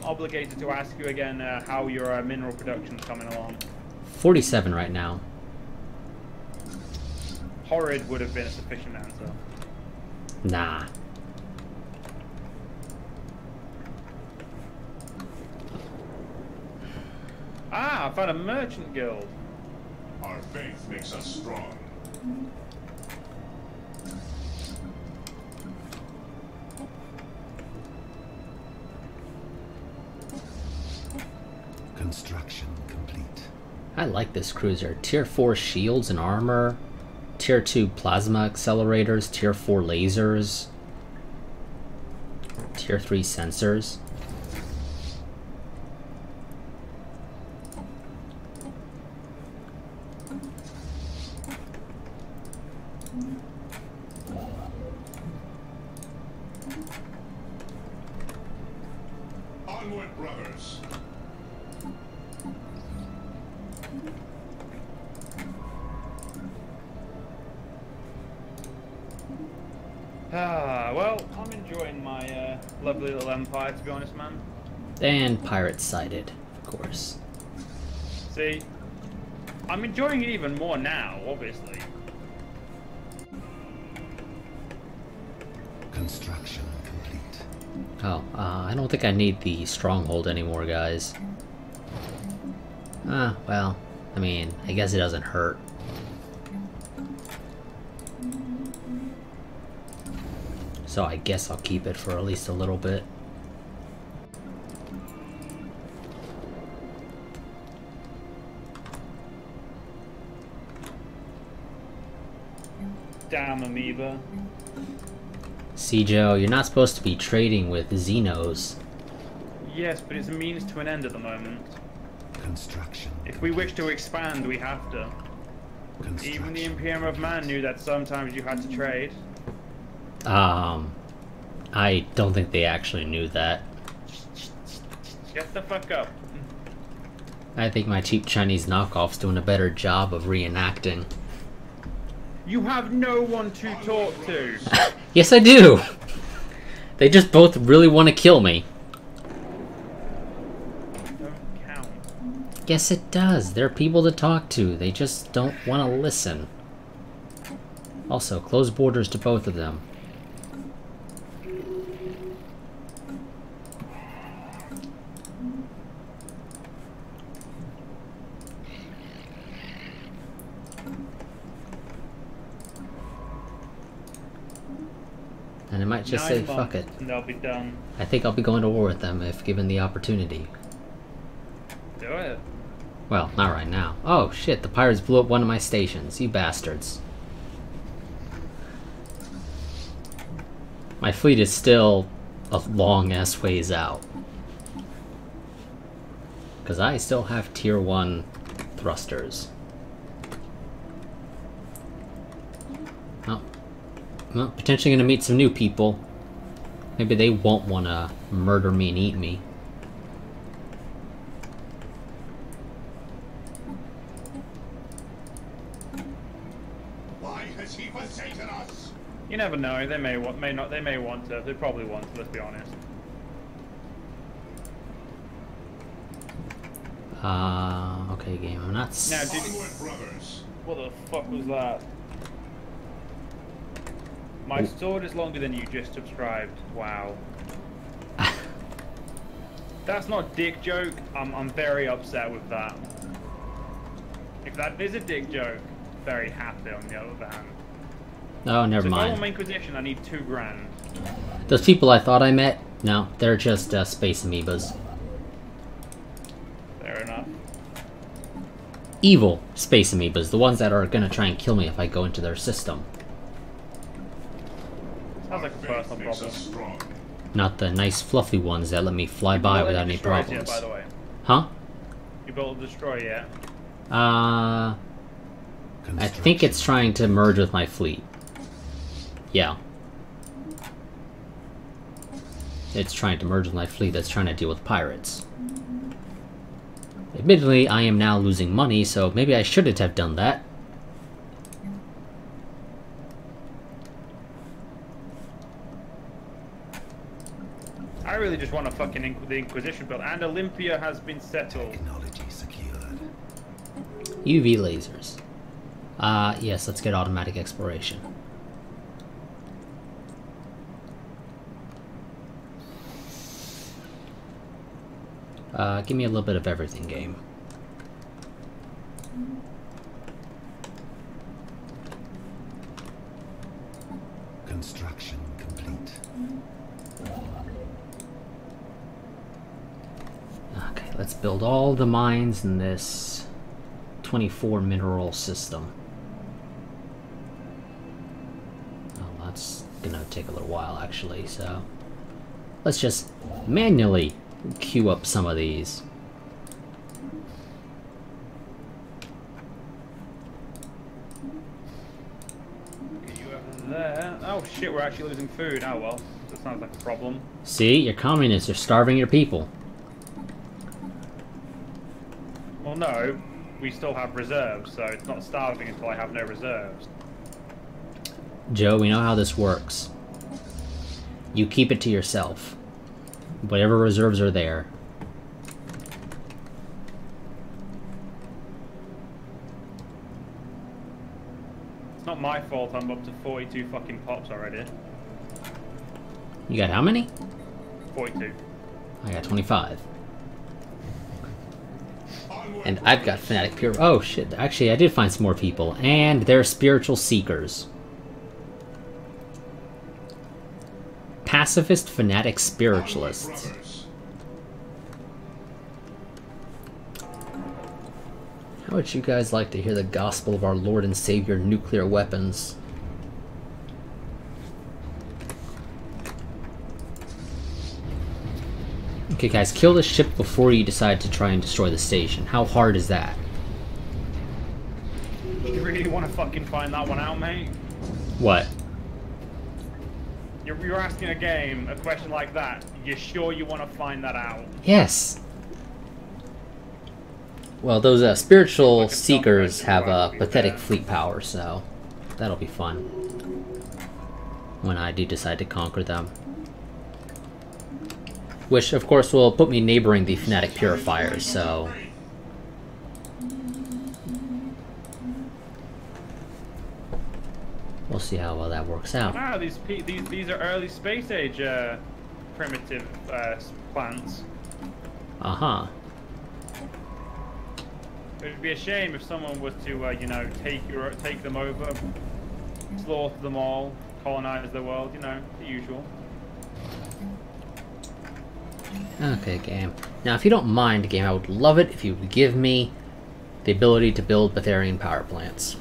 obligated to ask you again how your mineral production's coming along.
47 right now.
Horrid would have been a sufficient answer.
Nah.
Ah, I found a merchant guild.
Our faith makes us strong.
Construction complete.
I like this cruiser. Tier 4 shields and armor. Tier 2 plasma accelerators. Tier 4 lasers. Tier 3 sensors.
Onward, brothers.
Ah, well, I'm enjoying my lovely little empire, to be honest, man.
And pirates sighted, of course.
See, I'm enjoying it even more now, obviously.
Construction complete.
Oh, I don't think I need the stronghold anymore, guys. Well, I mean, I guess it doesn't hurt. So I guess I'll keep it for at least a little bit.
Damn amoeba.
See, Joe, you're not supposed to be trading with Xenos.
Yes, but it's a means to an end at the moment.
Construction.
If we wish to expand, we have to. Even the Imperium of Man knew that sometimes you had to trade.
I don't think they actually knew that.
Shut the fuck up.
I think my cheap Chinese knockoff's doing a better job of reenacting.
You have no one to talk to.
Yes, I do! They just both really want to kill me.
Don't count.
Yes, it does. There are people to talk to. They just don't want to listen. Also, close borders to both of them. And I might just say,
9
fuck
months
it.
and they'll be done.
I think I'll be going to war with them if given the opportunity.
Do it.
Well, not right now. Oh, shit, the pirates blew up one of my stations. You bastards. My fleet is still a long-ass ways out. Because I still have tier 1 thrusters. Well, potentially gonna meet some new people. Maybe they won't want to murder me and eat me.
Why has he forsaken us?
You never know. They may want, may not. They may want to. They probably want to. Let's be honest.
Okay, game. I'm not.
Now, dude,
Onward, brothers.
what the fuck was that? My sword is longer than you just subscribed. Wow. That's not a dick joke. I'm very upset with that. If that is a dick joke, very happy on the other hand.
Oh, never
So if I
mind.
want main Inquisition, I need $2 grand.
Those people I thought I met, no, they're just space amoebas.
Fair enough.
Evil space amoebas, the ones that are gonna try and kill me if I go into their system.
Sounds like a personal
Makes
problem.
us strong.
Not the nice fluffy ones that let me fly by
You built
without any
destroyers
problems.
Yet, by the way.
Huh?
You built a destroyer yet?
I think it's trying to merge with my fleet. Yeah. It's trying to merge with my fleet that's trying to deal with pirates. Admittedly, I am now losing money, so maybe I shouldn't have done that.
I really just want a fucking the Inquisition build, and Olympia has been settled.
Technology secured.
UV lasers. Yes, let's get automatic exploration. Give me a little bit of everything, game.
Construction complete.
Okay, let's build all the mines in this 24 mineral system. Oh, that's gonna take a little while actually, so let's just manually queue up some of these.
There. Oh shit, we're actually losing food. Oh well, that sounds like a problem.
See, you're communists, you're starving your people.
Well, no, we still have reserves, so it's not starving until I have no reserves.
Joe, we know how this works. You keep it to yourself. Whatever reserves are there.
It's not my fault I'm up to 42 fucking pops already.
You got how many?
42.
I got 25.
Onward,
And I've got Fanatic Pure. Oh shit, actually I did find some more people. And they're spiritual seekers. Pacifist fanatic spiritualists.
brothers.
How would you guys like to hear the gospel of our Lord and Savior nuclear weapons? Okay guys, kill the ship before you decide to try and destroy the station. How hard is that?
You really want to fucking find that one out, mate?
What?
You're asking a game a question like that. You're sure you want to find that out?
Yes! Well, those spiritual
Like a
seekers
dumb
have
person,
pathetic
yeah.
fleet power, so that'll be fun when I do decide to conquer them. Which, of course, will put me neighboring the Fanatic Purifiers, so... We'll see how well that works out.
Ah, these are early space age primitive plants.
Uh-huh.
It would be a shame if someone was to, you know, take them over, slaughter them all, colonize the world. You know, the usual.
Okay, game. Now, if you don't mind, game, I would love it if you would give me the ability to build Betharian power plants.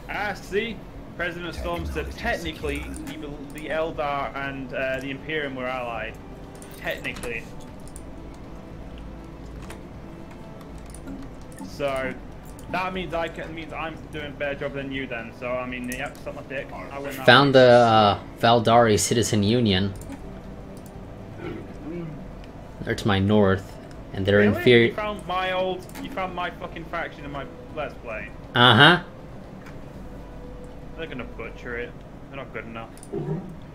Ah, see, President Storm said technically the Eldar and the Imperium were allied. Technically. So that means I'm doing a better job than you then. So I mean, yep, suck my dick. I win that
Found
one.
the Valdari Citizen Union. They're to my north, and they're
Really?
inferior.
You found my fucking faction in my Let's Play.
Uh-huh.
They're gonna butcher it. They're not good enough.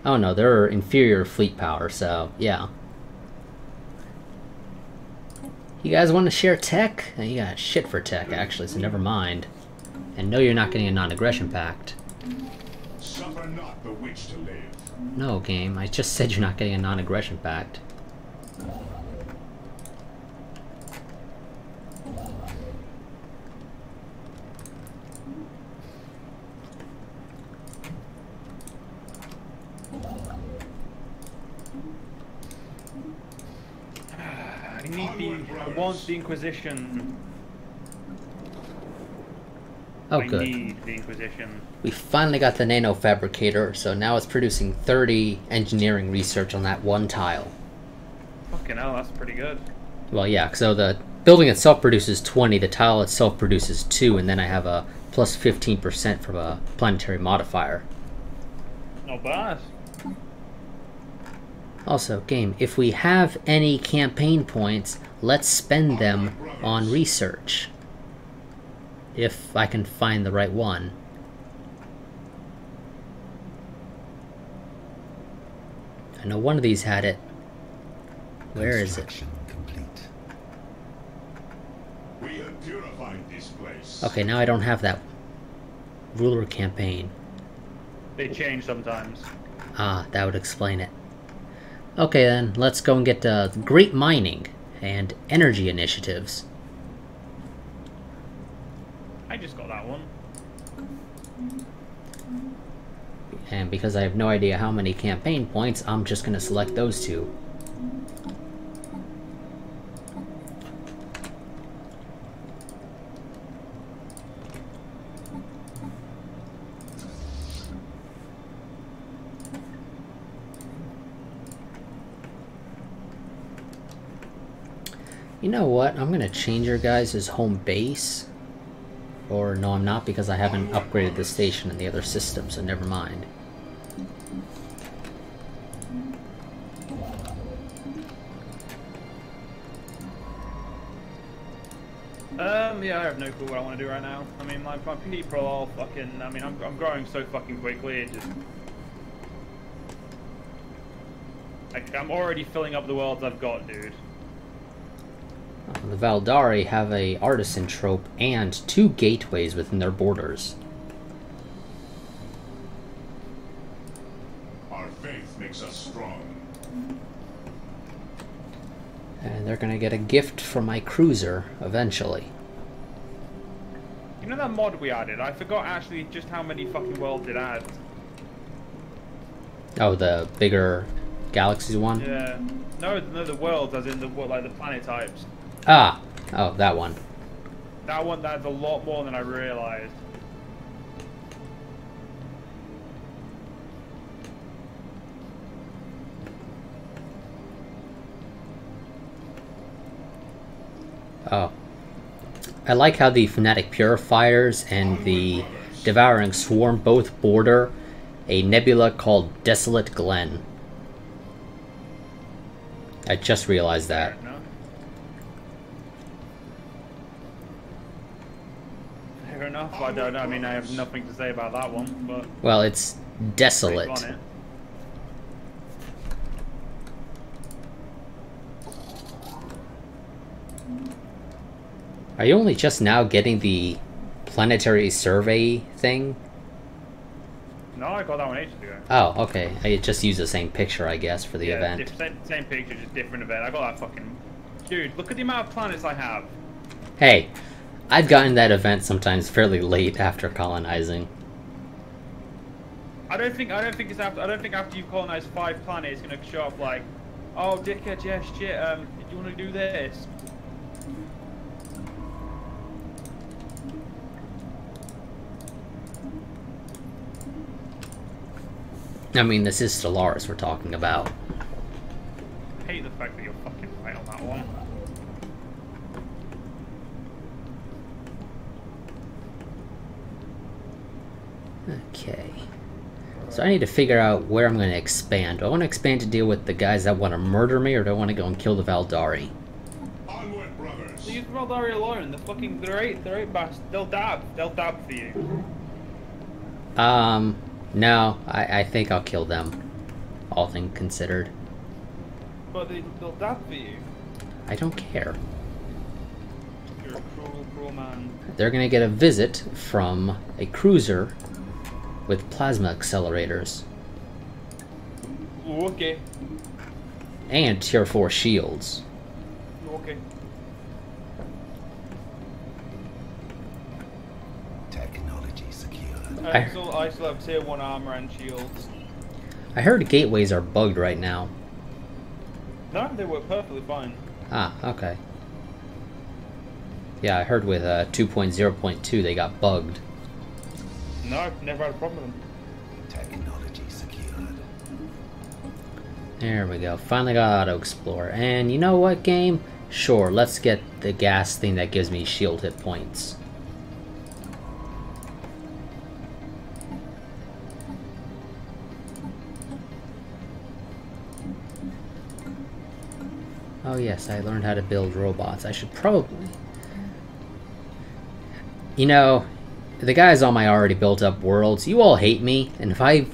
Oh no, they're inferior fleet power, so yeah. You guys want to share tech? You got shit for tech, actually, so never mind. And no, you're not getting a non-aggression pact.
Suffer not the witch to live.
No, game. I just said you're not getting a non-aggression pact.
I want the Inquisition.
Oh,
I
good.
need the Inquisition.
We finally got the nano fabricator, so now it's producing 30 engineering research on that one tile.
Fucking hell, that's pretty good.
Well, yeah, so the building itself produces 20, the tile itself produces 2, and then I have a plus 15% from a planetary modifier.
Not bad.
Also, game, if we have any campaign points, let's spend them on research. If I can find the right one. I know one of these had it. Where is it?
Construction complete.
We have purified this place.
Okay, now I don't have that ruler campaign.
They change sometimes.
Ah, that would explain it. Okay then, let's go and get great mining and energy initiatives.
I just got that one.
And because I have no idea how many campaign points, I'm just going to select those two. You know what? I'm going to change your guys' home base. Or no, I'm not, because I haven't upgraded the station in the other system, so never mind.
Yeah, I have no clue what I want to do right now. I mean, like, my people are all fucking... I mean, I'm growing so fucking quickly, it just... Like, I'm already filling up the worlds I've got, dude.
The Valdari have a artisan trope and 2 gateways within their borders.
Our faith makes us strong.
And they're gonna get a gift from my cruiser, eventually.
You know that mod we added? I forgot actually just how many fucking worlds it adds.
Oh, the bigger galaxies one?
Yeah. No, the worlds, as in the like the planet types.
Ah! Oh, that one.
That one, that's a lot more than I realized.
Oh. I like how the Fanatic Purifiers and the Devouring Swarm both border a nebula called Desolate Glen. I just realized that.
No? Fair enough. I don't know. I mean, I have nothing to say about that one, but...
Well, it's desolate.
On it.
Are you only just now getting the planetary survey thing?
No, I got that one ages ago.
Oh, okay. I just used the same picture, I guess, for the event.
Same picture, just different event. I got that fucking... Dude, look at the amount of planets I have.
Hey, I've gotten that event sometimes fairly late after colonizing.
I don't think after you colonize 5 planets, it's gonna show up like, oh, dickhead, yeah, shit. Do you want to do this?
I mean, this is Stellaris we're talking about.
I hate the fact that you're fucking right on that one.
Okay. So I need to figure out where I'm going to expand. Do I want to expand to deal with the guys that want to murder me, or do I want to go and kill the Valdari?
Onward, brothers.
Leave Valdari alone. They're eight bastards. They'll dab for you.
No. I think I'll kill them. All things considered.
But they'll dab for you.
I don't care.
You're a cruel, cruel man.
They're going to get a visit from a cruiser with plasma accelerators.
Okay.
And tier 4 shields.
Okay.
Technology secured.
I still have tier 1 armor and shields.
I heard gateways are bugged right now.
No, they work perfectly fine.
Ah, okay. Yeah, I heard with 2.0.2 they got bugged.
No, I've never had a problem with them.
Technology secured.
There we go. Finally got Auto Explorer. And you know what, game? Sure, let's get the gas thing that gives me shield hit points. Oh yes, I learned how to build robots. I should probably... You know, the guys on my already built up worlds, you all hate me, and if I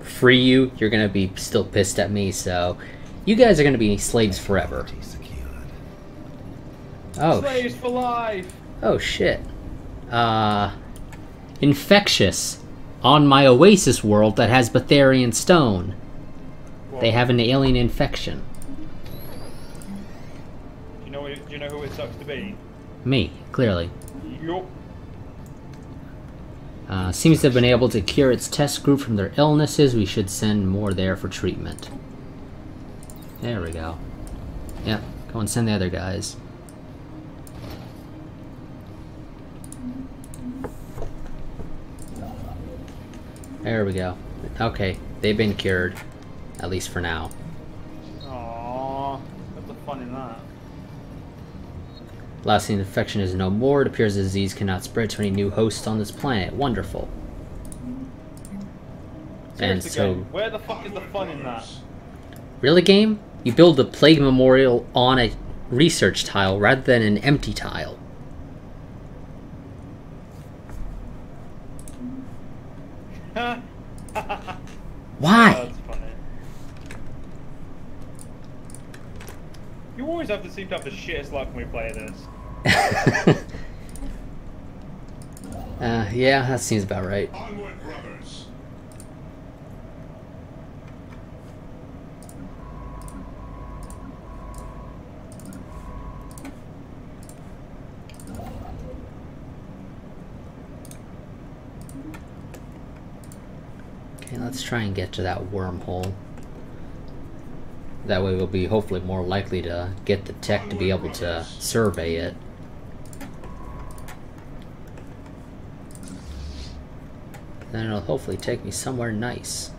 free you, you're gonna be still pissed at me, so... You guys are gonna be slaves forever.
Technology secured.
Oh,
Slaves for life!
oh shit. Infectious. On my Oasis world that has Betharian stone. They have an alien infection.
Do you know who it sucks to be?
Me, clearly.
Yup.
Seems to have been able to cure its test group from their illnesses. We should send more there for treatment. There we go. Yeah, go and send the other guys. There we go. Okay, they've been cured. At least for now.
Aww, what's the fun in that?
Lasting infection is no more. It appears the disease cannot spread to any new hosts on this planet. Wonderful. And
Seriously,
so...
game, where the fuck is the fun in that?
Really, game? You build a plague memorial on a research tile rather than an empty tile. Why?
That's funny. You always seem to have the shittest luck when we play this.
Yeah, that seems about right.
Onward, brothers.
Okay, let's try and get to that wormhole. That way we'll be hopefully more likely to get the tech to be able to survey it. Then it'll hopefully take me somewhere nice.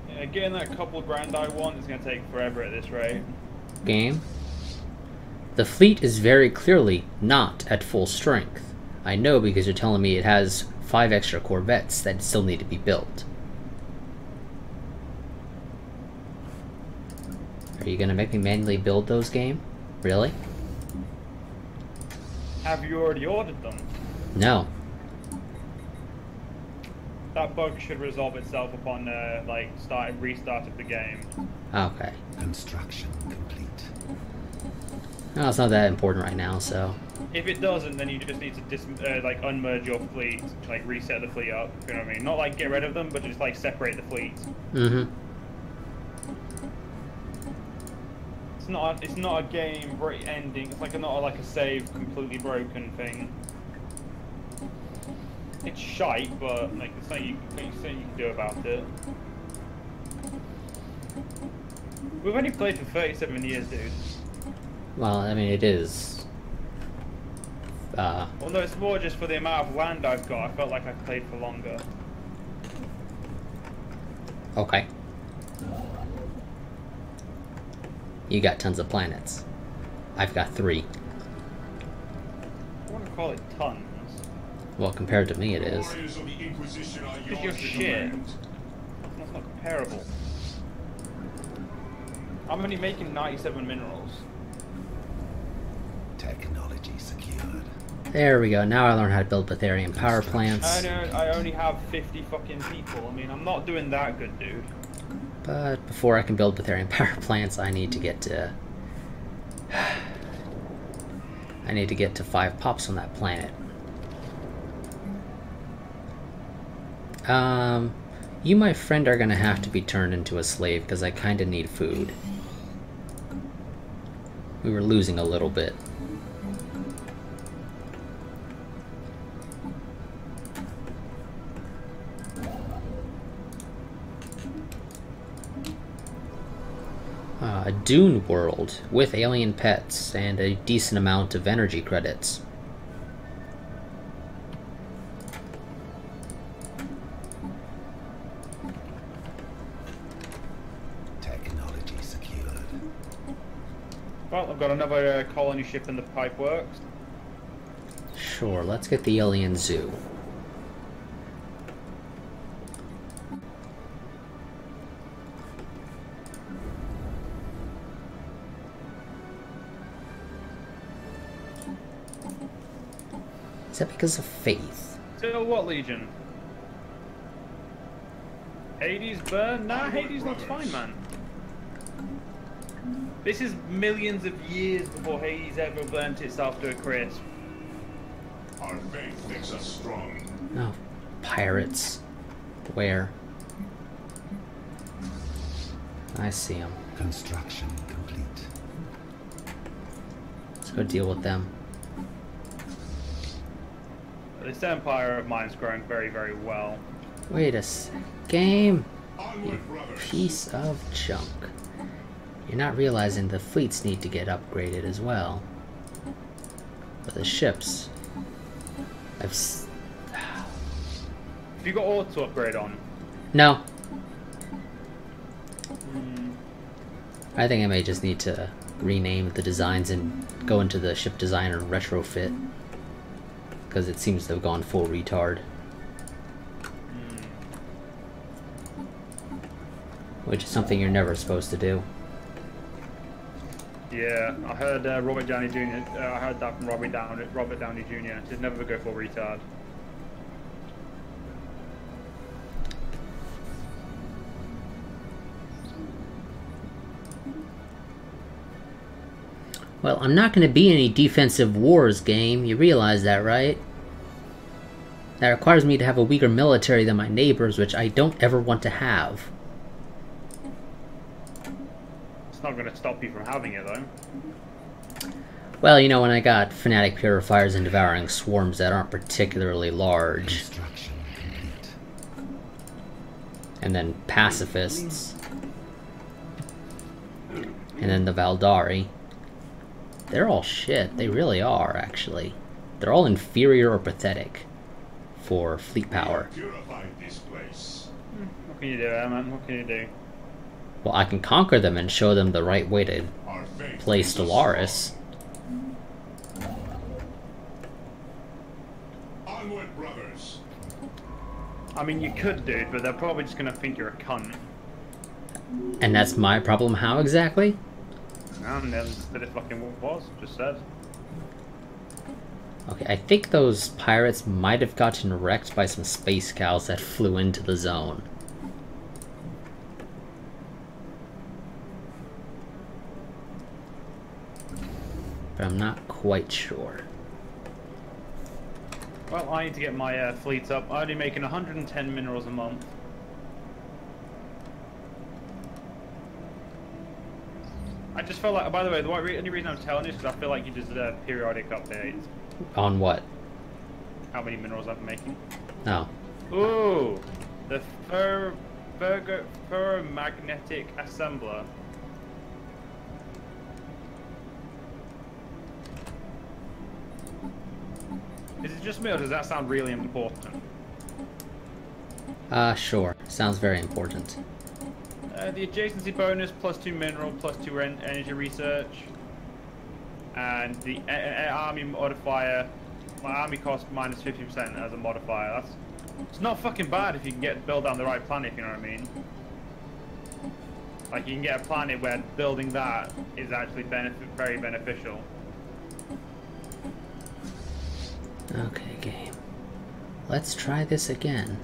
Yeah, getting that couple brand I want is going to take forever at this rate.
Game. The fleet is very clearly not at full strength. I know because you're telling me it has 5 extra corvettes that still need to be built. Are you gonna make me manually build those, game? Really?
Have you already ordered them?
No.
That bug should resolve itself upon restart of the game.
Okay.
Construction complete.
No, it's not that important right now, so...
If it doesn't, then you just need to unmerge your fleet, like reset the fleet up. You know what I mean? Not like get rid of them, but just like separate the fleet.
Mm-hmm.
It's not a game ending. It's like not like a save completely broken thing. It's shite, but like there's something you can do about it. We've only played for 37 years, dude.
Well, I mean, it is...
Well, no, it's more just for the amount of land I've got. I felt like I played for longer.
Okay. You got tons of planets. I've got 3.
I want to call it tons.
Well, compared to me, it is.
Warriors of the Inquisition are
Because you're
yours to
shit.
command.
That's not comparable. I'm only making 97 minerals.
Technology secured.
There we go. Now I learned how to build Betharian power plants.
I only have 50 fucking people. I mean, I'm not doing that good, dude.
But before I can build Betharian power plants, I need to get to... I need to get to 5 pops on that planet. You, my friend, are gonna have to be turned into a slave because I kinda need food. We were losing a little bit. A dune world with alien pets and a decent amount of energy credits.
Technology secured.
Well, I've got another colony ship in the pipe works.
Sure, let's get the alien zoo. Is that because of faith?
Still what, Legion? Hades burn? Nah, Hades looks fine, man. This is millions of years before Hades ever burnt itself to a crisp.
Our faith makes us strong.
Oh, pirates. Where? I see them.
Construction complete.
Let's go deal with them.
This empire of mine's growing very, very well.
Wait a sec. Game!
Onward, brothers.
Piece of junk. You're not realizing the fleets need to get upgraded as well. But the ships...
Have you got auto upgrade on?
No. I think I may just need to rename the designs and go into the ship designer and retrofit. Because it seems to have gone full retard. Which is something you're never supposed to do.
Yeah, I heard Robert Downey Jr. I heard that from Robert Downey Jr. Just never go full retard.
Well, I'm not going to be any defensive wars game. You realize that, right? That requires me to have a weaker military than my neighbors, which I don't ever want to have.
It's not going to stop you from having it, though.
Well, you know, when I got fanatic purifiers and devouring swarms that aren't particularly large,
Construction complete.
and then pacifists, and then the Valdari, they're all shit. They really are, actually. They're all inferior or pathetic for fleet power.
Purified this place.
What can you do, man? What can you do?
Well, I can conquer them and show them the right way to
Our faith
play
makes us
Stellaris.
strong. Onward, brothers.
I mean, you could, dude, but they're probably just going to think you're a cunt.
And that's my problem. How exactly?
And that it fucking was, just said.
Okay, I think those pirates might have gotten wrecked by some space cows that flew into the zone. But I'm not quite sure.
Well, I need to get my fleets up. I'm only making 110 minerals a month. I just felt like, by the way, the only reason I'm telling you is because I feel like you deserve periodic updates.
On what?
How many minerals I'm making.
Oh.
Ooh! The ferromagnetic assembler. Is it just me, or does that sound really important?
Sure. Sounds very important.
The adjacency bonus, +2 mineral, +2 energy research. and the army modifier. My army cost minus 50% as a modifier. It's not fucking bad if you can build on the right planet, if you know what I mean. Like, you can get a planet where building that is actually very beneficial.
Okay, game. Let's try this again.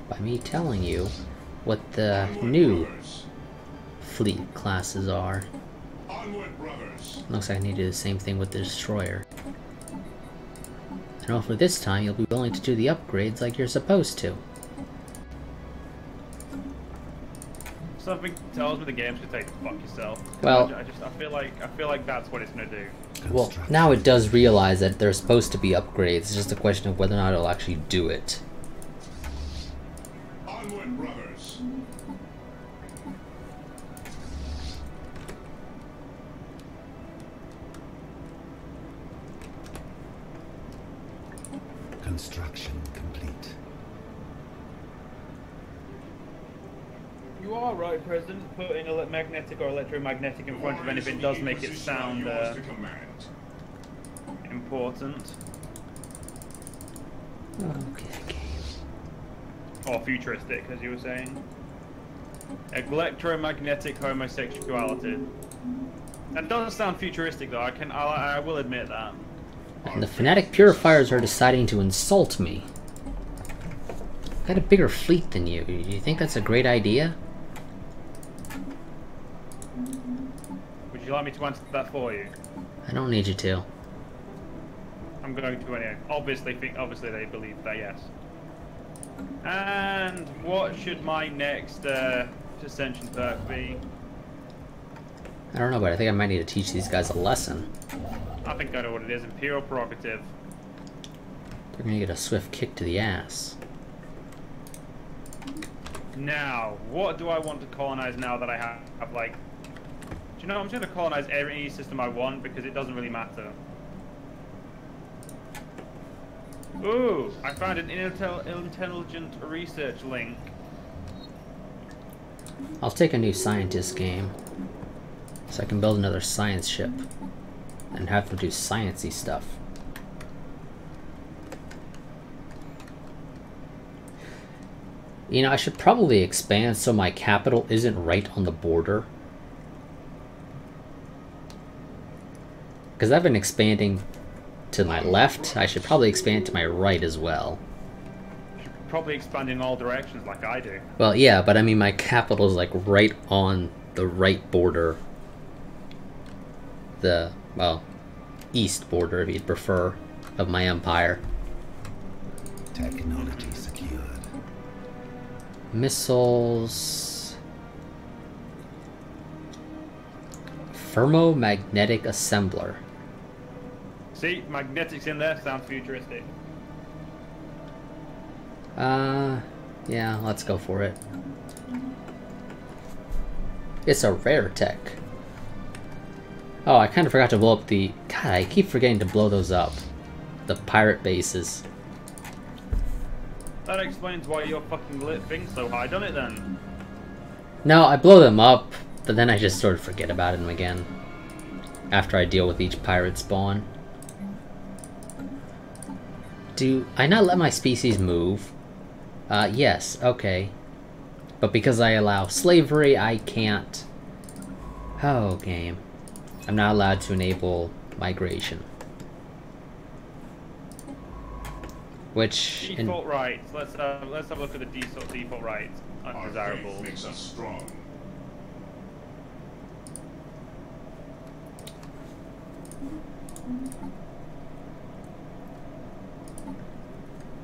By me telling you what the new fleet classes are.
Onward, brothers.
Looks like I need to do the same thing with the destroyer. And hopefully this time you'll be willing to do the upgrades like you're supposed to.
Something tells me the game's gonna take the fuck yourself.
Well,
I feel like that's what it's gonna do.
Well, now it does realize that there's supposed to be upgrades. It's just a question of whether or not it'll actually do it.
Onward, brothers.
Construction complete.
You are right, President. Putting a magnetic or electromagnetic in front of anything does make it sound important.
Okay.
Or futuristic, as you were saying. Electromagnetic homosexuality. That doesn't sound futuristic, though. I will admit that.
And the fanatic purifiers are deciding to insult me. I've got a bigger fleet than you. Do you think that's a great idea?
Would you like me to answer that for you?
I don't need you to.
I'm going to anyway. Obviously they believe that, yes. And what should my next ascension perk be?
I don't know, but I think I might need to teach these guys a lesson.
I think I know what it is. Imperial Prerogative.
They're gonna get a swift kick to the ass.
Now, what do I want to colonize now that I have like... Do you know, I'm just going to colonize any system I want because it doesn't really matter. Ooh, I found an intelligent research link.
I'll take a new scientist game, so I can build another science ship and have them do sciencey stuff. You know, I should probably expand so my capital isn't right on the border. Because I've been expanding to my left, I should probably expand to my right as well.
Probably expand in all directions like I do.
Well, yeah, but I mean my capital is like right on the right border. The, well, east border if you'd prefer, of my empire.
Technology secured.
Missiles... Thermomagnetic assembler.
See, magnetics in there sounds futuristic.
Yeah, let's go for it. It's a rare tech. Oh, I kind of forgot to blow up the... God, I keep forgetting to blow those up. The pirate bases.
That explains why your fucking lit thing's so high, doesn't it then?
No, I blow them up, but then I just sort of forget about them again. After I deal with each pirate spawn. Do I not let my species move? Yes, okay. But because I allow slavery, I can't... Oh, game. I'm not allowed to enable migration. Which...
Default rights. Let's have a look at the default rights.
Our
Undesirable.
faith makes us strong.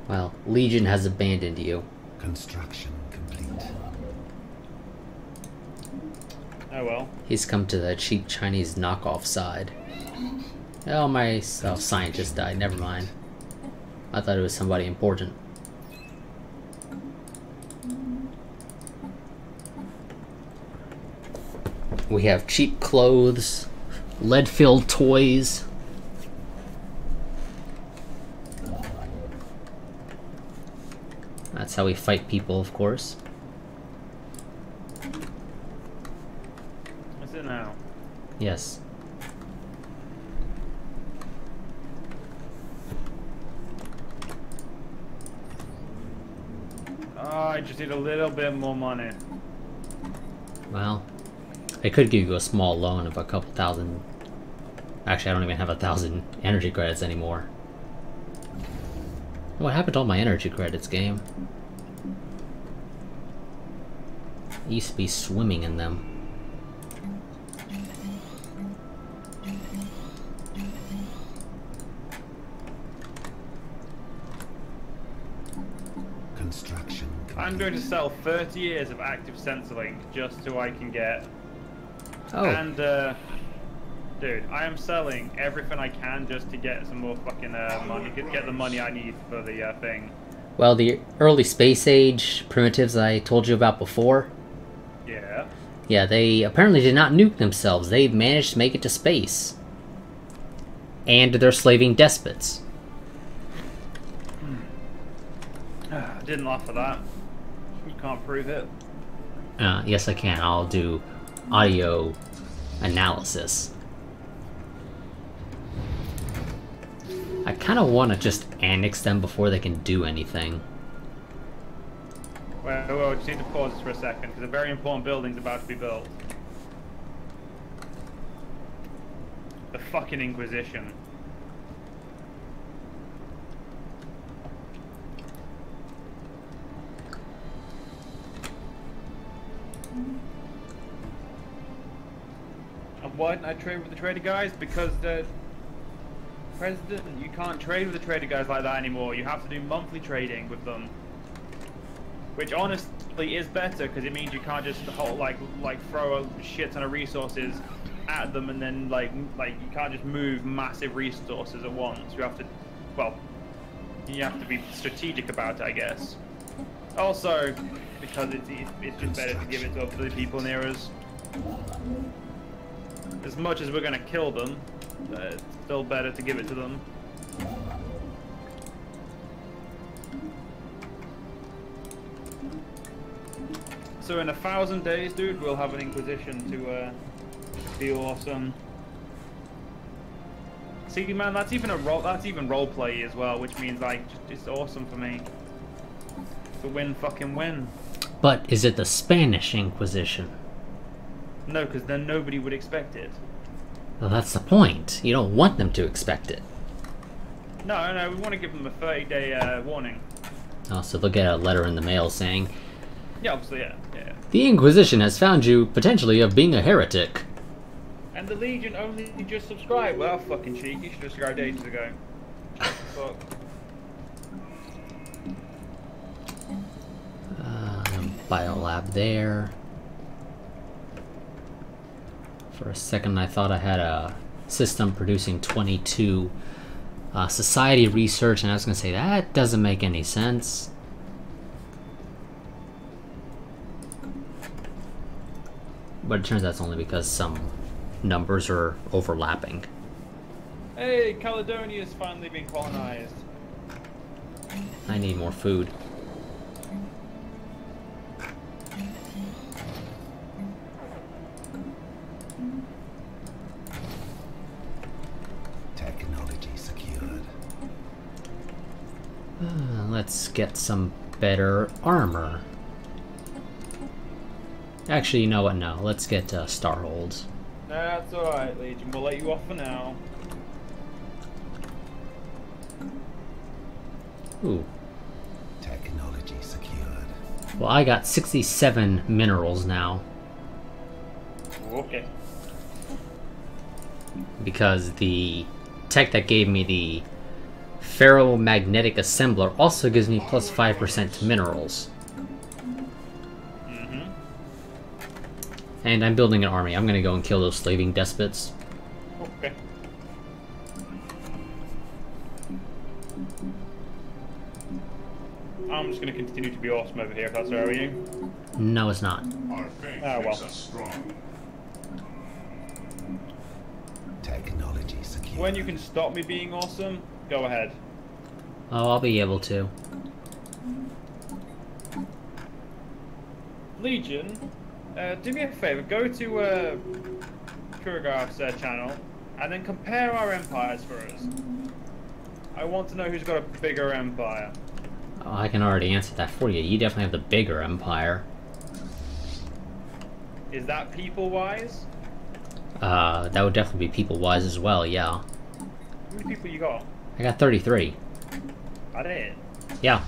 Well, Legion has abandoned you.
Construction complete.
Oh well.
He's come to the cheap Chinese knockoff side. Oh, my scientist died. Never mind. I thought it was somebody important. We have cheap clothes, lead-filled toys. That's how we fight people, of course. Yes.
Oh, I just need a little bit more money.
Well, I could give you a small loan of a couple thousand. Actually, I don't even have 1,000 energy credits anymore. What happened to all my energy credits, game? I used to be swimming in them.
Construction complete.
I'm going to sell 30 years of active sensor link just so I can get.
Oh.
And dude, I am selling everything I can just to get some more fucking money, get the money I need for the thing.
Well, the early space age primitives I told you about before.
Yeah.
Yeah, they apparently did not nuke themselves. They managed to make it to space. And they're slaving despots.
I didn't laugh at that. You can't prove it.
Yes, I can. I'll do audio analysis. I kind of want to just annex them before they can do anything.
Well, just need to pause this for a second because a very important building's about to be built. The fucking Inquisition. And why didn't I trade with the trader guys? Because the president, you can't trade with the trader guys like that anymore. You have to do monthly trading with them. Which honestly is better because it means you can't just throw a shit ton of resources at them and then like you can't just move massive resources at once. You have to, well, you have to be strategic about it, I guess. Also, because it's just better to give it to other people near us. As much as we're gonna kill them, it's still better to give it to them. So in 1,000 days, dude, we'll have an Inquisition to be awesome. See, man, that's even role play as well, which means like it's awesome for me. It's a win, fucking win.
But is it the Spanish Inquisition?
No, because then nobody would expect it.
Well, that's the point. You don't want them to expect it.
No, we want to give them a 30-day warning.
Oh, so they'll get a letter in the mail saying,
Yeah, obviously, yeah.
the Inquisition has found you potentially of being a heretic.
And the Legion only just subscribed. Well, fucking cheeky. You should have subscribed ages ago. Fuck.
Biolab there. For a second I thought I had a system producing 22 society research, and I was going to say that doesn't make any sense. But it turns out it's only because some numbers are overlapping.
Hey, Caledonia's finally been colonized.
I need more food.
Technology secured.
Let's get some better armor. Actually, you know what? No, let's get Starholds.
That's alright, Legion. We'll let you off for now.
Ooh.
Technology secured.
Well, I got 67 minerals now.
Okay.
Because the tech that gave me the ferromagnetic assembler also gives me plus 5% to minerals. And I'm building an army. I'm gonna go and kill those slaving despots.
Okay. I'm just gonna continue to be awesome over here if that's alright with you.
No, it's not.
Our faith
Ah, well.
makes us strong.
Technology secured.
When you can stop me being awesome, go ahead.
Oh, I'll be able to.
Legion, do me a favor. Go to Kuragaf's channel, and then compare our empires for us. I want to know who's got a bigger empire.
Oh, I can already answer that for you. You definitely have the bigger empire.
Is that people-wise?
That would definitely be people-wise as well, yeah.
How many people you got?
I got 33.
That it?
Yeah.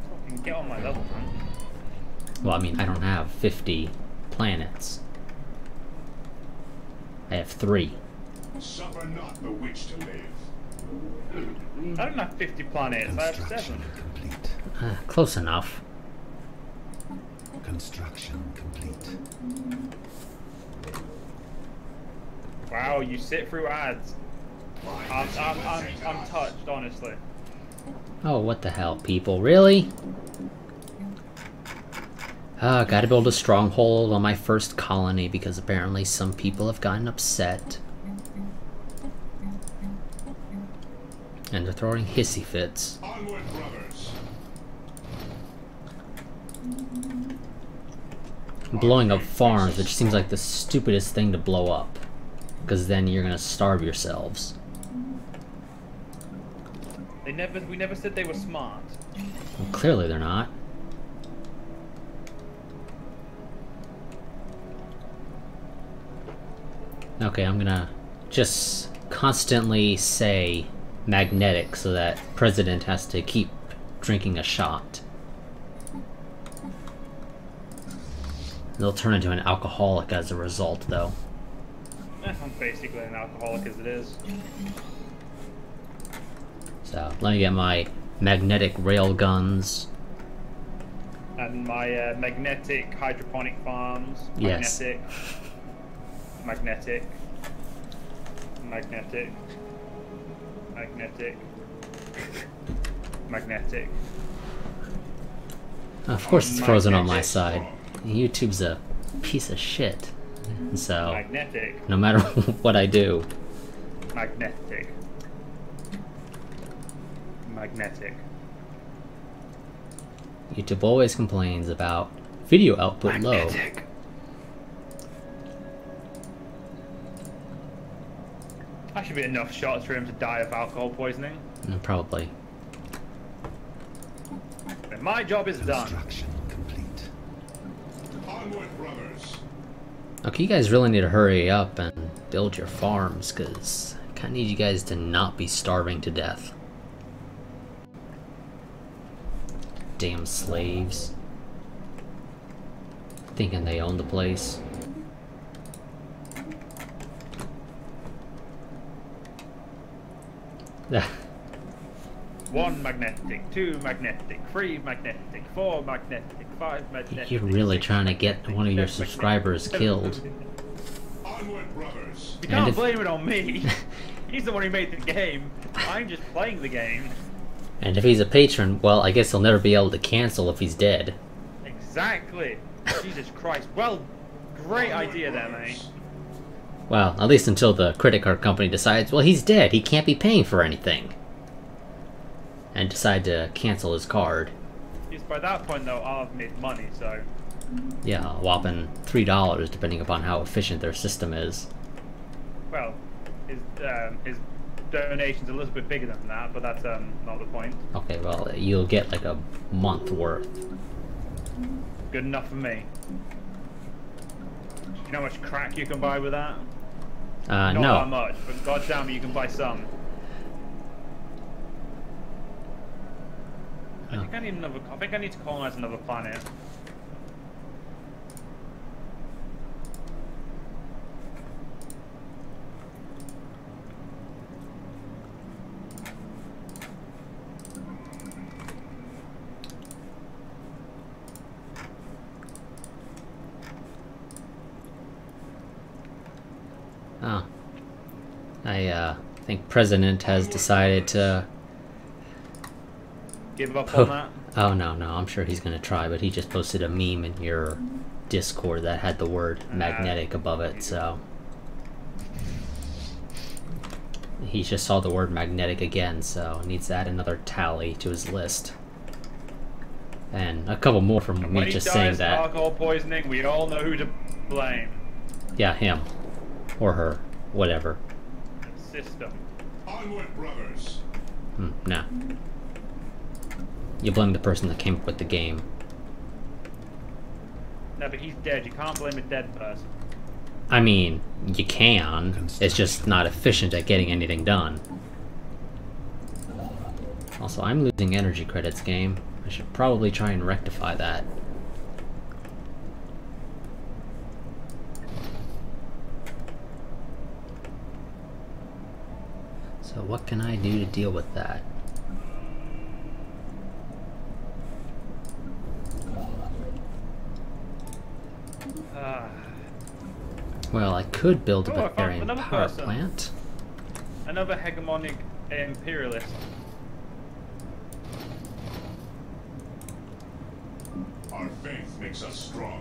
Fucking get on my level, man.
Well, I mean, I don't have 50 planets. I have 3.
Suffer not the witch to live.
I don't have 50 planets, I have 7.
Construction complete.
Close enough.
Construction complete.
Wow, you sit through ads. I'm touched, honestly.
Oh, what the hell, people? Really? Gotta build a stronghold on my first colony because apparently some people have gotten upset. And they're throwing hissy fits.
Onward, brothers.
Blowing up farms, which seems like the stupidest thing to blow up. Because then you're gonna starve yourselves.
We never said they were smart.
Well, clearly they're not. Okay, I'm gonna just constantly say magnetic so that President has to keep drinking a shot. They'll turn into an alcoholic as a result, though.
I'm basically an alcoholic as it is.
So, let me get my magnetic rail guns.
And my magnetic hydroponic farms.
Yes.
Magnetic. Magnetic. Magnetic. Magnetic.
Of course it's frozen on my side. YouTube's a piece of shit. So,
Magnetic.
no matter what I do.
Magnetic. Magnetic.
YouTube always complains about video output low.
That should be enough shots for him to die of alcohol poisoning.
Probably.
But my job is done.
Construction complete.
Onward, brothers.
Okay, you guys really need to hurry up and build your farms, because I kind of need you guys to not be starving to death. Damn slaves. Thinking they own the place.
One magnetic, 2 magnetic, 3 magnetic, 4 magnetic, 5 magnetic.
You're really
6
trying to get
magnetic,
one of your
7
subscribers
magnetic,
killed.
7
Onward, brothers.
You can't
if-
blame it on me. He's the one who made the game. I'm just playing the game.
And if he's a patron, well, I guess he'll never be able to cancel if he's dead.
Exactly. Jesus Christ. Well, great idea there, mate.
Well, at least until the credit card company decides, well, he's dead, he can't be paying for anything. And decide to cancel his card.
Just by that point, though, I'll have made money, so...
Yeah, a whopping $3, depending upon how efficient their system is.
Well, his donation's a little bit bigger than that, but that's not the point.
Okay, well, you'll get like a month worth.
Good enough for me. You know how much crack you can buy with that? Not that
No.
much, but goddamn it, you can buy some. I think I need another. I think I need to colonize another planet.
Oh. I think President has decided to...
Give up on that.
Oh, no, I'm sure he's gonna try, but he just posted a meme in your Discord that had the word magnetic above it, so... He just saw the word magnetic again, so needs to add another tally to his list. And a couple more from
When
me
he
just
dies
saying
of
that.
alcohol poisoning, we all know who to blame.
Yeah, him. Or her. Whatever.
System.
Onward, brothers.
Nah. You blame the person that came up with the game.
No, but he's dead. You can't blame a dead person.
I mean, you can. It's just not efficient at getting anything done. Also, I'm losing energy credits, game. I should probably try and rectify that. So what can I do to deal with that? Well, I could build a
Oh, I found
Bavarian
another
power
person.
plant.
Another hegemonic imperialist.
Our faith makes us strong.